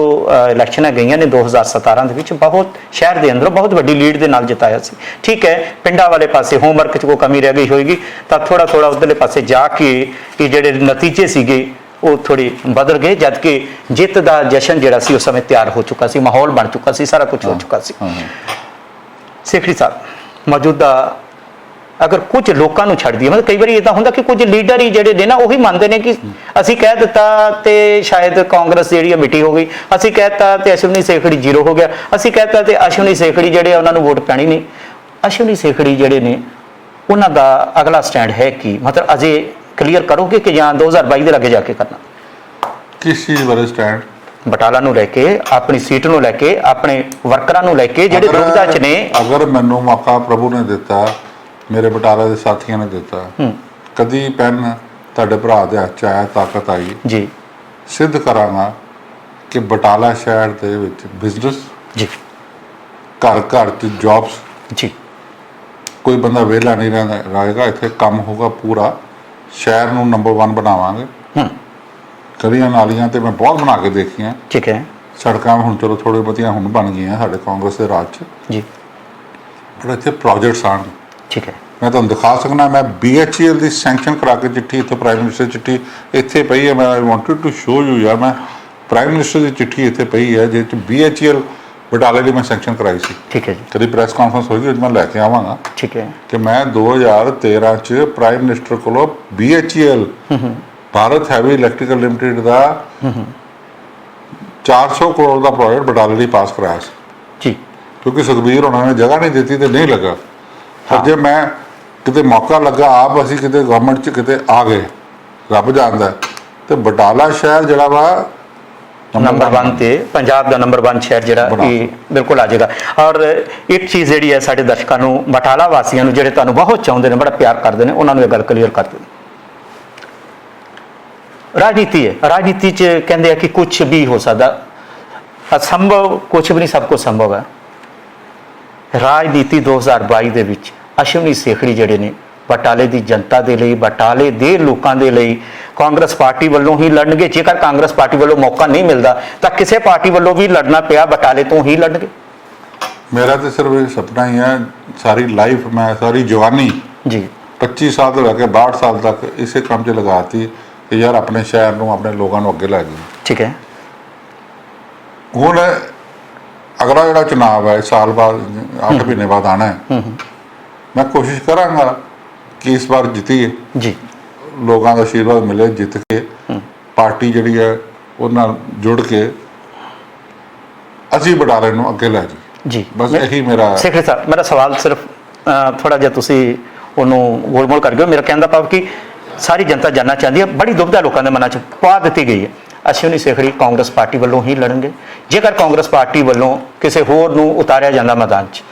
ਇਲੈਕਸ਼ਨਾਂ ਗਈਆਂ ਨੇ 2017 ਦੇ ਵਿੱਚ ਬਹੁਤ ਸ਼ਹਿਰ ਦੇ ਅੰਦਰ ਬਹੁਤ ਵੱਡੀ ਲੀਡ ਦੇ ਨਾਲ ਜਿਤਾਇਆ ਸੀ। ਠੀਕ ਹੈ, ਪਿੰਡਾਂ ਵਾਲੇ ਪਾਸੇ ਹੋਮਵਰਕ 'ਚ ਕੋਈ ਕਮੀ ਰਹਿ ਗਈ ਹੋਏਗੀ ਤਾਂ ਥੋੜਾ ਉਧਰਲੇ ਪਾਸੇ ਜਾ ਕੇ ਇਹ ਜਿਹੜੇ ਨਤੀਜੇ ਸੀਗੇ ਉਹ ਥੋੜੇ ਬਦਲ ਗਏ, ਜਦ ਕਿ ਜਿੱਤ ਦਾ ਜਸ਼ਨ ਜਿਹੜਾ ਸੀ ਉਸ ਸਮੇਂ ਤਿਆਰ ਹੋ ਚੁੱਕਾ ਸੀ, ਮਾਹੌਲ ਬਣ ਚੁੱਕਾ ਸੀ, ਸਾਰਾ ਕੁਝ ਹੋ ਚੁੱਕਾ ਸੀ। ਸੇਖੜੀ ਸਾਹਿਬ, ਮੌਜੂਦਾ ਅਗਰ ਕੁਝ ਲੋਕਾਂ ਨੂੰ ਛੱਡ ਦਈਏ, ਮਤਲਬ ਕਈ ਵਾਰੀ ਇਦਾਂ ਹੁੰਦਾ ਕਿ ਕੁਝ ਲੀਡਰ ਹੀ ਜਿਹੜੇ ਨੇ ਨਾ ਉਹੀ ਮੰਨਦੇ ਨੇ ਕਿ ਅਸੀਂ ਕਹਿ ਦਿੱਤਾ ਤੇ ਸ਼ਾਇਦ ਕਾਂਗਰਸ ਜਿਹੜੀ ਹੈ ਮਿੱਟੀ ਹੋ ਗਈ, ਅਸੀਂ ਕਹਿਤਾ ਤੇ ਅਸ਼ਵਨੀ ਸੇਖੜੀ ਜ਼ੀਰੋ ਹੋ ਗਿਆ, ਅਸੀਂ ਕਹਿਤਾ ਤੇ ਅਸ਼ਵਨੀ ਸੇਖੜੀ ਜਿਹੜੇ ਉਹਨਾਂ ਨੂੰ ਵੋਟ ਪੈਣੀ ਨਹੀਂ। ਅਸ਼ਵਨੀ ਸੇਖੜੀ ਜਿਹੜੇ ਨੇ ਉਹਨਾਂ ਦਾ ਅਗਲਾ ਸਟੈਂਡ ਹੈ ਕੀ, ਮਤਲਬ ਅਜੇ ਕਲੀਅਰ ਕਰੋਗੇ ਕਿ ਜਾਂ 2022 ਦੇ ਲਾਗੇ ਜਾ ਕੇ ਕਰਨਾ? ਕਿਸ ਚੀਜ਼ ਬਾਰੇ ਸਟੈਂਡ? ਬਟਾਲਾ ਨੂੰ ਲੈ ਕੇ, ਆਪਣੀ ਸੀਟ ਨੂੰ ਲੈ ਕੇ, ਆਪਣੇ ਵਰਕਰਾਂ ਨੂੰ ਲੈ ਕੇ ਜਿਹੜੇ ਦੁਬਿਧਾ 'ਚ ਨੇ। ਅਗਰ ਮੈਨੂੰ ਮੌਕਾ ਪ੍ਰਭੂ ਨੇ ਦਿੱਤਾ, ਮੇਰੇ ਬਟਾਲਾ ਦੇ ਸਾਥੀਆਂ ਨੇ ਦਿੱਤਾ, ਕਦੀ ਪੈਨ ਤੁਹਾਡੇ ਭਰਾ ਦੇ ਹੱਥ 'ਚ ਆਇਆ, ਤਾਕਤ ਆਈ ਜੀ, ਸਿੱਧ ਕਰਾਂਗਾ ਕਿ ਬਟਾਲਾ ਸ਼ਹਿਰ ਦੇ ਵਿੱਚ ਬਿਜ਼ਨਸ ਜੀ, ਘਰ 'ਚ ਜੌਬਸ, ਜੀ, ਕੋਈ ਬੰਦਾ ਵਿਹਲਾ ਨਹੀਂ ਰਹੇਗਾ, ਇੱਥੇ ਕੰਮ ਹੋਊਗਾ ਪੂਰਾ, ਸ਼ਹਿਰ ਨੂੰ ਨੰਬਰ 1 ਬਣਾਵਾਂਗੇ। ਗਲੀਆਂ ਨਾਲੀਆਂ ਤੇ ਮੈਂ ਬਹੁਤ ਬਣਾ ਕੇ ਦੇਖੀਆਂ, ਠੀਕ ਹੈ, ਸੜਕਾਂ ਹੁਣ ਚਲੋ ਥੋੜ੍ਹੀ ਬਹੁਤੀਆਂ ਹੁਣ ਬਣ ਗਈਆਂ ਸਾਡੇ ਕਾਂਗਰਸ ਦੇ ਰਾਜ 'ਚ, ਜੀ, ਪਰ ਇੱਥੇ ਪ੍ਰੋਜੈਕਟਸ ਆਉਣ। ਠੀਕ ਹੈ, ਮੈਂ ਤੁਹਾਨੂੰ ਦਿਖਾ ਸਕਦਾ, ਮੈਂ BHEL ਦੀ ਸੈਂਕਸ਼ਨ ਕਰਾ ਕੇ ਚਿੱਠੀ, ਇੱਥੇ ਪ੍ਰਾਈਮ ਮਿਨਿਸਟਰ ਚਿੱਠੀ ਇੱਥੇ ਪਈ ਹੈ, ਮੈਂ I wanted to show you ਯਾਰ, ਮੈਂ ਪ੍ਰਾਈਮ ਮਿਨਿਸਟਰ ਦੀ ਚਿੱਠੀ ਇੱਥੇ ਪਈ ਹੈ ਜਿਹਦੇ 'ਚ BHEL ਬਟਾਲੇ ਦੀ ਮੈਂ ਸੈਂਕਸ਼ਨ ਕਰਾਈ ਸੀ। ਠੀਕ ਹੈ ਜੀ, ਕਦੀ ਪ੍ਰੈਸ ਕਾਨਫਰੰਸ ਹੋਏਗੀ ਮੈਂ ਲੈ ਕੇ ਆਵਾਂਗਾ। ਠੀਕ ਹੈ, ਕਿ ਮੈਂ 2013 ਚ ਪ੍ਰਾਈਮ ਮਿਨਿਸਟਰ ਕੋਲੋਂ BHEL Bharat heavy electrical limited ਦਾ 400 ਕਰੋੜ ਦਾ ਪ੍ਰੋਜੈਕਟ ਬਟਾਲੇ ਲਈ ਪਾਸ ਕਰਾਇਆ ਸੀ ਜੀ, ਕਿਉਂਕਿ ਸੁਖਬੀਰ ਉਹਨਾਂ ਨੇ ਜਗ੍ਹਾ ਨਹੀਂ ਦਿੱਤੀ ਤੇ ਨਹੀਂ ਲੱਗਾ। ਪਰ ਜੇ ਮੈਂ ਕਿਤੇ ਮੌਕਾ ਲੱਗਾ, ਆਪ ਅਸੀਂ ਕਿਤੇ ਗਵਰਨਮੈਂਟ 'ਚ ਕਿਤੇ ਆ ਗਏ, ਰੱਬ ਜਾਣਦਾ, ਤੇ ਬਟਾਲਾ ਸ਼ਹਿਰ ਜਿਹੜਾ ਵਾ ਨੰਬਰ 1 ਤੇ ਪੰਜਾਬ ਦਾ ਨੰਬਰ 1 ਸ਼ਹਿਰ ਜਿਹੜਾ ਇਹ ਬਿਲਕੁਲ ਆ ਜਾਏਗਾ। ਔਰ ਇੱਕ ਚੀਜ਼ ਜਿਹੜੀ ਹੈ ਸਾਡੇ ਦਰਸ਼ਕਾਂ ਨੂੰ, ਬਟਾਲਾ ਵਾਸੀਆਂ ਨੂੰ ਜਿਹੜੇ ਤੁਹਾਨੂੰ ਬਹੁਤ ਚਾਹੁੰਦੇ ਨੇ, ਬੜਾ ਪਿਆਰ ਕਰਦੇ ਨੇ, ਉਹਨਾਂ ਨੂੰ ਇਹ ਗੱਲ ਕਲੀਅਰ ਕਰ ਦਿਓ। ਰਾਜਨੀਤੀ ਹੈ, ਰਾਜਨੀਤੀ 'ਚ ਕਹਿੰਦੇ ਆ ਕਿ ਕੁਝ ਵੀ ਹੋ ਸਕਦਾ, ਅਸੰਭਵ ਕੁਝ ਵੀ ਨਹੀਂ, ਸਭ ਕੁਝ ਸੰਭਵ ਹੈ। ਰਾਜਨੀਤੀ 2022 ਦੇ ਵਿੱਚ ਅਸ਼ਵਨੀ ਸੇਖੜੀ ਜਿਹੜੇ ਨੇ ਬਟਾਲੇ ਦੀ ਜਨਤਾ ਦੇ ਲਈ, ਬਟਾਲੇ ਦੇ ਲੋਕਾਂ ਦੇ ਲਈ ਕਾਂਗਰਸ ਪਾਰਟੀ ਵੱਲੋਂ ਹੀ ਲੜਨਗੇ। ਜੇਕਰ ਕਾਂਗਰਸ ਪਾਰਟੀ ਵੱਲੋਂ ਮੌਕਾ ਨਹੀਂ ਮਿਲਦਾ ਤਾਂ ਕਿਸੇ ਪਾਰਟੀ ਵੱਲੋਂ ਵੀ ਲੜਨਾ ਪਿਆ, ਬਟਾਲੇ ਤੋਂ ਹੀ ਲੜਨਗੇ। ਮੇਰਾ ਤਾਂ ਸਿਰਫ ਇਹ ਸੁਪਨਾ ਹੀ ਹੈ, ਸਾਰੀ ਲਾਈਫ ਮੈਂ ਸਾਰੀ ਜਵਾਨੀ ਜੀ 25 ਸਾਲ ਤੋਂ ਲੈ ਕੇ 62 ਸਾਲ ਤੱਕ ਇਸੇ ਕੰਮ 'ਚ ਲਗਾਤੀ ਕਿ ਯਾਰ ਆਪਣੇ ਸ਼ਹਿਰ ਨੂੰ, ਆਪਣੇ ਲੋਕਾਂ ਨੂੰ ਅੱਗੇ ਲੈ ਜਾਈਏ। ਠੀਕ ਹੈ, ਹੁਣ ਅਗਲਾ ਜਿਹੜਾ ਚੁਣਾਵ ਹੈ ਸਾਲ ਬਾਅਦ 8 ਮਹੀਨੇ ਬਾਅਦ ਆਣਾ ਹੈ, ਮੈਂ ਕੋਸ਼ਿਸ਼ ਕਰਾਂਗਾ ਕਿ ਇਸ ਵਾਰ ਜਿੱਤੀਏ ਜੀ, ਲੋਕਾਂ ਦਾ ਆਸ਼ੀਰਵਾਦ ਮਿਲੇ, ਜਿੱਤ ਕੇ ਪਾਰਟੀ ਜਿਹੜੀ ਹੈ ਉਹ ਨਾਲ ਜੁੜ ਕੇ ਅਸੀਂ ਬਟਾਲੇ ਨੂੰ ਅੱਗੇ ਲੈ ਜਾਈਏ। ਜੀ, ਬਸ ਇਹੀ ਮੇਰਾ। ਸੇਖੜੀ ਸਾਹਿਬ, ਮੇਰਾ ਸਵਾਲ ਸਿਰਫ ਥੋੜਾ ਜਿਹਾ ਤੁਸੀਂ ਉਹਨੂੰ ਗੋਲਮੋਲ ਕਰ ਗਏ। ਮੇਰਾ ਕਹਿਣ ਦਾ ਭਾਵ ਕਿ ਸਾਰੀ ਜਨਤਾ ਜਾਣਨਾ ਚਾਹੁੰਦੀ ਹੈ, ਬੜੀ ਦੁਬਿਧਾ ਲੋਕਾਂ ਦੇ ਮਨਾਂ 'ਚ ਪਾ ਦਿੱਤੀ ਗਈ ਹੈ, ਅਸ਼ਵਨੀ ਸੇਖੜੀ ਕਾਂਗਰਸ ਪਾਰਟੀ ਵੱਲੋਂ ਹੀ ਲੜਨਗੇ। ਜੇਕਰ ਕਾਂਗਰਸ ਪਾਰਟੀ ਵੱਲੋਂ ਕਿਸੇ ਹੋਰ ਨੂੰ ਉਤਾਰਿਆ ਜਾਂਦਾ ਮੈਦਾਨ 'ਚ,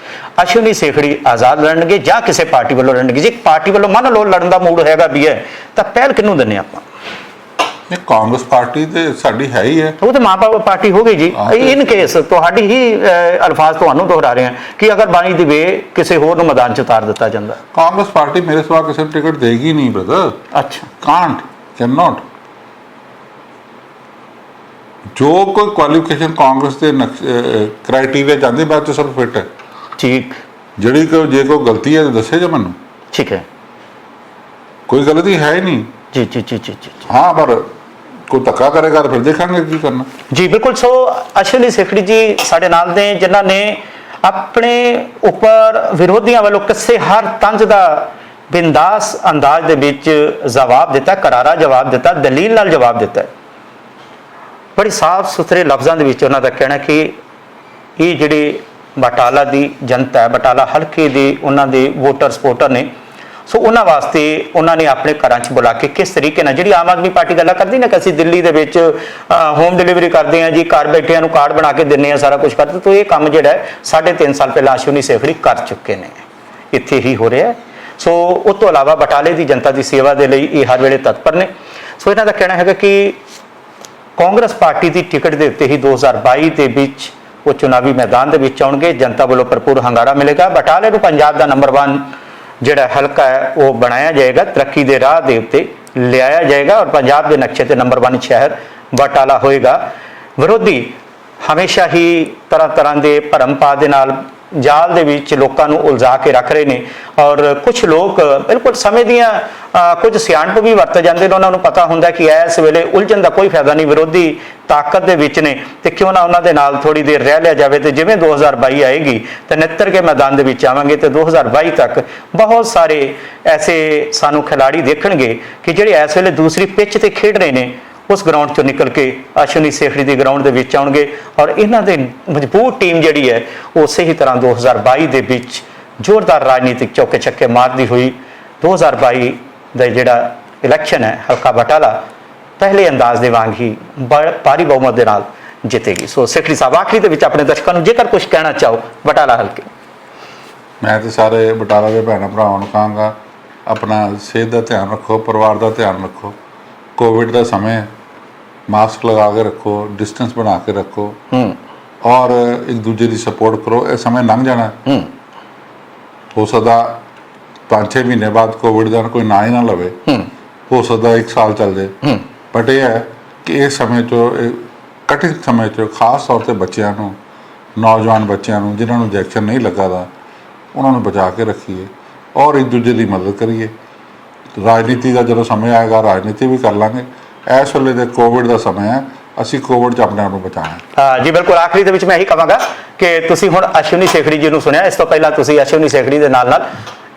ਅਸ਼ਵਨੀ ਸੇਖੜੀ ਆਜ਼ਾਦ ਲੜਨਗੇ ਜਾਂ ਕਿਸੇ ਪਾਰਟੀ ਵੱਲੋਂ ਲੜਨਗੇ? ਜੇ ਪਾਰਟੀ ਵੱਲੋਂ ਮੰਨ ਲਓ ਲੜਨ ਦਾ ਮੂਡ ਹੈਗਾ ਵੀ ਹੈ ਤਾਂ ਪਹਿਲ ਕਿਹਨੂੰ ਦਿੰਦੇ ਆਪਾਂ? ਇਹ ਕਾਂਗਰਸ ਪਾਰਟੀ ਤੇ ਸਾਡੀ ਹੈ ਹੀ ਹੈ, ਉਹ ਤਾਂ ਮਾਂ ਬਾਪ ਪਾਰਟੀ ਹੋ ਗਈ ਜੀ। ਇਨ ਕੇਸ ਤੁਹਾਡੀ ਹੀ ਅਲਫਾਜ਼ ਤੁਹਾਨੂੰ ਦੁਹਰਾ ਰਹੇ ਹਨ ਕਿ ਅਗਰ ਬਾਣੀ ਦੀ ਵੇ ਕਿਸੇ ਹੋਰ ਨੂੰ ਮੈਦਾਨ 'ਚ ਉਤਾਰ ਦਿੱਤਾ ਜਾਂਦਾ, ਕਾਂਗਰਸ ਪਾਰਟੀ ਮੇਰੇ ਸਿਵਾ ਕਿਸੇ ਨੂੰ ਟਿਕਟ ਦੇਗੀ ਨਹੀਂ ਬ੍ਰਦਰ। ਅੱਛਾ, ਕਾਂਟ, ਕੈਨ ਨਾਟ। ਜੋ ਕੋਈ ਕੁਆਲੀਫਿਕੇਸ਼ਨ ਕਾਂਗਰਸ ਦੇ ਕ੍ਰਾਈਟੇਰੀਆ ਜਾਂਦੇ ਬਾਅਦ 'ਚ ਸਭ ਫਿੱਟ ਹੈ। ਠੀਕ, ਜਿਹੜੀ ਕੋਈ ਜੇ ਕੋਈ ਗਲਤੀ ਹੈ ਤਾਂ ਦੱਸੇ ਜੇ ਮੈਨੂੰ। ਠੀਕ ਹੈ, ਕੋਈ ਗਲਤੀ ਹੈ ਹੀ ਨਹੀਂ। ਜੀ ਜੀ ਜੀ ਜੀ ਜੀ, ਹਾਂ, ਪਰ ਕੋਈ ਧੱਕਾ ਕਰੇਗਾ ਤਾਂ ਫਿਰ ਦੇਖਾਂਗੇ ਕੀ ਕਰਨਾ। ਜੀ ਬਿਲਕੁਲ। ਸੋ ਅਸ਼ਵਨੀ ਸੇਖੜੀ ਜੀ ਸਾਡੇ ਨਾਲ ਨੇ, ਜਿਨ੍ਹਾਂ ਨੇ ਆਪਣੇ ਉੱਪਰ ਵਿਰੋਧੀਆਂ ਵੱਲੋਂ ਕਿਸੇ ਹਰ ਤੰਜ ਦਾ ਬਿੰਦਾਸ ਅੰਦਾਜ਼ ਦੇ ਵਿੱਚ ਜਵਾਬ ਦਿੱਤਾ, ਕਰਾਰਾ ਜਵਾਬ ਦਿੱਤਾ, ਦਲੀਲ ਨਾਲ ਜਵਾਬ ਦਿੱਤਾ। ਬੜੀ ਸਾਫ਼ ਸੁਥਰੇ ਲਫ਼ਜ਼ਾਂ ਦੇ ਵਿੱਚ ਉਹਨਾਂ ਦਾ ਕਹਿਣਾ ਕਿ ਇਹ ਜਿਹੜੇ ਬਟਾਲਾ ਦੀ ਜਨਤਾ ਹੈ, ਬਟਾਲਾ ਹਲਕੇ ਦੇ ਉਹਨਾਂ ਦੇ ਵੋਟਰ ਸਪੋਰਟਰ ਨੇ, ਸੋ ਉਹਨਾਂ ਵਾਸਤੇ ਉਹਨਾਂ ਨੇ ਆਪਣੇ ਘਰਾਂ 'ਚ ਬੁਲਾ ਕੇ ਕਿਸ ਤਰੀਕੇ ਨਾਲ ਜਿਹੜੀ ਆਮ ਆਦਮੀ ਪਾਰਟੀ ਗੱਲਾਂ ਕਰਦੀ ਨਾ ਕਿ ਅਸੀਂ ਦਿੱਲੀ ਦੇ ਵਿੱਚ ਹੋਮ ਡਿਲੀਵਰੀ ਕਰਦੇ ਹਾਂ ਜੀ, ਘਰ ਬੈਠਿਆਂ ਨੂੰ ਕਾਰਡ ਬਣਾ ਕੇ ਦਿੰਦੇ ਹਾਂ, ਸਾਰਾ ਕੁਝ ਕਰਦੇ, ਤਾਂ ਇਹ ਕੰਮ ਜਿਹੜਾ ਹੈ 3.5 ਸਾਲ ਪਹਿਲਾਂ ਅਸ਼ਵਨੀ ਸੇਖੜੀ ਕਰ ਚੁੱਕੇ ਨੇ, ਇੱਥੇ ਹੀ ਹੋ ਰਿਹਾ ਹੈ। ਸੋ ਉਸ ਤੋਂ ਇਲਾਵਾ ਬਟਾਲੇ ਦੀ ਜਨਤਾ ਦੀ ਸੇਵਾ ਦੇ ਲਈ ਇਹ ਹਰ ਵੇਲੇ ਤਤਪਰ ਨੇ। ਸੋ ਇਹਨਾਂ ਦਾ ਕਹਿਣਾ ਹੈਗਾ ਕਿ ਕਾਂਗਰਸ ਪਾਰਟੀ ਦੀ ਟਿਕਟ ਦੇ ਉੱਤੇ ਹੀ 2022 ਦੇ ਵਿੱਚ ਉਹ ਚੁਣਾਵੀ ਮੈਦਾਨ ਦੇ ਵਿੱਚ ਆਉਣਗੇ, ਜਨਤਾ ਵੱਲੋਂ ਭਰਪੂਰ ਹੰਗਾਰਾ ਮਿਲੇਗਾ। ਬਟਾਲੇ ਨੂੰ ਪੰਜਾਬ ਦਾ ਨੰਬਰ 1 ਜਿਹੜਾ ਹਲਕਾ ਹੈ ਉਹ ਬਣਾਇਆ ਜਾਏਗਾ, ਤਰੱਕੀ ਦੇ ਰਾਹ ਦੇ ਉੱਤੇ ਲਿਆਇਆ ਜਾਏਗਾ ਔਰ ਪੰਜਾਬ ਦੇ ਨਕਸ਼ੇ ਤੇ ਨੰਬਰ 1 ਸ਼ਹਿਰ ਬਟਾਲਾ ਹੋਏਗਾ। ਵਿਰੋਧੀ ਹਮੇਸ਼ਾ ਹੀ ਤਰ੍ਹਾਂ ਤਰ੍ਹਾਂ ਦੇ ਭਰਮ ਪਾ ਦੇ ਨਾਲ ਜਾਲ ਦੇ ਵਿੱਚ ਲੋਕਾਂ ਨੂੰ ਉਲਝਾ ਕੇ ਰੱਖ ਰਹੇ ਨੇ ਔਰ ਕੁਝ ਲੋਕ ਬਿਲਕੁਲ ਸਮੇਂ ਦੀਆਂ ਕੁਝ ਸਿਆਣਪ ਵੀ ਵਰਤ ਜਾਂਦੇ ਨੇ। ਉਹਨਾਂ ਨੂੰ ਪਤਾ ਹੁੰਦਾ ਕਿ ਇਸ ਵੇਲੇ ਉਲਝਣ ਦਾ ਕੋਈ ਫਾਇਦਾ ਨਹੀਂ, ਵਿਰੋਧੀ ਤਾਕਤ ਦੇ ਵਿੱਚ ਨੇ ਤੇ ਕਿਉਂ ਨਾ ਉਹਨਾਂ ਦੇ ਨਾਲ ਥੋੜੀ ਦੇਰ ਰਹਿ ਲਿਆ ਜਾਵੇ ਤੇ ਜਿਵੇਂ 2022 ਆਏਗੀ ਤੇ ਨਿੱਤਰ ਕੇ ਮੈਦਾਨ ਦੇ ਵਿੱਚ ਆਵਾਂਗੇ ਤੇ 2022 ਤੱਕ ਬਹੁਤ ਸਾਰੇ ਐਸੇ ਸਾਨੂੰ ਖਿਡਾਰੀ ਦੇਖਣਗੇ ਕਿ ਜਿਹੜੇ ਇਸ ਵੇਲੇ ਦੂਸਰੀ ਪਿੱਚ ਤੇ ਖੇਡ ਰਹੇ ਨੇ ਉਸ ਗਰਾਊਂਡ ਚੋਂ ਨਿਕਲ ਕੇ ਅਸ਼ਵਨੀ ਸੇਖੜੀ ਦੀ ਗਰਾਊਂਡ ਦੇ ਵਿੱਚ ਆਉਣਗੇ ਔਰ ਇਹਨਾਂ ਦੇ ਮਜ਼ਬੂਤ ਟੀਮ ਜਿਹੜੀ ਹੈ ਉਹ ਸਹੀ ਤਰ੍ਹਾਂ 2022 ਦੇ ਵਿੱਚ ਜ਼ੋਰਦਾਰ ਰਾਜਨੀਤਿਕ ਚੌਕੇ ਛੱਕੇ ਮਾਰਦੀ ਹੋਈ 2022 ਦਾ ਜਿਹੜਾ ਇਲੈਕਸ਼ਨ ਹੈ ਹਲਕਾ ਬਟਾਲਾ ਪਹਿਲੇ ਅੰਦਾਜ਼ ਦੇ ਵਾਂਗ ਹੀ ਭਾਰੀ ਬਹੁਮਤ ਦੇ ਨਾਲ ਜਿੱਤੇਗੀ। ਸੋ ਸੇਖੜੀ ਸਾਹਿਬ ਆਖਰੀ ਦੇ ਵਿੱਚ ਆਪਣੇ ਦਰਸ਼ਕਾਂ ਨੂੰ ਜੇਕਰ ਕੁਝ ਕਹਿਣਾ ਚਾਹੋ ਬਟਾਲਾ ਹਲਕੇ। ਮੈਂ ਤੇ ਸਾਰੇ ਬਟਾਲਾ ਦੇ ਭੈਣਾਂ ਭਰਾਵਾਂ ਨੂੰ ਕਹਾਂਗਾ, ਆਪਣਾ ਸਿਹਤ ਦਾ ਧਿਆਨ ਰੱਖੋ, ਪਰਿਵਾਰ ਦਾ ਧਿਆਨ ਰੱਖੋ। ਕੋਵਿਡ ਦਾ समय, ਮਾਸਕ ਲਗਾ ਕੇ ਰੱਖੋ, ਡਿਸਟੈਂਸ ਬਣਾ ਕੇ ਰੱਖੋ ਔਰ ਇੱਕ ਦੂਜੇ ਦੀ ਸਪੋਰਟ ਕਰੋ। ਇਹ समय ਲੰਘ ਜਾਣਾ, ਹੋ ਸਕਦਾ 5-6 ਮਹੀਨੇ ਬਾਅਦ ਕੋਵਿਡ ਦਾ ਕੋਈ ਨਾ ਹੀ ਨਾ ਲਵੇ, ਹੋ ਸਕਦਾ 1 ਸਾਲ ਚੱਲ ਜਾਏ, ਬਟ ਇਹ ਹੈ ਕਿ ਇਸ ਸਮੇਂ 'ਚੋਂ ਕਠਿਨ ਸਮੇਂ 'ਚ ਖਾਸ ਤੌਰ ਤੇ ਬੱਚਿਆਂ ਨੂੰ, ਨੌਜਵਾਨ ਬੱਚਿਆਂ ਨੂੰ ਜਿਨ੍ਹਾਂ ਨੂੰ ਇੰਜੈਕਸ਼ਨ ਨਹੀਂ ਲੱਗਾ ਦਾ, ਉਹਨਾਂ ਨੂੰ ਬਚਾ ਕੇ ਰੱਖੀਏ ਔਰ ਇੱਕ ਦੂਜੇ ਦੀ ਮਦਦ ਕਰੀਏ। ਰਾਜਨੀਤੀ ਦਾ ਜਦੋਂ ਸਮੇਂ ਆਏਗਾ ਰਾਜਨੀਤੀ ਵੀ ਕਰ ਲਾਂਗੇ। ਇਸ ਵੇਲੇ ਦੇ ਕੋਵਿਡ ਦਾ ਸਮਾਂ ਹੈ, ਅਸੀਂ ਕੋਵਿਡ 'ਚ ਆਪਣੇ ਆਪ ਨੂੰ ਬਚਾਉਣਾ। ਜੀ ਬਿਲਕੁਲ, ਆਖਰੀ ਦੇ ਵਿੱਚ ਮੈਂ ਇਹੀ ਕਹਾਂਗਾ ਕਿ ਤੁਸੀਂ ਹੁਣ ਅਸ਼ਵਨੀ ਸੇਖੜੀ ਜੀ ਨੂੰ ਸੁਣਿਆ, ਇਸ ਤੋਂ ਪਹਿਲਾਂ ਤੁਸੀਂ ਅਸ਼ਵਨੀ ਸੇਖੜੀ ਦੇ ਨਾਲ ਨਾਲ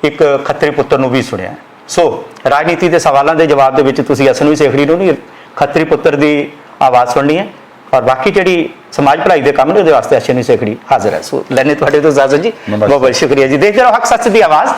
ਇੱਕ ਖੱਤਰੀ ਪੁੱਤਰ ਨੂੰ ਵੀ ਸੁਣਿਆ। ਸੋ ਰਾਜਨੀਤੀ ਦੇ ਸਵਾਲਾਂ ਦੇ ਜਵਾਬ ਦੇ ਵਿੱਚ ਤੁਸੀਂ ਅਸ਼ਵਨੀ ਸੇਖੜੀ ਨੂੰ ਨਹੀਂ, ਖੱਤਰੀ ਪੁੱਤਰ ਦੀ ਆਵਾਜ਼ ਸੁਣਨੀ ਹੈ ਔਰ ਬਾਕੀ ਜਿਹੜੀ ਸਮਾਜ ਭਲਾਈ ਦੇ ਕੰਮ ਨੇ ਉਹਦੇ ਵਾਸਤੇ ਅਸ਼ਵਨੀ ਸੇਖੜੀ ਹਾਜ਼ਰ ਹੈ। ਸੋ ਲੈਣੇ ਤੁਹਾਡੇ ਤੋਂ ਇਜਾਜ਼ਤ ਜੀ, ਬਹੁਤ ਬਹੁਤ ਸ਼ੁਕਰੀਆ ਜੀ। ਦੇਖਦੇ ਰਹੋ ਹੱਕ ਸੱਚ ਦੀ ਆਵਾਜ਼।